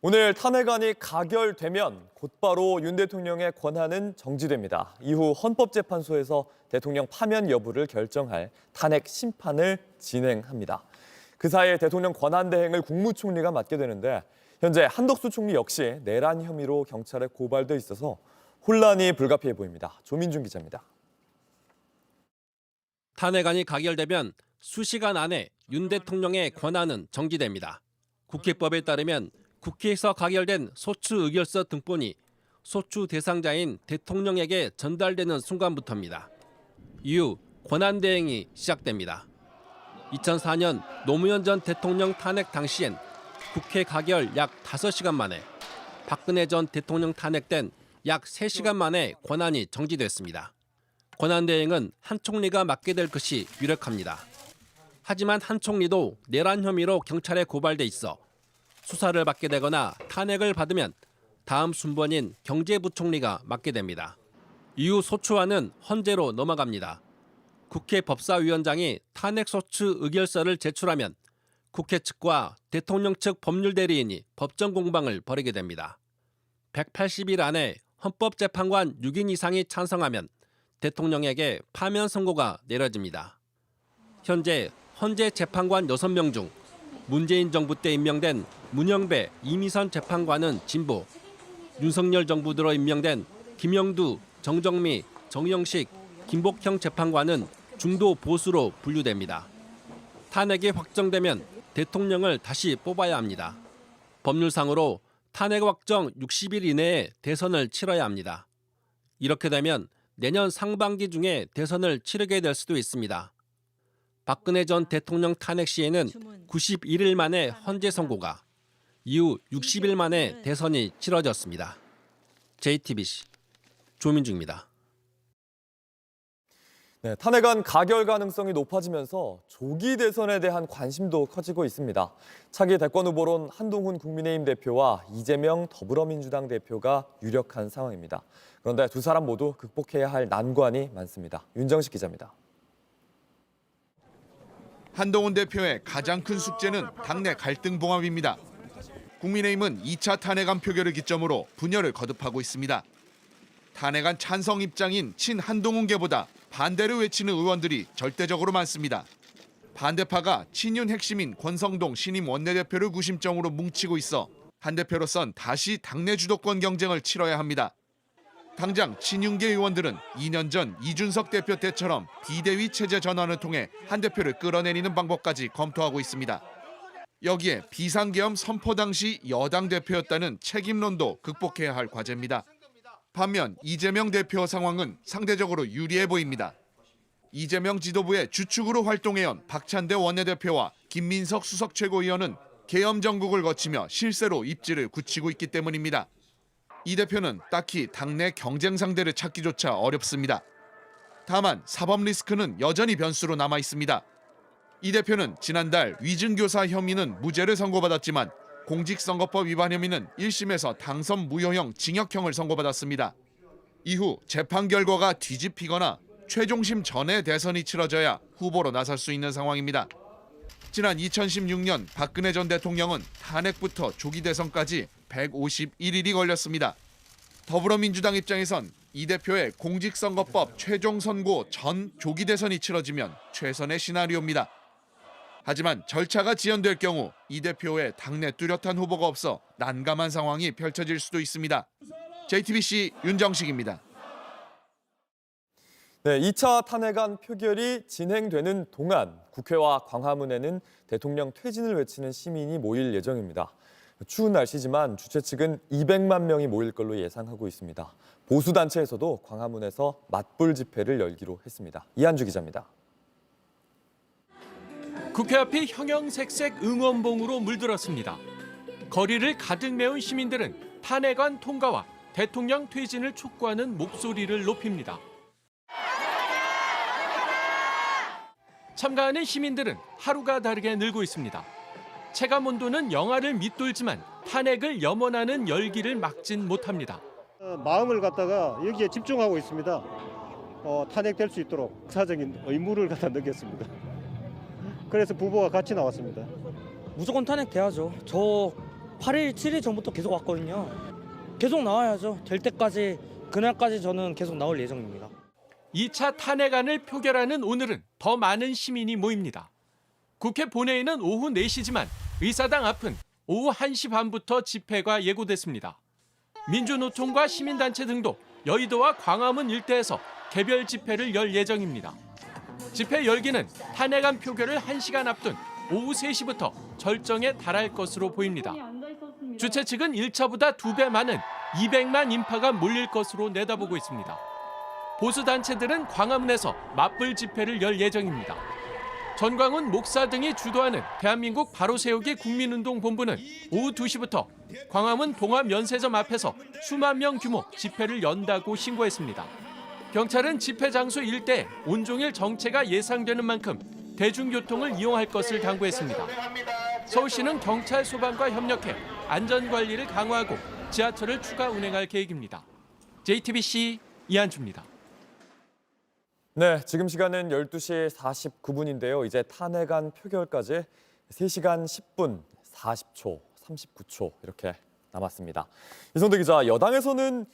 오늘 탄핵안이 가결되면 곧바로 윤 대통령의 권한은 정지됩니다. 이후 헌법재판소에서 대통령 파면 여부를 결정할 탄핵 심판을 진행합니다. 그 사이에 대통령 권한 대행을 국무총리가 맡게 되는데 현재 한덕수 총리 역시 내란 혐의로 경찰에 고발돼 있어서 혼란이 불가피해 보입니다. 조민준 기자입니다. 탄핵안이 가결되면 수시간 안에 윤 대통령의 권한은 정지됩니다. 국회법에 따르면 국회에서 가결된 소추 의결서 등본이 소추 대상자인 대통령에게 전달되는 순간부터입니다. 이후 권한 대행이 시작됩니다. 2004년 노무현 전 대통령 탄핵 당시엔 국회 가결 약 5시간 만에, 박근혜 전 대통령 탄핵된 약 3시간 만에 권한이 정지됐습니다. 권한 대행은 한 총리가 맡게 될 것이 유력합니다. 하지만 한 총리도 내란 혐의로 경찰에 고발돼 있어 수사를 받게 되거나 탄핵을 받으면 다음 순번인 경제부총리가 맡게 됩니다. 이후 소추안은 헌재로 넘어갑니다. 국회 법사위원장이 탄핵소추 의결서를 제출하면 국회 측과 대통령 측 법률대리인이 법정 공방을 벌이게 됩니다. 180일 안에 헌법재판관 6인 이상이 찬성하면 대통령에게 파면 선고가 내려집니다. 현재 헌재 재판관 6명 중 문재인 정부 때 임명된 문영배, 이미선 재판관은 진보, 윤석열 정부 들어 임명된 김영두, 정정미, 정영식, 김복형 재판관은 중도 보수로 분류됩니다. 탄핵이 확정되면 대통령을 다시 뽑아야 합니다. 법률상으로 탄핵 확정 60일 이내에 대선을 치러야 합니다. 이렇게 되면 내년 상반기 중에 대선을 치르게 될 수도 있습니다. 박근혜 전 대통령 탄핵 시에는 91일 만에 헌재 선고가, 이후 60일 만에 대선이 치러졌습니다. JTBC 조민주입니다. 네, 탄핵안 가결 가능성이 높아지면서 조기 대선에 대한 관심도 커지고 있습니다. 차기 대권 후보론 한동훈 국민의힘 대표와 이재명 더불어민주당 대표가 유력한 상황입니다. 그런데 두 사람 모두 극복해야 할 난관이 많습니다. 윤정식 기자입니다. 한동훈 대표의 가장 큰 숙제는 당내 갈등 봉합입니다. 국민의힘은 2차 탄핵안 표결을 기점으로 분열을 거듭하고 있습니다. 탄핵안 찬성 입장인 친한동훈계보다 반대를 외치는 의원들이 절대적으로 많습니다. 반대파가 친윤 핵심인 권성동 신임 원내대표를 구심점으로 뭉치고 있어 한 대표로선 다시 당내 주도권 경쟁을 치러야 합니다. 당장 친윤계 의원들은 2년 전 이준석 대표 때처럼 비대위 체제 전환을 통해 한 대표를 끌어내리는 방법까지 검토하고 있습니다. 여기에 비상계엄 선포 당시 여당 대표였다는 책임론도 극복해야 할 과제입니다. 반면 이재명 대표 상황은 상대적으로 유리해 보입니다. 이재명 지도부의 주축으로 활동해온 박찬대 원내대표와 김민석 수석 최고위원은 계엄 정국을 거치며 실세로 입지를 굳히고 있기 때문입니다. 이 대표는 딱히 당내 경쟁 상대를 찾기조차 어렵습니다. 다만 사법 리스크는 여전히 변수로 남아 있습니다. 이 대표는 지난달 위증교사 혐의는 무죄를 선고받았지만 공직선거법 위반 혐의는 1심에서 당선 무효형 징역형을 선고받았습니다. 이후 재판 결과가 뒤집히거나 최종심 전에 대선이 치러져야 후보로 나설 수 있는 상황입니다. 지난 2016년 박근혜 전 대통령은 탄핵부터 조기 대선까지 151일이 걸렸습니다. 더불어민주당 입장에선 이 대표의 공직선거법 최종 선고 전 조기 대선이 치러지면 최선의 시나리오입니다. 하지만 절차가 지연될 경우 이 대표의 당내 뚜렷한 후보가 없어 난감한 상황이 펼쳐질 수도 있습니다. JTBC 윤정식입니다. 네, 2차 탄핵안 표결이 진행되는 동안 국회와 광화문에는 대통령 퇴진을 외치는 시민이 모일 예정입니다. 추운 날씨지만 주최 측은 200만 명이 모일 걸로 예상하고 있습니다. 보수단체에서도 광화문에서 맞불 집회를 열기로 했습니다. 이한주 기자입니다. 국회 앞이 형형색색 응원봉으로 물들었습니다. 거리를 가득 메운 시민들은 탄핵안 통과와 대통령 퇴진을 촉구하는 목소리를 높입니다. 참가하는 시민들은 하루가 다르게 늘고 있습니다. 체감 온도는 영하를 밑돌지만 탄핵을 염원하는 열기를 막진 못합니다. 마음을 갖다가 여기에 집중하고 있습니다. 탄핵될 수 있도록 사적인 의무를 갖다 느꼈습니다. 그래서 부부가 같이 나왔습니다. 무조건 탄핵돼야죠. 저 8일, 7일 전부터 계속 왔거든요. 계속 나와야죠. 될 때까지, 그날까지 저는 계속 나올 예정입니다. 2차 탄핵안을 표결하는 오늘은 더 많은 시민이 모입니다. 국회 본회의는 오후 4시지만 의사당 앞은 오후 1시 반부터 집회가 예고됐습니다. 민주노총과 시민단체 등도 여의도와 광화문 일대에서 개별 집회를 열 예정입니다. 집회 열기는 탄핵안 표결을 1시간 앞둔 오후 3시부터 절정에 달할 것으로 보입니다. 주최 측은 1차보다 2배 많은 200만 인파가 몰릴 것으로 내다보고 있습니다. 보수단체들은 광화문에서 맞불 집회를 열 예정입니다. 전광훈 목사 등이 주도하는 대한민국 바로세우기 국민운동본부는 오후 2시부터 광화문 동합연세점 앞에서 수만 명 규모 집회를 연다고 신고했습니다. 경찰은 집회 장소 일대에 온종일 정체가 예상되는 만큼 대중교통을 이용할 것을 당부했습니다. 서울시는 경찰 소방과 협력해 안전관리를 강화하고 지하철을 추가 운행할 계획입니다. JTBC 이한주입니다. 네, 지금 시간은 12시 49분인데요. 이제 탄핵안 표결까지 3시간 10분 40초, 39초 이렇게 남았습니다. 이성대 기자, 여당에서는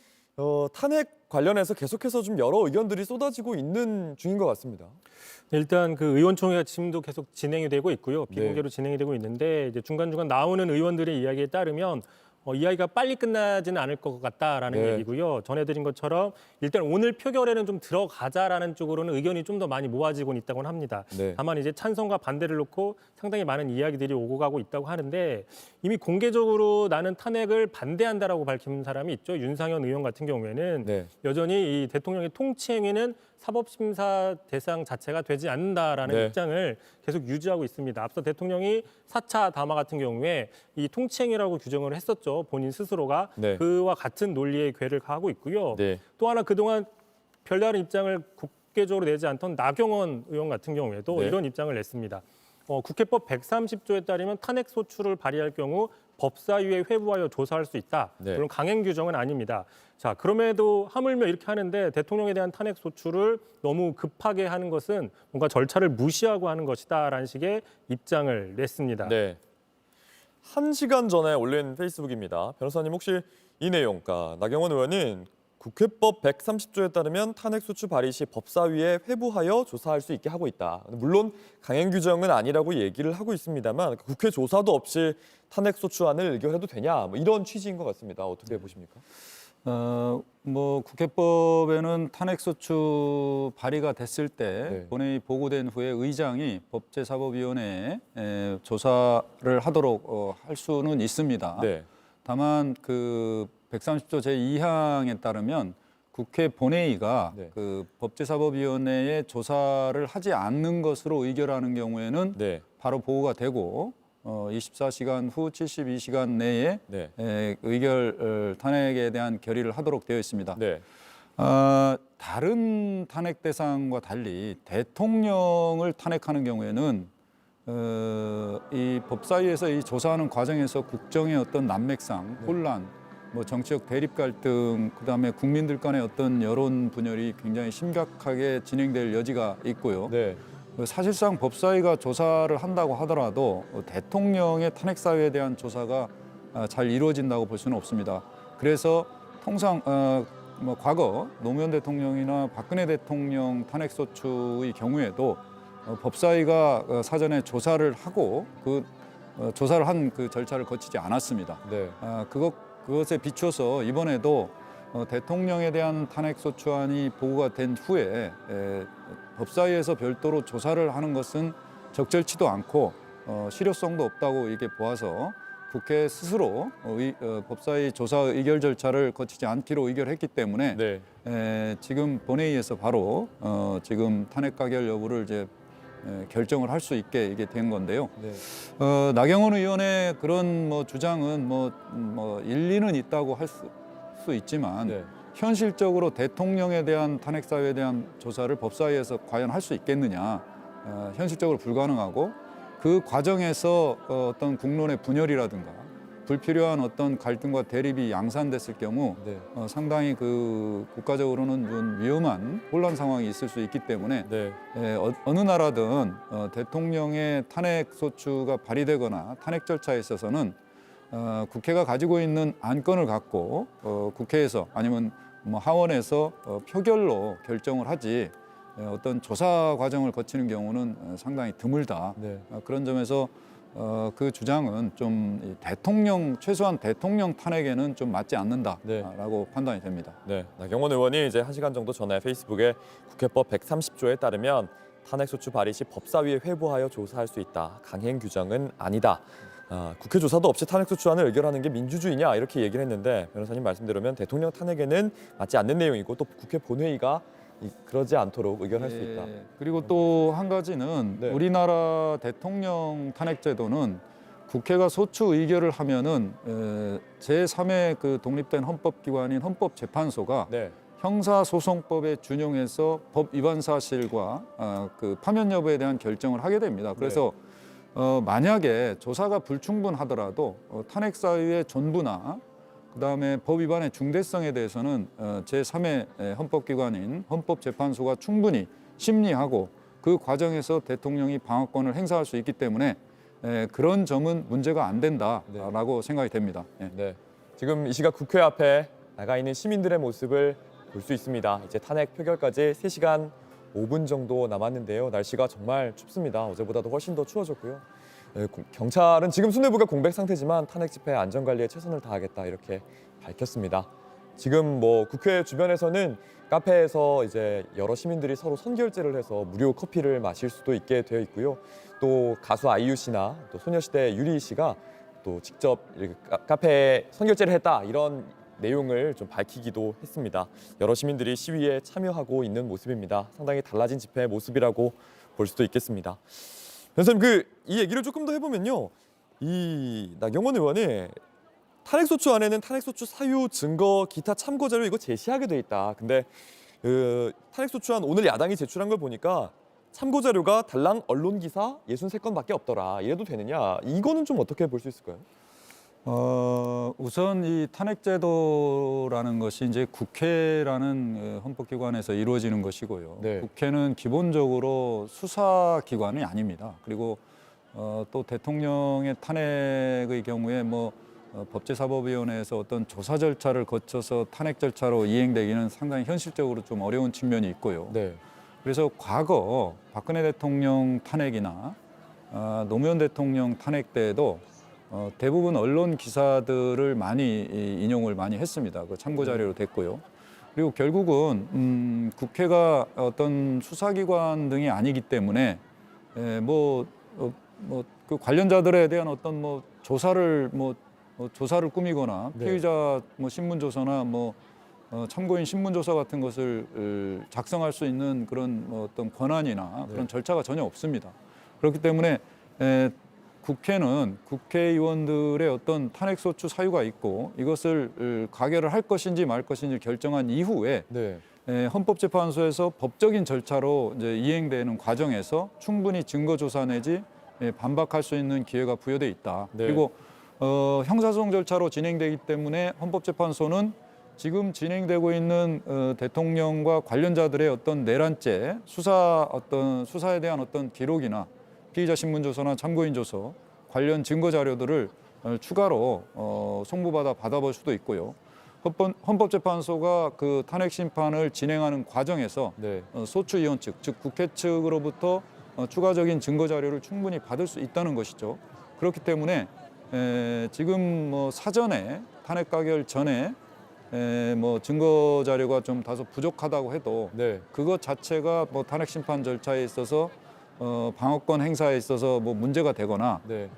탄핵 관련해서 계속해서 좀 여러 의견들이 쏟아지고 있는 중인 것 같습니다. 일단 그 의원총회가 지금도 계속 진행이 되고 있고요. 비공개로 진행이 되고 있는데 이제 중간중간 나오는 의원들의 이야기에 따르면 이야기가 빨리 끝나지는 않을 것 같다라는 얘기고요. 전해드린 것처럼 일단 오늘 표결에는 좀 들어가자라는 쪽으로는 의견이 좀 더 많이 모아지고 있다고 합니다. 다만 이제 찬성과 반대를 놓고 상당히 많은 이야기들이 오고 가고 있다고 하는데 이미 공개적으로 나는 탄핵을 반대한다라고 밝힌 사람이 있죠. 윤상현 의원 같은 경우에는 여전히 이 대통령의 통치행위는 사법심사 대상 자체가 되지 않는다라는 입장을 계속 유지하고 있습니다. 앞서 대통령이 4차 담화 같은 경우에 이 통치행위라고 규정을 했었죠. 본인 스스로가 그와 같은 논리의 궤를 가하고 있고요. 또 하나 그동안 별다른 입장을 국개적으로 내지 않던 나경원 의원 같은 경우에도 이런 입장을 냈습니다. 국회법 130조에 따르면 탄핵 소추를 발의할 경우 법사위에 회부하여 조사할 수 있다. 물론 강행 규정은 아닙니다. 자, 그럼에도 하물며 이렇게 하는데 대통령에 대한 탄핵 소추를 너무 급하게 하는 것은 뭔가 절차를 무시하고 하는 것이다라는 식의 입장을 냈습니다. 1시간 전에 올린 페이스북입니다. 변호사님, 혹시 이 내용, 그러니까 나경원 의원은 국회법 130조에 따르면 탄핵 소추 발의 시 법사위에 회부하여 조사할 수 있게 하고 있다. 물론 강행 규정은 아니라고 얘기를 하고 있습니다만 국회 조사도 없이 탄핵 소추안을 의결해도 되냐, 이런 취지인 것 같습니다. 어떻게 보십니까? 국회법에는 탄핵소추 발의가 됐을 때 본회의 보고된 후에 의장이 법제사법위원회에 조사를 하도록 할 수는 있습니다. 다만 그 130조 제2항에 따르면 국회 본회의가 그 법제사법위원회에 조사를 하지 않는 것으로 의결하는 경우에는 바로 보고가 되고 24시간 후 72시간 내에 의결 탄핵에 대한 결의를 하도록 되어 있습니다. 다른 탄핵 대상과 달리 대통령을 탄핵하는 경우에는 이 법사위에서 이 조사하는 과정에서 국정의 어떤 난맥상, 혼란, 정치적 대립 갈등, 그다음에 국민들 간의 어떤 여론 분열이 굉장히 심각하게 진행될 여지가 있고요. 사실상 법사위가 조사를 한다고 하더라도 대통령의 탄핵 사유에 대한 조사가 잘 이루어진다고 볼 수는 없습니다. 그래서 통상 과거 노무현 대통령이나 박근혜 대통령 탄핵 소추의 경우에도 법사위가 사전에 조사를 하고 그 조사를 한 그 절차를 거치지 않았습니다. 그것에 비춰서 이번에도 대통령에 대한 탄핵 소추안이 보고가 된 후에 법사위에서 별도로 조사를 하는 것은 적절치도 않고 실효성도 없다고 이렇게 보아서 국회 스스로 법사위 조사 의결 절차를 거치지 않기로 의결했기 때문에 지금 본회의에서 바로 지금 탄핵 가결 여부를 이제 결정을 할 수 있게 이게 된 건데요. 네. 나경원 의원의 그런 뭐 주장은 뭐 일리는 있다고 할 수 있지만 네. 현실적으로 대통령에 대한 탄핵 사유에 대한 조사를 법사위에서 과연 할 수 있겠느냐, 현실적으로 불가능하고 그 과정에서 어떤 국론의 분열이라든가 불필요한 어떤 갈등과 대립이 양산됐을 경우 네. 상당히 그 국가적으로는 좀 위험한 혼란 상황이 있을 수 있기 때문에 네. 어느 나라든 대통령의 탄핵 소추가 발의되거나 탄핵 절차에 있어서는 국회가 가지고 있는 안건을 갖고 국회에서 아니면 뭐 하원에서 표결로 결정을 하지 어떤 조사 과정을 거치는 경우는 상당히 드물다. 네. 그런 점에서 그 주장은 좀 최소한 대통령 탄핵에는 좀 맞지 않는다라고 판단이 됩니다. 네, 나경원 의원이 이제 1시간 정도 전에 페이스북에 국회법 130조에 따르면 탄핵소추 발의 시 법사위에 회부하여 조사할 수 있다. 강행 규정은 아니다. 국회 조사도 없이 탄핵소추안을 의결하는 게 민주주의냐 이렇게 얘기를 했는데 변호사님 말씀대로면 대통령 탄핵에는 맞지 않는 내용이고 또 국회 본회의가 그러지 않도록 의결할 수 있다. 그리고 또 한 가지는 네. 우리나라 대통령 탄핵 제도는 국회가 소추 의결을 하면은 제3의 그 독립된 헌법기관인 헌법재판소가 네. 형사소송법에 준용해서 법 위반 사실과 그 파면 여부에 대한 결정을 하게 됩니다. 그래서 만약에 조사가 불충분하더라도 탄핵 사유의 전부나 그다음에 법 위반의 중대성에 대해서는 제3의 헌법기관인 헌법재판소가 충분히 심리하고 그 과정에서 대통령이 방어권을 행사할 수 있기 때문에 그런 점은 문제가 안 된다라고 생각이 됩니다. 네. 지금 이 시각 국회 앞에 나가 있는 시민들의 모습을 볼 수 있습니다. 이제 탄핵 표결까지 3시간 5분 정도 남았는데요. 날씨가 정말 춥습니다. 어제보다도 훨씬 더 추워졌고요. 경찰은 지금 수뇌부가 공백 상태지만 탄핵 집회 안전 관리에 최선을 다하겠다 이렇게 밝혔습니다. 지금 뭐 국회 주변에서는 카페에서 이제 여러 시민들이 서로 선결제를 해서 무료 커피를 마실 수도 있게 되어 있고요. 또 가수 아이유 씨나 또 소녀시대 유리 씨가 또 직접 카페에 선결제를 했다 이런 내용을 좀 밝히기도 했습니다. 여러 시민들이 시위에 참여하고 있는 모습입니다. 상당히 달라진 집회의 모습이라고 볼 수도 있겠습니다. 변호사님, 이 얘기를 조금 더 해보면요. 이 나경원 의원이 탄핵소추 안에는 탄핵소추 사유, 증거, 기타 참고 자료 이거 제시하게 돼 있다. 근데 탄핵소추안 오늘 야당이 제출한 걸 보니까 참고 자료가 달랑 언론 기사 63건밖에 없더라. 이래도 되느냐? 이거는 좀 어떻게 볼 수 있을까요? 우선 이 탄핵제도라는 것이 이제 국회라는 헌법기관에서 이루어지는 것이고요. 네. 국회는 기본적으로 수사기관이 아닙니다. 그리고 또 대통령의 탄핵의 경우에 법제사법위원회에서 어떤 조사 절차를 거쳐서 탄핵 절차로 이행되기는 상당히 현실적으로 좀 어려운 측면이 있고요. 네. 그래서 과거 박근혜 대통령 탄핵이나 노무현 대통령 탄핵 때에도 대부분 언론 기사들을 많이 인용을 많이 했습니다. 그 참고 자료로 됐고요. 그리고 결국은 국회가 어떤 수사기관 등이 아니기 때문에 그 관련자들에 대한 어떤 조사를 꾸미거나 네. 피의자 신문 조서나 참고인 신문 조서 같은 것을 작성할 수 있는 그런 어떤 권한이나 그런 절차가 전혀 없습니다. 그렇기 때문에 국회는 국회의원들의 어떤 탄핵소추 사유가 있고 이것을 가결을 할 것인지 말 것인지 결정한 이후에 헌법재판소에서 법적인 절차로 이제 이행되는 과정에서 충분히 증거조사 내지 반박할 수 있는 기회가 부여돼 있다. 네. 그리고 형사소송 절차로 진행되기 때문에 헌법재판소는 지금 진행되고 있는 대통령과 관련자들의 어떤 내란죄 수사에 대한 어떤 기록이나 피의자 신문 조서나 참고인 조서 관련 증거 자료들을 추가로 송부받아 받아볼 수도 있고요. 헌법재판소가 그 탄핵 심판을 진행하는 과정에서 소추위원 측, 즉 국회 측으로부터 추가적인 증거 자료를 충분히 받을 수 있다는 것이죠. 그렇기 때문에 지금 사전에 탄핵 가결 전에 증거 자료가 좀 다소 부족하다고 해도 그것 자체가 탄핵 심판 절차에 있어서 방어권 행사에 있어서 뭐 문제가 되거나 네.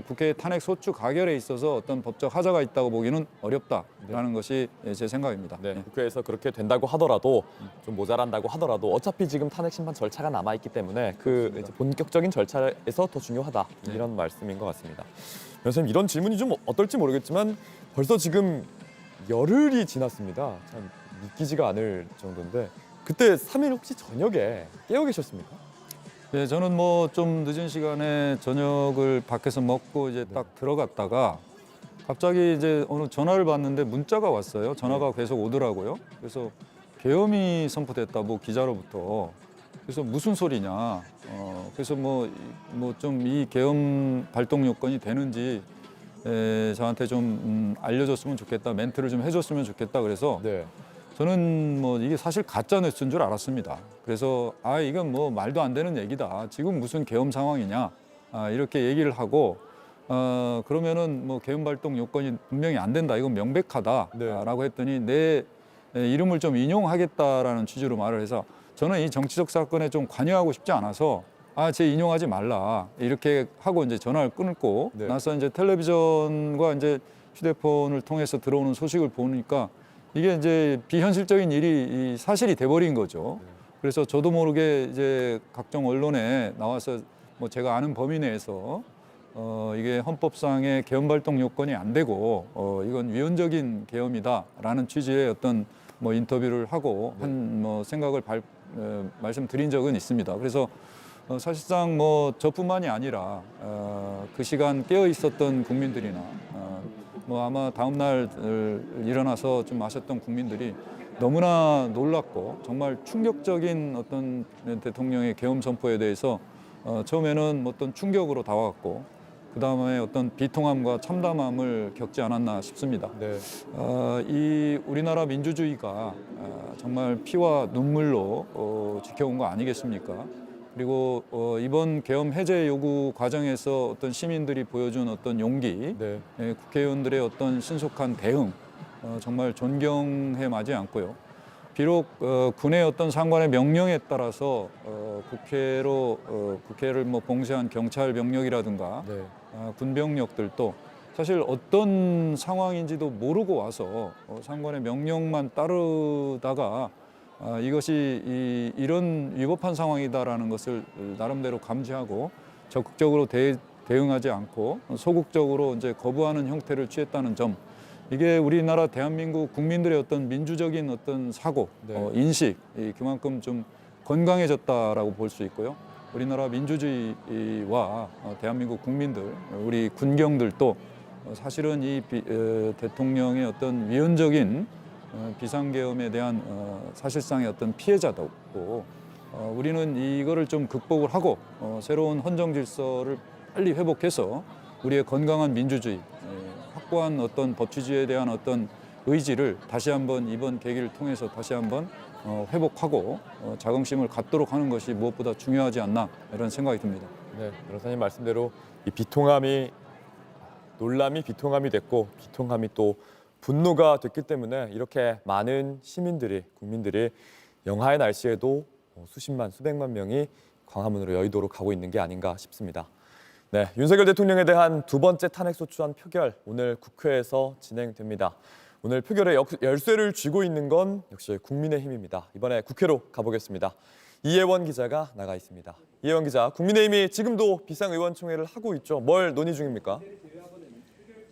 국회 탄핵 소추 가결에 있어서 어떤 법적 하자가 있다고 보기는 어렵다라는 것이 제 생각입니다. 네, 국회에서 그렇게 된다고 하더라도 좀 모자란다고 하더라도 어차피 지금 탄핵 심판 절차가 남아 있기 때문에 그 이제 본격적인 절차에서 더 중요하다 이런 말씀인 것 같습니다. 선생님 이런 질문이 좀 어떨지 모르겠지만 벌써 지금 열흘이 지났습니다. 참 믿기지가 않을 정도인데 그때 3일 혹시 저녁에 깨어 계셨습니까? 네, 저는 뭐 좀 늦은 시간에 저녁을 밖에서 먹고 이제 딱 들어갔다가 갑자기 이제 어느 전화를 받는데 문자가 왔어요. 전화가 계속 오더라고요. 그래서 계엄이 선포됐다, 뭐 기자로부터. 그래서 무슨 소리냐. 그래서 뭐 좀 이 계엄 발동 요건이 되는지 저한테 좀 알려줬으면 좋겠다, 멘트를 좀 해줬으면 좋겠다. 그래서 저는 뭐 이게 사실 가짜 뉴스인 줄 알았습니다. 그래서 이건 뭐 말도 안 되는 얘기다. 지금 무슨 계엄 상황이냐. 이렇게 얘기를 하고 그러면은 뭐 계엄 발동 요건이 분명히 안 된다. 이건 명백하다라고 했더니 내 이름을 좀 인용하겠다라는 취지로 말을 해서 저는 이 정치적 사건에 좀 관여하고 싶지 않아서 제 인용하지 말라. 이렇게 하고 이제 전화를 끊고 나서 이제 텔레비전과 이제 휴대폰을 통해서 들어오는 소식을 보니까 이게 이제 비현실적인 일이 사실이 돼버린 거죠. 그래서 저도 모르게 이제 각종 언론에 나와서 뭐 제가 아는 범위 내에서 이게 헌법상의 계엄 발동 요건이 안 되고 이건 위헌적인 계엄이다라는 취지의 어떤 뭐 인터뷰를 하고 한 뭐 생각을 말씀드린 적은 있습니다. 그래서 사실상 뭐 저뿐만이 아니라 그 시간 깨어 있었던 국민들이나 뭐 아마 다음 날 일어나서 좀 아셨던 국민들이 너무나 놀랐고 정말 충격적인 어떤 대통령의 계엄 선포에 대해서 처음에는 어떤 충격으로 다가왔고 그 다음에 어떤 비통함과 참담함을 겪지 않았나 싶습니다. 이 우리나라 민주주의가 정말 피와 눈물로 지켜온 거 아니겠습니까? 그리고 이번 계엄 해제 요구 과정에서 어떤 시민들이 보여준 어떤 용기, 국회의원들의 어떤 신속한 대응, 정말 존경해 마지 않고요. 비록 군의 어떤 상관의 명령에 따라서 국회를 뭐 봉쇄한 경찰 병력이라든가 군 병력들도 사실 어떤 상황인지도 모르고 와서 상관의 명령만 따르다가 이것이 이런 위법한 상황이다라는 것을 나름대로 감지하고 적극적으로 대응하지 않고 소극적으로 이제 거부하는 형태를 취했다는 점, 이게 우리나라 대한민국 국민들의 어떤 민주적인 어떤 사고, 인식, 그만큼 좀 건강해졌다라고 볼 수 있고요. 우리나라 민주주의와 대한민국 국민들, 우리 군경들도 사실은 이 대통령의 어떤 위헌적인 비상계엄에 대한 사실상의 어떤 피해자도 없고 우리는 이거를 좀 극복을 하고 새로운 헌정 질서를 빨리 회복해서 우리의 건강한 민주주의, 확고한 어떤 법치주의에 대한 어떤 의지를 다시 한번 이번 계기를 통해서 다시 한번 회복하고 자긍심을 갖도록 하는 것이 무엇보다 중요하지 않나 이런 생각이 듭니다. 네, 변호사님 말씀대로 이 논란이 비통함이 됐고 비통함이 또 분노가 됐기 때문에 이렇게 많은 시민들이, 국민들이 영하의 날씨에도 수십만, 수백만 명이 광화문으로 여의도로 가고 있는 게 아닌가 싶습니다. 네, 윤석열 대통령에 대한 두 번째 탄핵소추안 표결 오늘 국회에서 진행됩니다. 오늘 표결의 열쇠를 쥐고 있는 건 역시 국민의힘입니다. 이번에 국회로 가보겠습니다. 이혜원 기자가 나가 있습니다. 이혜원 기자, 국민의힘이 지금도 비상의원총회를 하고 있죠. 뭘 논의 중입니까?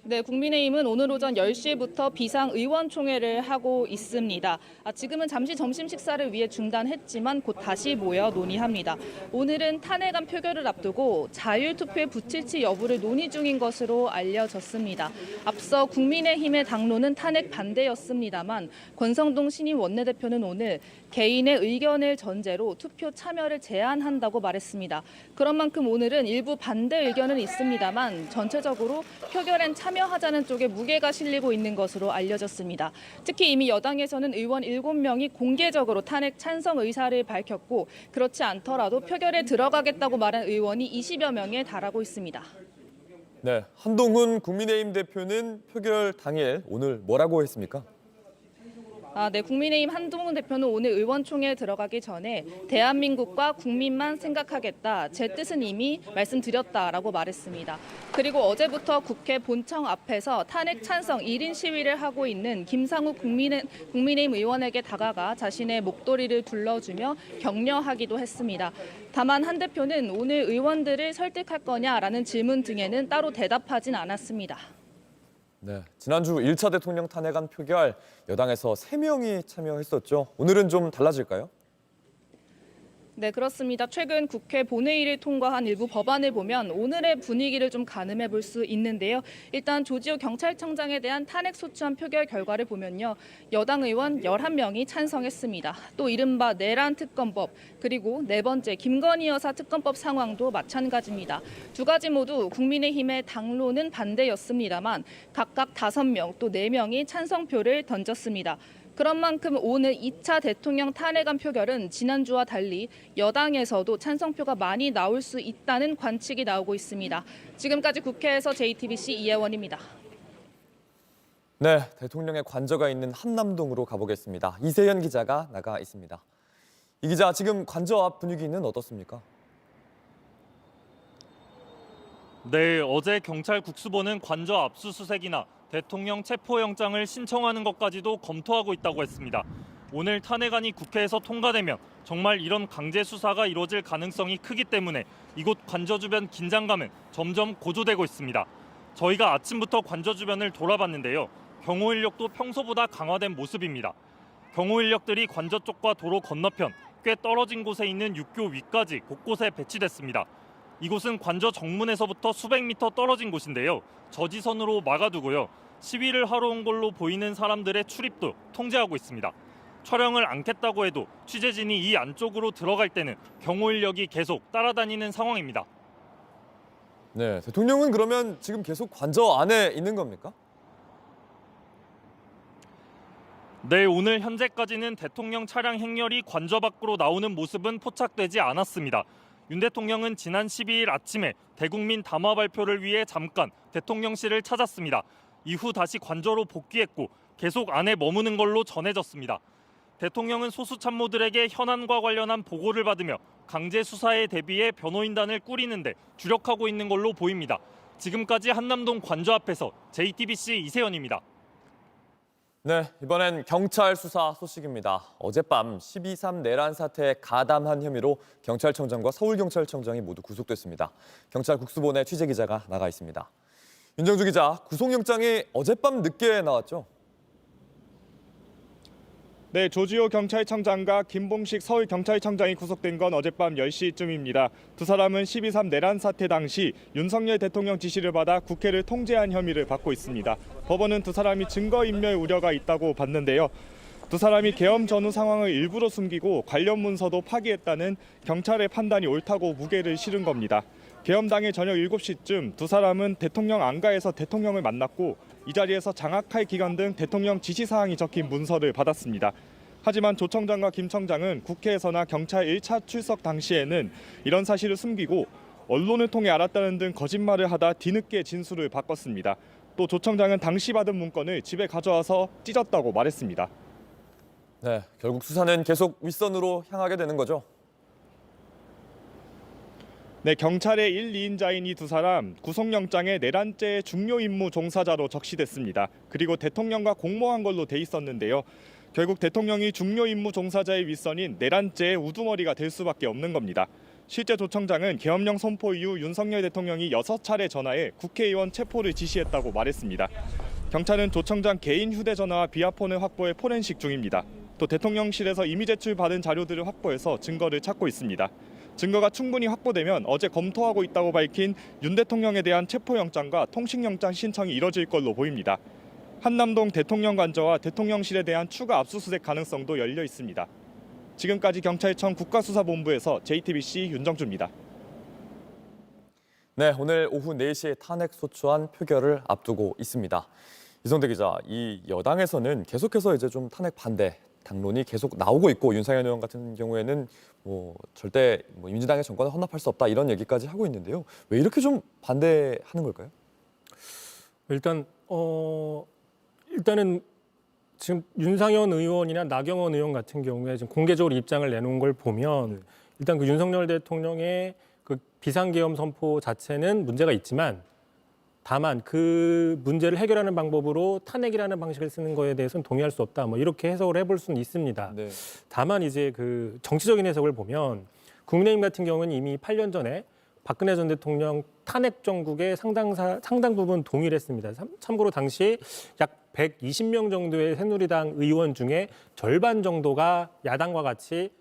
네, 국민의힘은 오늘 오전 10시부터 비상의원총회를 하고 있습니다. 지금은 잠시 점심 식사를 위해 중단했지만 곧 다시 모여 논의합니다. 오늘은 탄핵안 표결을 앞두고 자율투표에 붙일지 여부를 논의 중인 것으로 알려졌습니다. 앞서 국민의힘의 당론은 탄핵 반대였습니다만 권성동 신임 원내대표는 오늘 개인의 의견을 전제로 투표 참여를 제한한다고 말했습니다. 그런 만큼 오늘은 일부 반대 의견은 있습니다만 전체적으로 표결엔 참여하자는 쪽에 무게가 실리고 있는 것으로 알려졌습니다. 특히 이미 여당에서는 의원 7명이 공개적으로 탄핵 찬성 의사를 밝혔고 그렇지 않더라도 표결에 들어가겠다고 말한 의원이 20여 명에 달하고 있습니다. 네, 한동훈 국민의힘 대표는 표결 당일 오늘 뭐라고 했습니까? 네, 국민의힘 한동훈 대표는 오늘 의원총회에 들어가기 전에 대한민국과 국민만 생각하겠다. 제 뜻은 이미 말씀드렸다라고 말했습니다. 그리고 어제부터 국회 본청 앞에서 탄핵 찬성 1인 시위를 하고 있는 김상욱 국민의힘 의원에게 다가가 자신의 목도리를 둘러주며 격려하기도 했습니다. 다만 한 대표는 오늘 의원들을 설득할 거냐라는 질문 등에는 따로 대답하진 않았습니다. 네, 지난주 1차 대통령 탄핵안 표결 여당에서 3명이 참여했었죠. 오늘은 좀 달라질까요? 네, 그렇습니다. 최근 국회 본회의를 통과한 일부 법안을 보면 오늘의 분위기를 좀 가늠해 볼 수 있는데요. 일단 조지호 경찰청장에 대한 탄핵 소추안 표결 결과를 보면요. 여당 의원 11명이 찬성했습니다. 또 이른바 내란 특검법, 그리고 네 번째 김건희 여사 특검법 상황도 마찬가지입니다. 두 가지 모두 국민의힘의 당론은 반대였습니다만 각각 5명 또 4명이 찬성표를 던졌습니다. 그런 만큼 오늘 2차 대통령 탄핵안 표결은 지난주와 달리 여당에서도 찬성표가 많이 나올 수 있다는 관측이 나오고 있습니다. 지금까지 국회에서 JTBC 이혜원입니다. 네, 대통령의 관저가 있는 한남동으로 가보겠습니다. 이세연 기자가 나가 있습니다. 이 기자, 지금 관저 앞 분위기는 어떻습니까? 네, 어제 경찰 국수본은 관저 압수수색이나 대통령 체포영장을 신청하는 것까지도 검토하고 있다고 했습니다. 오늘 탄핵안이 국회에서 통과되면 정말 이런 강제 수사가 이루어질 가능성이 크기 때문에 이곳 관저 주변 긴장감은 점점 고조되고 있습니다. 저희가 아침부터 관저 주변을 돌아봤는데요. 경호 인력도 평소보다 강화된 모습입니다. 경호 인력들이 관저 쪽과 도로 건너편 꽤 떨어진 곳에 있는 육교 위까지 곳곳에 배치됐습니다. 이곳은 관저 정문에서부터 수백 미터 떨어진 곳인데요. 저지선으로 막아두고요. 시위를 하러 온 걸로 보이는 사람들의 출입도 통제하고 있습니다. 촬영을 않겠다고 해도 취재진이 이 안쪽으로 들어갈 때는 경호 인력이 계속 따라다니는 상황입니다. 네, 대통령은 그러면 지금 계속 관저 안에 있는 겁니까? 네, 오늘 현재까지는 대통령 차량 행렬이 관저 밖으로 나오는 모습은 포착되지 않았습니다. 윤 대통령은 지난 12일 아침에 대국민 담화 발표를 위해 잠깐 대통령실을 찾았습니다. 이후 다시 관저로 복귀했고 계속 안에 머무는 걸로 전해졌습니다. 대통령은 소수 참모들에게 현안과 관련한 보고를 받으며 강제 수사에 대비해 변호인단을 꾸리는데 주력하고 있는 걸로 보입니다. 지금까지 한남동 관저 앞에서 JTBC 이세연입니다. 네, 이번엔 경찰 수사 소식입니다. 어젯밤 12.3 내란 사태에 가담한 혐의로 경찰청장과 서울경찰청장이 모두 구속됐습니다. 경찰 국수본의 취재기자가 나가 있습니다. 윤정주 기자, 구속영장이 어젯밤 늦게 나왔죠? 네, 조지호 경찰청장과 김봉식 서울경찰청장이 구속된 건 어젯밤 10시쯤입니다. 두 사람은 12.3 내란 사태 당시 윤석열 대통령 지시를 받아 국회를 통제한 혐의를 받고 있습니다. 법원은 두 사람이 증거인멸 우려가 있다고 봤는데요. 두 사람이 계엄 전후 상황을 일부러 숨기고 관련 문서도 파기했다는 경찰의 판단이 옳다고 무게를 실은 겁니다. 계엄 당일 저녁 7시쯤 두 사람은 대통령 안가에서 대통령을 만났고 이 자리에서 장학할 기간 등 대통령 지시사항이 적힌 문서를 받았습니다. 하지만 조 청장과 김 청장은 국회에서나 경찰 1차 출석 당시에는 이런 사실을 숨기고 언론을 통해 알았다는 등 거짓말을 하다 뒤늦게 진술을 바꿨습니다. 또 조 청장은 당시 받은 문건을 집에 가져와서 찢었다고 말했습니다. 네, 결국 수사는 계속 윗선으로 향하게 되는 거죠? 네, 경찰의 1, 2인자인 이 두 사람 구속영장에 내란죄의 중요 임무 종사자로 적시됐습니다. 그리고 대통령과 공모한 걸로 돼 있었는데요. 결국 대통령이 중요 임무 종사자의 윗선인 내란죄의 우두머리가 될 수밖에 없는 겁니다. 실제 조 청장은 계엄령 선포 이후 윤석열 대통령이 6차례 전화해 국회의원 체포를 지시했다고 말했습니다. 경찰은 조 청장 개인 휴대전화와 비아폰을 확보해 포렌식 중입니다. 또 대통령실에서 이미 제출받은 자료들을 확보해서 증거를 찾고 있습니다. 증거가 충분히 확보되면 어제 검토하고 있다고 밝힌 윤 대통령에 대한 체포영장과 통신영장 신청이 이뤄질 걸로 보입니다. 한남동 대통령 관저와 대통령실에 대한 추가 압수수색 가능성도 열려 있습니다. 지금까지 경찰청 국가수사본부에서 JTBC 윤정주입니다. 네, 오늘 오후 4시에 탄핵 소추안 표결을 앞두고 있습니다. 이성대 기자, 이 여당에서는 계속해서 이제 좀 탄핵 반대 당론이 계속 나오고 있고 윤상현 의원 같은 경우에는 절대 민주당의 정권을 헌납할 수 없다 이런 얘기까지 하고 있는데요. 왜 이렇게 좀 반대하는 걸까요? 일단은 지금 윤상현 의원이나 나경원 의원 같은 경우에 지금 공개적으로 입장을 내놓은 걸 보면 일단 그 윤석열 대통령의 그 비상계엄 선포 자체는 문제가 있지만 다만 그 문제를 해결하는 방법으로 탄핵이라는 방식을 쓰는 거에 대해서는 동의할 수 없다. 뭐 이렇게 해석을 해볼 수는 있습니다. 네. 다만 이제 그 정치적인 해석을 보면 국민의힘 같은 경우는 이미 8년 전에 박근혜 전 대통령 탄핵 정국에 상당 부분 동의를 했습니다. 참고로 당시 약 120명 정도의 새누리당 의원 중에 절반 정도가 야당과 같이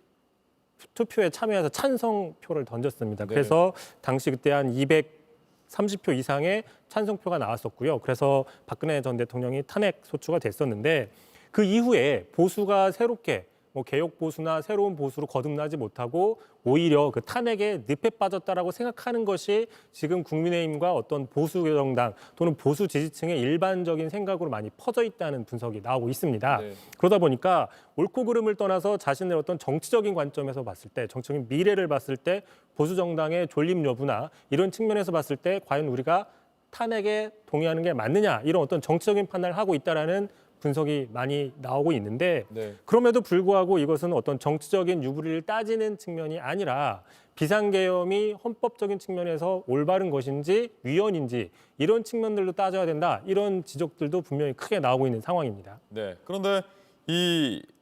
투표에 참여해서 찬성표를 던졌습니다. 네. 그래서 당시 그때 한 230표 이상의 찬성표가 나왔었고요. 그래서 박근혜 전 대통령이 탄핵 소추가 됐었는데 그 이후에 보수가 새롭게 뭐 개혁 보수나 새로운 보수로 거듭나지 못하고 오히려 그 탄핵에 늪에 빠졌다라고 생각하는 것이 지금 국민의힘과 어떤 보수 정당 또는 보수 지지층의 일반적인 생각으로 많이 퍼져 있다는 분석이 나오고 있습니다. 네. 그러다 보니까 옳고 그름을 떠나서 자신의 어떤 정치적인 관점에서 봤을 때, 정치적인 미래를 봤을 때 보수 정당의 존립 여부나 이런 측면에서 봤을 때 과연 우리가 탄핵에 동의하는 게 맞느냐 이런 어떤 정치적인 판단을 하고 있다라는 분석이 많이 나오고 있는데 네. 그럼에도 불구하고 이것은 어떤 정치적인 유불리를 따지는 측면이 아니라 비상계엄이 헌법적인 측면에서 올바른 것인지 위헌인지 이런 측면들도 따져야 된다. 이런 지적들도 분명히 크게 나오고 있는 상황입니다. 네. 그런데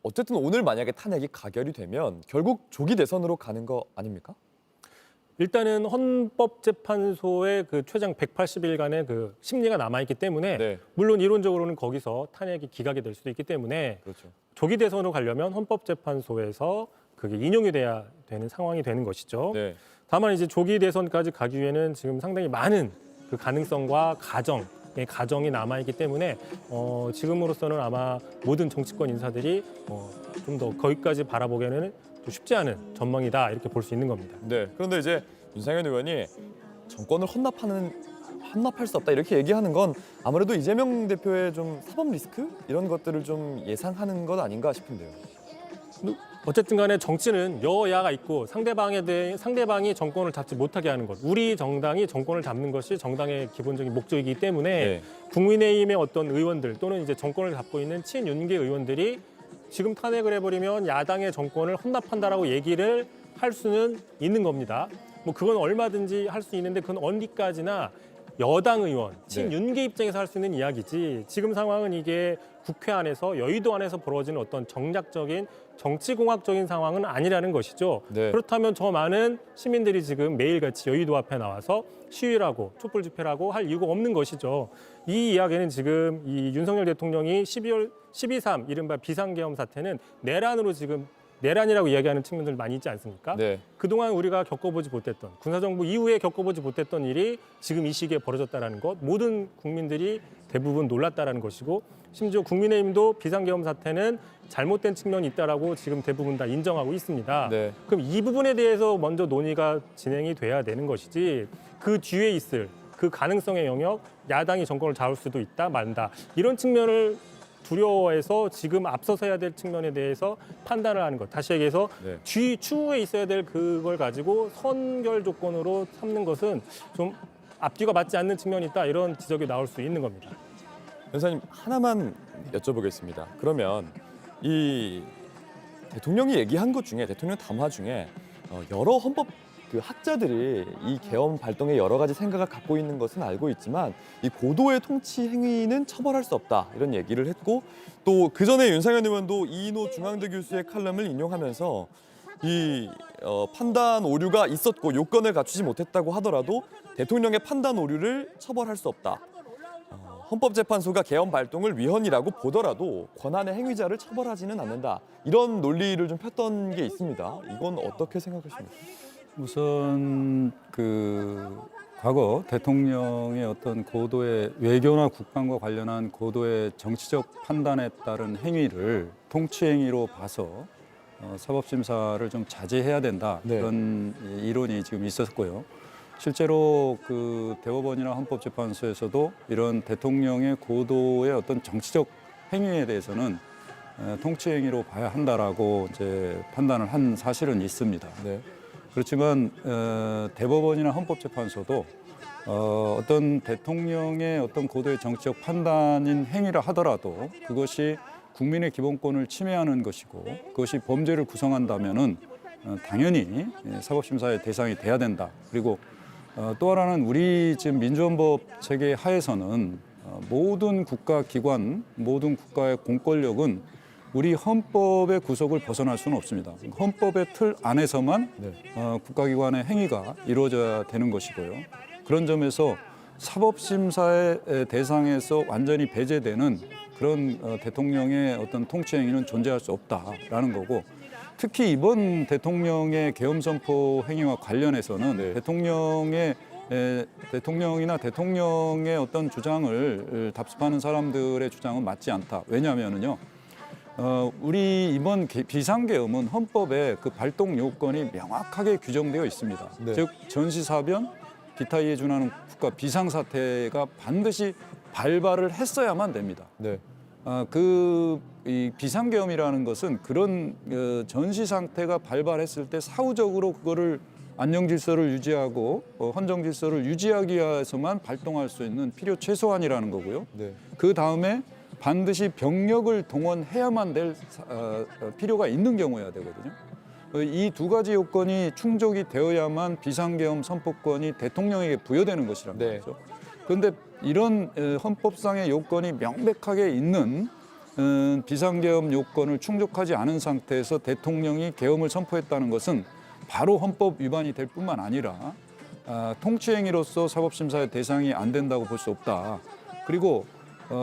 어쨌든 오늘 만약에 탄핵이 가결이 되면 결국 조기 대선으로 가는 거 아닙니까? 일단은 헌법재판소의 그 최장 180일간의 그 심리가 남아있기 때문에 네. 물론 이론적으로는 거기서 탄핵이 기각이 될 수도 있기 때문에 그렇죠. 조기 대선으로 가려면 헌법재판소에서 그게 인용이 돼야 되는 상황이 되는 것이죠. 네. 다만 이제 조기 대선까지 가기 위해는 지금 상당히 많은 그 가능성과 가정이 남아있기 때문에 지금으로서는 아마 모든 정치권 인사들이 좀 더 거기까지 바라보기에는 또 쉽지 않은 전망이다 이렇게 볼 수 있는 겁니다. 네. 그런데 이제 윤상현 의원이 정권을 헌납할 수 없다 이렇게 얘기하는 건 아무래도 이재명 대표의 좀 사법 리스크 이런 것들을 좀 예상하는 것 아닌가 싶은데요. 어쨌든 간에 정치는 여야가 있고 상대방이 정권을 잡지 못하게 하는 것. 우리 정당이 정권을 잡는 것이 정당의 기본적인 목적이기 때문에 네. 국민의힘의 어떤 의원들 또는 이제 정권을 잡고 있는 친윤계 의원들이 지금 탄핵을 해버리면 야당의 정권을 헌납한다라고 얘기를 할 수는 있는 겁니다. 뭐 그건 얼마든지 할 수 있는데 그건 어디까지나 여당 의원, 친윤계 입장에서 할 수 있는 이야기지 지금 상황은 이게 국회 안에서 여의도 안에서 벌어지는 어떤 정략적인 정치공학적인 상황은 아니라는 것이죠. 네. 그렇다면 저 많은 시민들이 지금 매일같이 여의도 앞에 나와서 시위를 하고 촛불 집회를 하고 할 이유가 없는 것이죠. 이 이야기는 지금 이 윤석열 대통령이 12.3 이른바 비상계엄 사태는 내란이라고 이야기하는 측면들 많이 있지 않습니까? 네. 그동안 우리가 겪어보지 못했던 군사정부 이후에 겪어보지 못했던 일이 지금 이 시기에 벌어졌다는 것 모든 국민들이 대부분 놀랐다는 것이고 심지어 국민의힘도 비상계엄 사태는 잘못된 측면이 있다라고 지금 대부분 다 인정하고 있습니다. 네. 그럼 이 부분에 대해서 먼저 논의가 진행이 돼야 되는 것이지 그 뒤에 있을 그 가능성의 영역 야당이 정권을 잡을 수도 있다 만다 이런 측면을 두려워해서 지금 앞서서 해야 될 측면에 대해서 판단을 하는 것. 다시 얘기해서 네. 추후에 있어야 될 그걸 가지고 선결 조건으로 삼는 것은 좀 앞뒤가 맞지 않는 측면이 있다. 이런 지적이 나올 수 있는 겁니다. 변호사님 하나만 여쭤보겠습니다. 그러면 이 대통령이 얘기한 것 중에 대통령 담화 중에 여러 헌법 그 학자들이 이 계엄 발동에 여러 가지 생각을 갖고 있는 것은 알고 있지만 이 고도의 통치 행위는 처벌할 수 없다 이런 얘기를 했고 또 그 전에 윤상현 의원도 이인호 중앙대 교수의 칼럼을 인용하면서 이 판단 오류가 있었고 요건을 갖추지 못했다고 하더라도 대통령의 판단 오류를 처벌할 수 없다. 헌법재판소가 계엄 발동을 위헌이라고 보더라도 권한의 행위자를 처벌하지는 않는다. 이런 논리를 좀 폈던 게 있습니다. 이건 어떻게 생각하십니까? 우선 과거 대통령의 어떤 고도의 외교나 국방과 관련한 고도의 정치적 판단에 따른 행위를 통치 행위로 봐서 사법심사를 좀 자제해야 된다. 네. 그런 이론이 지금 있었고요. 실제로 그 대법원이나 헌법재판소에서도 이런 대통령의 고도의 어떤 정치적 행위에 대해서는 통치 행위로 봐야 한다라고 이제 판단을 한 사실은 있습니다. 네. 그렇지만 대법원이나 헌법재판소도 어떤 대통령의 어떤 고도의 정치적 판단인 행위라 하더라도 그것이 국민의 기본권을 침해하는 것이고 그것이 범죄를 구성한다면은 당연히 사법심사의 대상이 돼야 된다. 그리고 또 하나는 우리 지금 민주헌법 체계 하에서는 모든 국가기관, 모든 국가의 공권력은 우리 헌법의 구속을 벗어날 수는 없습니다. 헌법의 틀 안에서만 국가기관의 행위가 이루어져야 되는 것이고요. 그런 점에서 사법심사의 대상에서 완전히 배제되는 그런 대통령의 어떤 통치 행위는 존재할 수 없다라는 거고, 특히 이번 대통령의 계엄 선포 행위와 관련해서는 대통령이나 대통령의 어떤 주장을 답습하는 사람들의 주장은 맞지 않다. 왜냐하면요, 우리 이번 비상계엄은 헌법에 그 발동 요건이 명확하게 규정되어 있습니다. 즉 전시사변, 기타 이에 준하는 국가 비상사태가 반드시 발발을 했어야만 됩니다. 이 비상계엄이라는 것은 그런 전시 상태가 발발했을 때 사후적으로 그거를 안녕 질서를 유지하고 헌정 질서를 유지하기 위해서만 발동할 수 있는 필요 최소한이라는 거고요. 그 다음에 반드시 병력을 동원해야만 될 필요가 있는 경우여야 되거든요. 이 두 가지 요건이 충족이 되어야만 비상계엄 선포권이 대통령에게 부여되는 것이란 거죠. 그런데 이런 헌법상의 요건이 명백하게 있는 비상계엄 요건을 충족하지 않은 상태에서 대통령이 계엄을 선포했다는 것은 바로 헌법 위반이 될 뿐만 아니라 통치행위로서 사법심사의 대상이 안 된다고 볼 수 없다. 그리고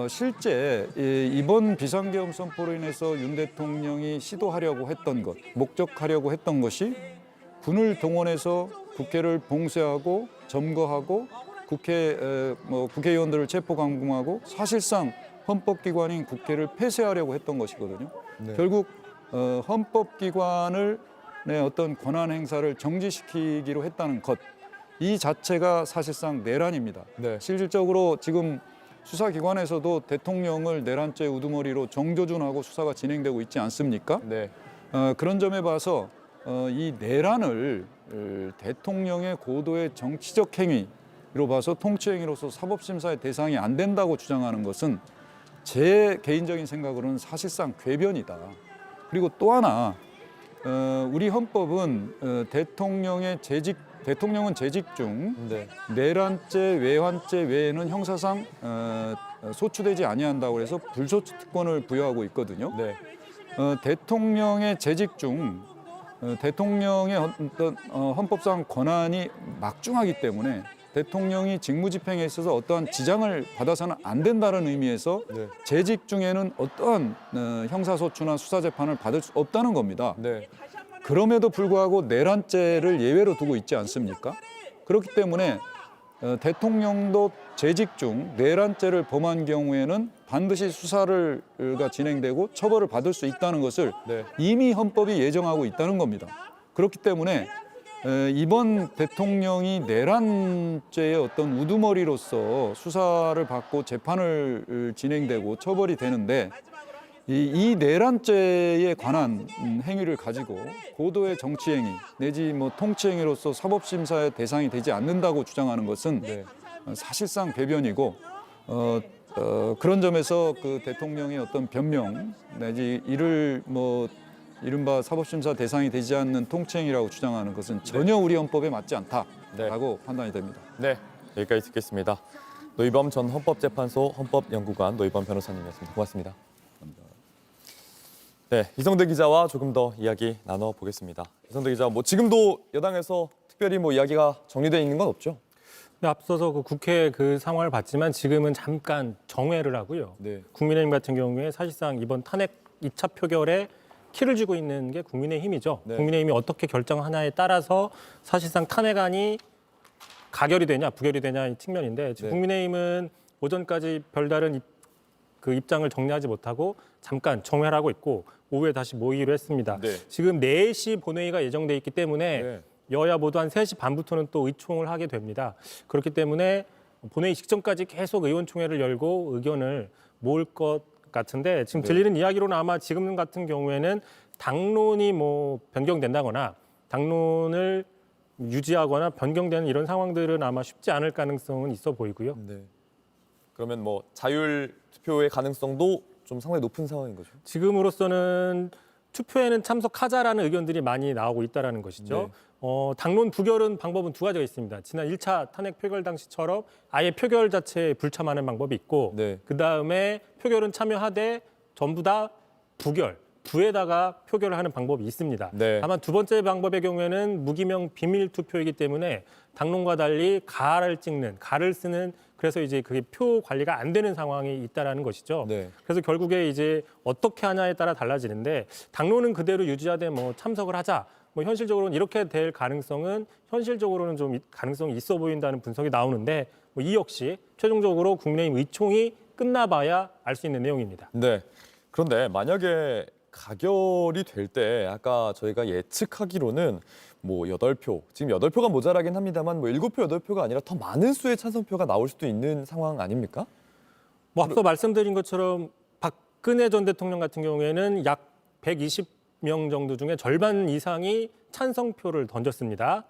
실제 이번 비상계엄 선포로 인해서 윤 대통령이 시도하려고 했던 것, 목적하려고 했던 것이 군을 동원해서 국회를 봉쇄하고 점거하고 국회의원들을 체포 감금하고 사실상 헌법기관인 국회를 폐쇄하려고 했던 것이거든요. 결국 헌법기관을 어떤 권한 행사를 정지시키기로 했다는 것, 이 자체가 사실상 내란입니다. 실질적으로 지금 수사기관에서도 대통령을 내란죄 우두머리로 정조준하고 수사가 진행되고 있지 않습니까? 그런 점에 봐서 이 내란을 대통령의 고도의 정치적 행위로 봐서 통치행위로서 사법심사의 대상이 안 된다고 주장하는 것은 제 개인적인 생각으로는 사실상 궤변이다. 그리고 또 하나, 우리 헌법은 대통령은 재직 중 내란죄, 외환죄 외에는 형사상 소추되지 아니한다고 해서 불소추 특권을 부여하고 있거든요. 대통령의 재직 중 대통령의 어떤 헌법상 권한이 막중하기 때문에 대통령이 직무집행에 있어서 어떠한 지장을 받아서는 안 된다는 의미에서 재직 중에는 어떠한 형사소추나 수사재판을 받을 수 없다는 겁니다. 그럼에도 불구하고 내란죄를 예외로 두고 있지 않습니까? 그렇기 때문에 대통령도 재직 중 내란죄를 범한 경우에는 반드시 수사가 진행되고 처벌을 받을 수 있다는 것을 이미 헌법이 예정하고 있다는 겁니다. 그렇기 때문에 이번 대통령이 내란죄의 어떤 우두머리로서 수사를 받고 재판을 진행되고 처벌이 되는데 이 내란죄에 관한 행위를 가지고 고도의 정치행위 내지 통치행위로서 사법심사의 대상이 되지 않는다고 주장하는 것은 사실상 궤변이고 그런 점에서 그 대통령의 어떤 변명 내지 이를 이른바 사법심사 대상이 되지 않는 통치행위라고 주장하는 것은 전혀 우리 헌법에 맞지 않다라고 판단이 됩니다. 여기까지 듣겠습니다. 노희범 전 헌법재판소 헌법연구관 노희범 변호사님이었습니다. 고맙습니다. 이성대 기자와 조금 더 이야기 나눠보겠습니다. 이성대 기자, 지금도 여당에서 특별히 이야기가 정리되어 있는 건 없죠? 앞서서 그 국회 그 상황을 봤지만 지금은 잠깐 정회를 하고요. 국민의힘 같은 경우에 사실상 이번 탄핵 2차 표결에 키를 쥐고 있는 게 국민의힘이죠. 국민의힘이 어떻게 결정하냐에 따라서 사실상 탄핵안이 가결이 되냐 부결이 되냐의 측면인데 지금 국민의힘은 오전까지 별다른 그 입장을 정리하지 못하고 잠깐 정회를 하고 있고 오후에 다시 모이기로 했습니다. 지금 4시 본회의가 예정돼 있기 때문에 여야 모두 한 3시 반부터는 또 의총을 하게 됩니다. 그렇기 때문에 본회의 직전까지 계속 의원총회를 열고 의견을 모을 것 같은데 지금 들리는 이야기로는 아마 지금 같은 경우에는 당론이 변경된다거나 당론을 유지하거나 변경되는 이런 상황들은 아마 쉽지 않을 가능성은 있어 보이고요. 그러면 자율 투표의 가능성도 좀 상당히 높은 상황인 거죠. 지금으로서는 투표에는 참석하자라는 의견들이 많이 나오고 있다는 것이죠. 당론 부결은 방법은 두 가지가 있습니다. 지난 1차 탄핵 표결 당시처럼 아예 표결 자체에 불참하는 방법이 있고 그다음에 표결은 참여하되 전부 다 부결, 부에다가 표결을 하는 방법이 있습니다. 다만 두 번째 방법의 경우에는 무기명 비밀 투표이기 때문에 당론과 달리 가를 쓰는 그래서 이제 그게 표 관리가 안 되는 상황이 있다라는 것이죠. 그래서 결국에 이제 어떻게 하냐에 따라 달라지는데 당론은 그대로 유지하되 뭐 참석을 하자. 뭐 현실적으로는 이렇게 될 가능성은 현실적으로는 좀 가능성이 있어 보인다는 분석이 나오는데 뭐 이 역시 최종적으로 국민의힘 의총이 끝나봐야 알 수 있는 내용입니다. 네. 그런데 만약에 가결이 될 때 아까 저희가 예측하기로는 뭐 8표, 지금 8표가 모자라긴 합니다만 뭐 7표, 8표가 아니라 더 많은 수의 찬성표가 나올 수도 있는 상황 아닙니까? 뭐 앞서 말씀드린 것처럼 박근혜 전 대통령 같은 경우에는 약 120명 정도 중에 절반 이상이 찬성표를 던졌습니다.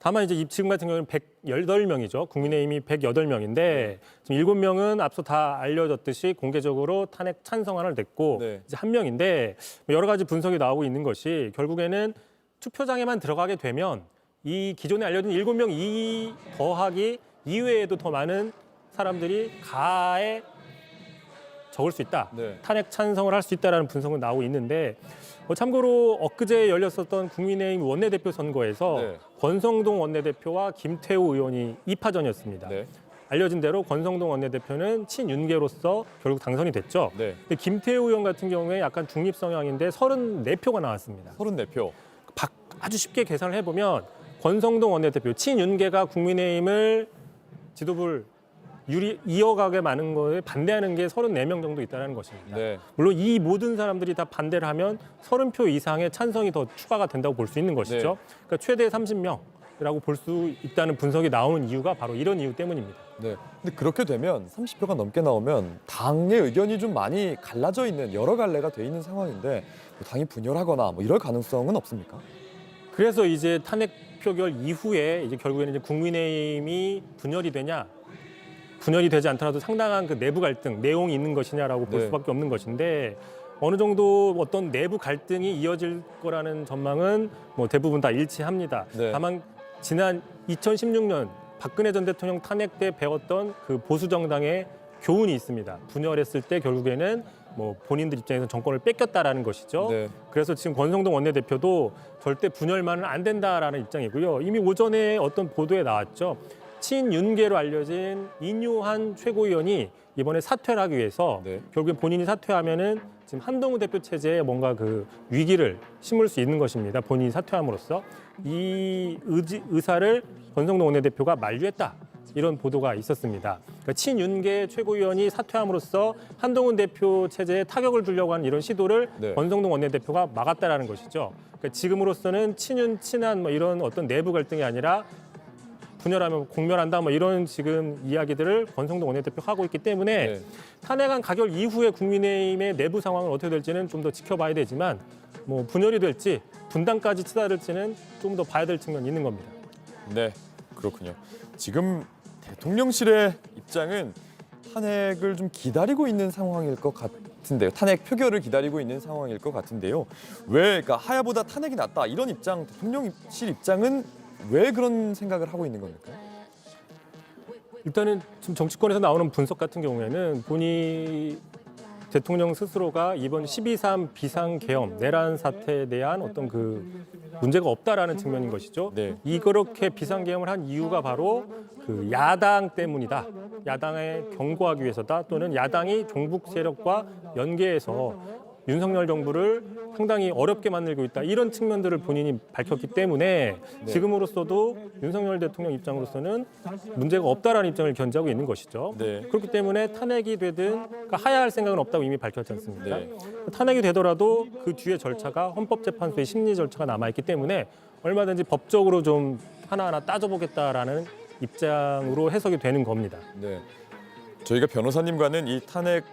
다만 이제 지금 같은 경우는 118명이죠. 국민의힘이 108명인데 지금 7명은 앞서 다 알려졌듯이 공개적으로 탄핵 찬성안을 냈고 이제 1명인데 여러 가지 분석이 나오고 있는 것이 결국에는 투표장에만 들어가게 되면 이 기존에 알려진 7명 더하기 이외에도 더 많은 사람들이 가에 적을 수 있다. 탄핵 찬성을 할 수 있다라는 분석은 나오고 있는데 참고로 엊그제 열렸었던 국민의힘 원내대표 선거에서 권성동 원내대표와 김태우 의원이 2파전이었습니다. 알려진 대로 권성동 원내대표는 친윤계로서 결국 당선이 됐죠. 근데 김태우 의원 같은 경우에 약간 중립 성향인데 34표가 나왔습니다. 34표. 아주 쉽게 계산을 해보면 권성동 원내대표 친윤계가 국민의힘을 지도부를 이어가게 많은 거에 반대하는 게 34명 정도 있다는 것입니다. 물론 이 모든 사람들이 다 반대를 하면 30표 이상의 찬성이 더 추가가 된다고 볼 수 있는 것이죠. 그러니까 최대 30명이라고 볼 수 있다는 분석이 나오는 이유가 바로 이런 이유 때문입니다. 근데 그렇게 되면 30표가 넘게 나오면 당의 의견이 좀 많이 갈라져 있는 여러 갈래가 돼 있는 상황인데 뭐 당이 분열하거나 뭐 이럴 가능성은 없습니까? 그래서 이제 탄핵 표결 이후에 이제 결국에는 이제 국민의힘이 분열이 되지 않더라도 상당한 그 내부 갈등, 내용이 있는 것이냐라고 볼 수밖에 없는 것인데 어느 정도 어떤 내부 갈등이 이어질 거라는 전망은 뭐 대부분 다 일치합니다. 다만 지난 2016년 박근혜 전 대통령 탄핵 때 배웠던 그 보수 정당의 교훈이 있습니다. 분열했을 때 결국에는 뭐 본인들 입장에서 정권을 뺏겼다라는 것이죠. 그래서 지금 권성동 원내대표도 절대 분열만은 안 된다라는 입장이고요. 이미 오전에 어떤 보도에 나왔죠. 친윤계로 알려진 인유한 최고위원이 이번에 사퇴를 하기 위해서 결국에 본인이 사퇴하면은 지금 한동훈 대표 체제에 뭔가 그 위기를 심을 수 있는 것입니다. 본인이 사퇴함으로써 이 의사를 권성동 원내대표가 만류했다. 이런 보도가 있었습니다. 그러니까 친윤계 최고위원이 사퇴함으로써 한동훈 대표 체제에 타격을 주려고 하는 이런 시도를 권성동 원내대표가 막았다라는 것이죠. 그러니까 지금으로서는 친윤, 친한 뭐 이런 어떤 내부 갈등이 아니라 분열하면 공멸한다 뭐 이런 지금 이야기들을 권성동 원내대표 하고 있기 때문에 탄핵안 가결 이후에 국민의힘의 내부 상황은 어떻게 될지는 좀 더 지켜봐야 되지만 뭐 분열이 될지 분단까지 치달을지는 좀 더 봐야 될 측면이 있는 겁니다. 네, 그렇군요. 지금 대통령실의 입장은 탄핵을 좀 기다리고 있는 상황일 것 같은데요. 탄핵 표결을 기다리고 있는 상황일 것 같은데요. 왜 그러니까 하야보다 탄핵이 낫다 이런 입장, 대통령실 입장은 왜 그런 생각을 하고 있는 겁니까? 일단은 지금 정치권에서 나오는 분석 같은 경우에는 본인 대통령 스스로가 이번 12.3 비상계엄 내란 사태에 대한 어떤 그 문제가 없다라는 측면인 것이죠. 이렇게 비상계엄을 한 이유가 바로 그 야당 때문이다. 야당에 경고하기 위해서다. 또는 야당이 종북 세력과 연계해서 윤석열 정부를 상당히 어렵게 만들고 있다. 이런 측면들을 본인이 밝혔기 때문에 지금으로서도 윤석열 대통령 입장으로서는 문제가 없다라는 입장을 견지하고 있는 것이죠. 그렇기 때문에 탄핵이 되든 그러니까 하야할 생각은 없다고 이미 밝혔지 않습니까? 탄핵이 되더라도 그 뒤에 절차가 헌법재판소의 심리 절차가 남아있기 때문에 얼마든지 법적으로 좀 하나하나 따져보겠다라는 입장으로 해석이 되는 겁니다. 저희가 변호사님과는 이 탄핵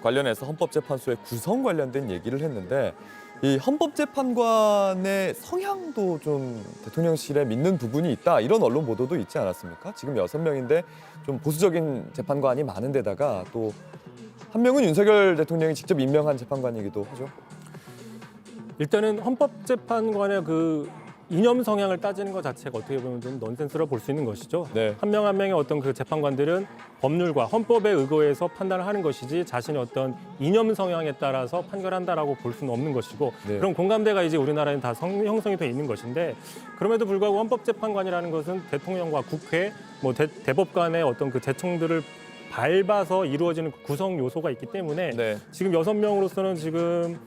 관련해서 헌법재판소의 구성 관련된 얘기를 했는데 이 헌법재판관의 성향도 좀 대통령실에 믿는 부분이 있다, 이런 언론 보도도 있지 않았습니까? 지금 6명인데 좀 보수적인 재판관이 많은 데다가 또 한 명은 윤석열 대통령이 직접 임명한 재판관이기도 하죠. 일단은 헌법재판관의 그 이념 성향을 따지는 것 자체가 어떻게 보면 좀 넌센스로 볼 수 있는 것이죠. 네. 한 명 한 명의 어떤 그 재판관들은 법률과 헌법에 의거해서 판단을 하는 것이지 자신의 어떤 이념 성향에 따라서 판결한다라고 볼 수는 없는 것이고 네. 그런 공감대가 이제 우리나라에는 다 형성이 돼 있는 것인데 그럼에도 불구하고 헌법재판관이라는 것은 대통령과 국회, 뭐 대법관의 어떤 그 재청들을 밟아서 이루어지는 구성 요소가 있기 때문에 네. 지금 6명으로서는 지금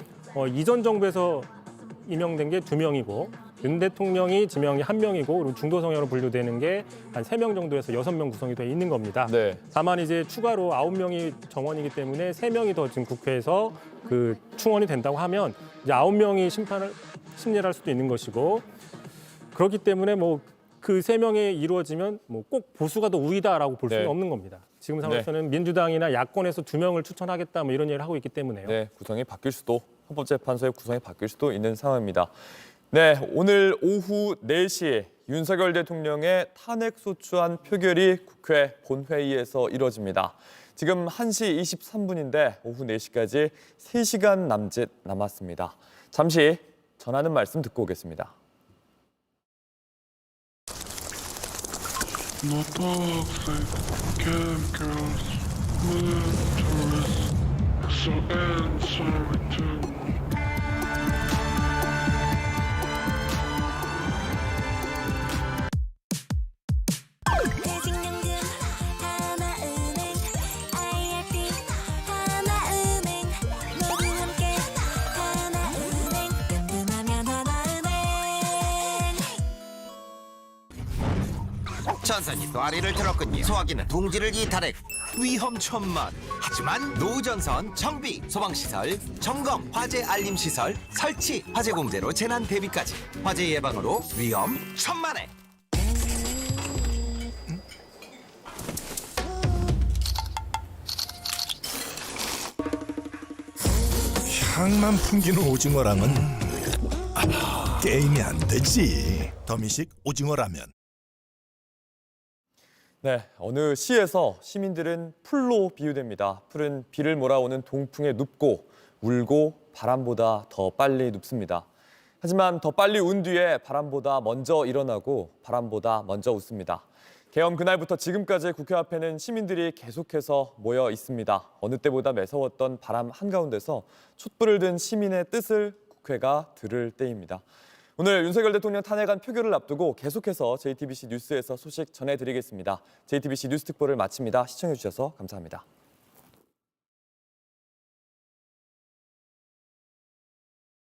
이전 정부에서 임명된 게 2명이고 윤 대통령이 지명이 1명이고 그리고 중도 성향으로 분류되는 게 한 3명 정도에서 6명 구성이 돼 있는 겁니다. 네. 다만 이제 추가로 9명이 정원이기 때문에 3명이 더 지금 국회에서 그 충원이 된다고 하면 이제 9명이 심리를 할 수도 있는 것이고 그렇기 때문에 뭐 그 3명이 이루어지면 뭐 꼭 보수가 더 우위다라고 볼 수는 네. 없는 겁니다. 지금 상황에서는 민주당이나 야권에서 2명을 추천하겠다 뭐 이런 얘기를 하고 있기 때문에요. 네, 구성이 바뀔 수도, 헌법재판소의 구성이 바뀔 수도 있는 상황입니다. 네, 오늘 오후 4시에 윤석열 대통령의 탄핵소추안 표결이 국회 본회의에서 이뤄집니다. 지금 1시 23분인데 오후 4시까지 3시간 남짓 남았습니다. 잠시 전하는 말씀 듣고 오겠습니다. 전선이 또 아리를 들었군요. 소화기는 둥지를 이탈했. 위험천만. 하지만 노전선 정비, 소방시설, 점검, 화재 알림시설, 설치, 화재 공제로 재난 대비까지. 화재 예방으로 위험천만에. 향만 풍기는 오징어랑은 게임이 안 되지. 더미식 오징어라면. 네, 어느 시에서 시민들은 풀로 비유됩니다. 풀은 비를 몰아오는 동풍에 눕고 울고 바람보다 더 빨리 눕습니다. 하지만 더 빨리 운 뒤에 바람보다 먼저 일어나고 바람보다 먼저 웃습니다. 개엄 그날부터 지금까지 국회 앞에는 시민들이 계속해서 모여 있습니다. 어느 때보다 매서웠던 바람 한가운데서 촛불을 든 시민의 뜻을 국회가 들을 때입니다. 오늘 윤석열 대통령 탄핵안 표결을 앞두고 계속해서 JTBC 뉴스에서 소식 전해드리겠습니다. JTBC 뉴스 특보를 마칩니다. 시청해주셔서 감사합니다.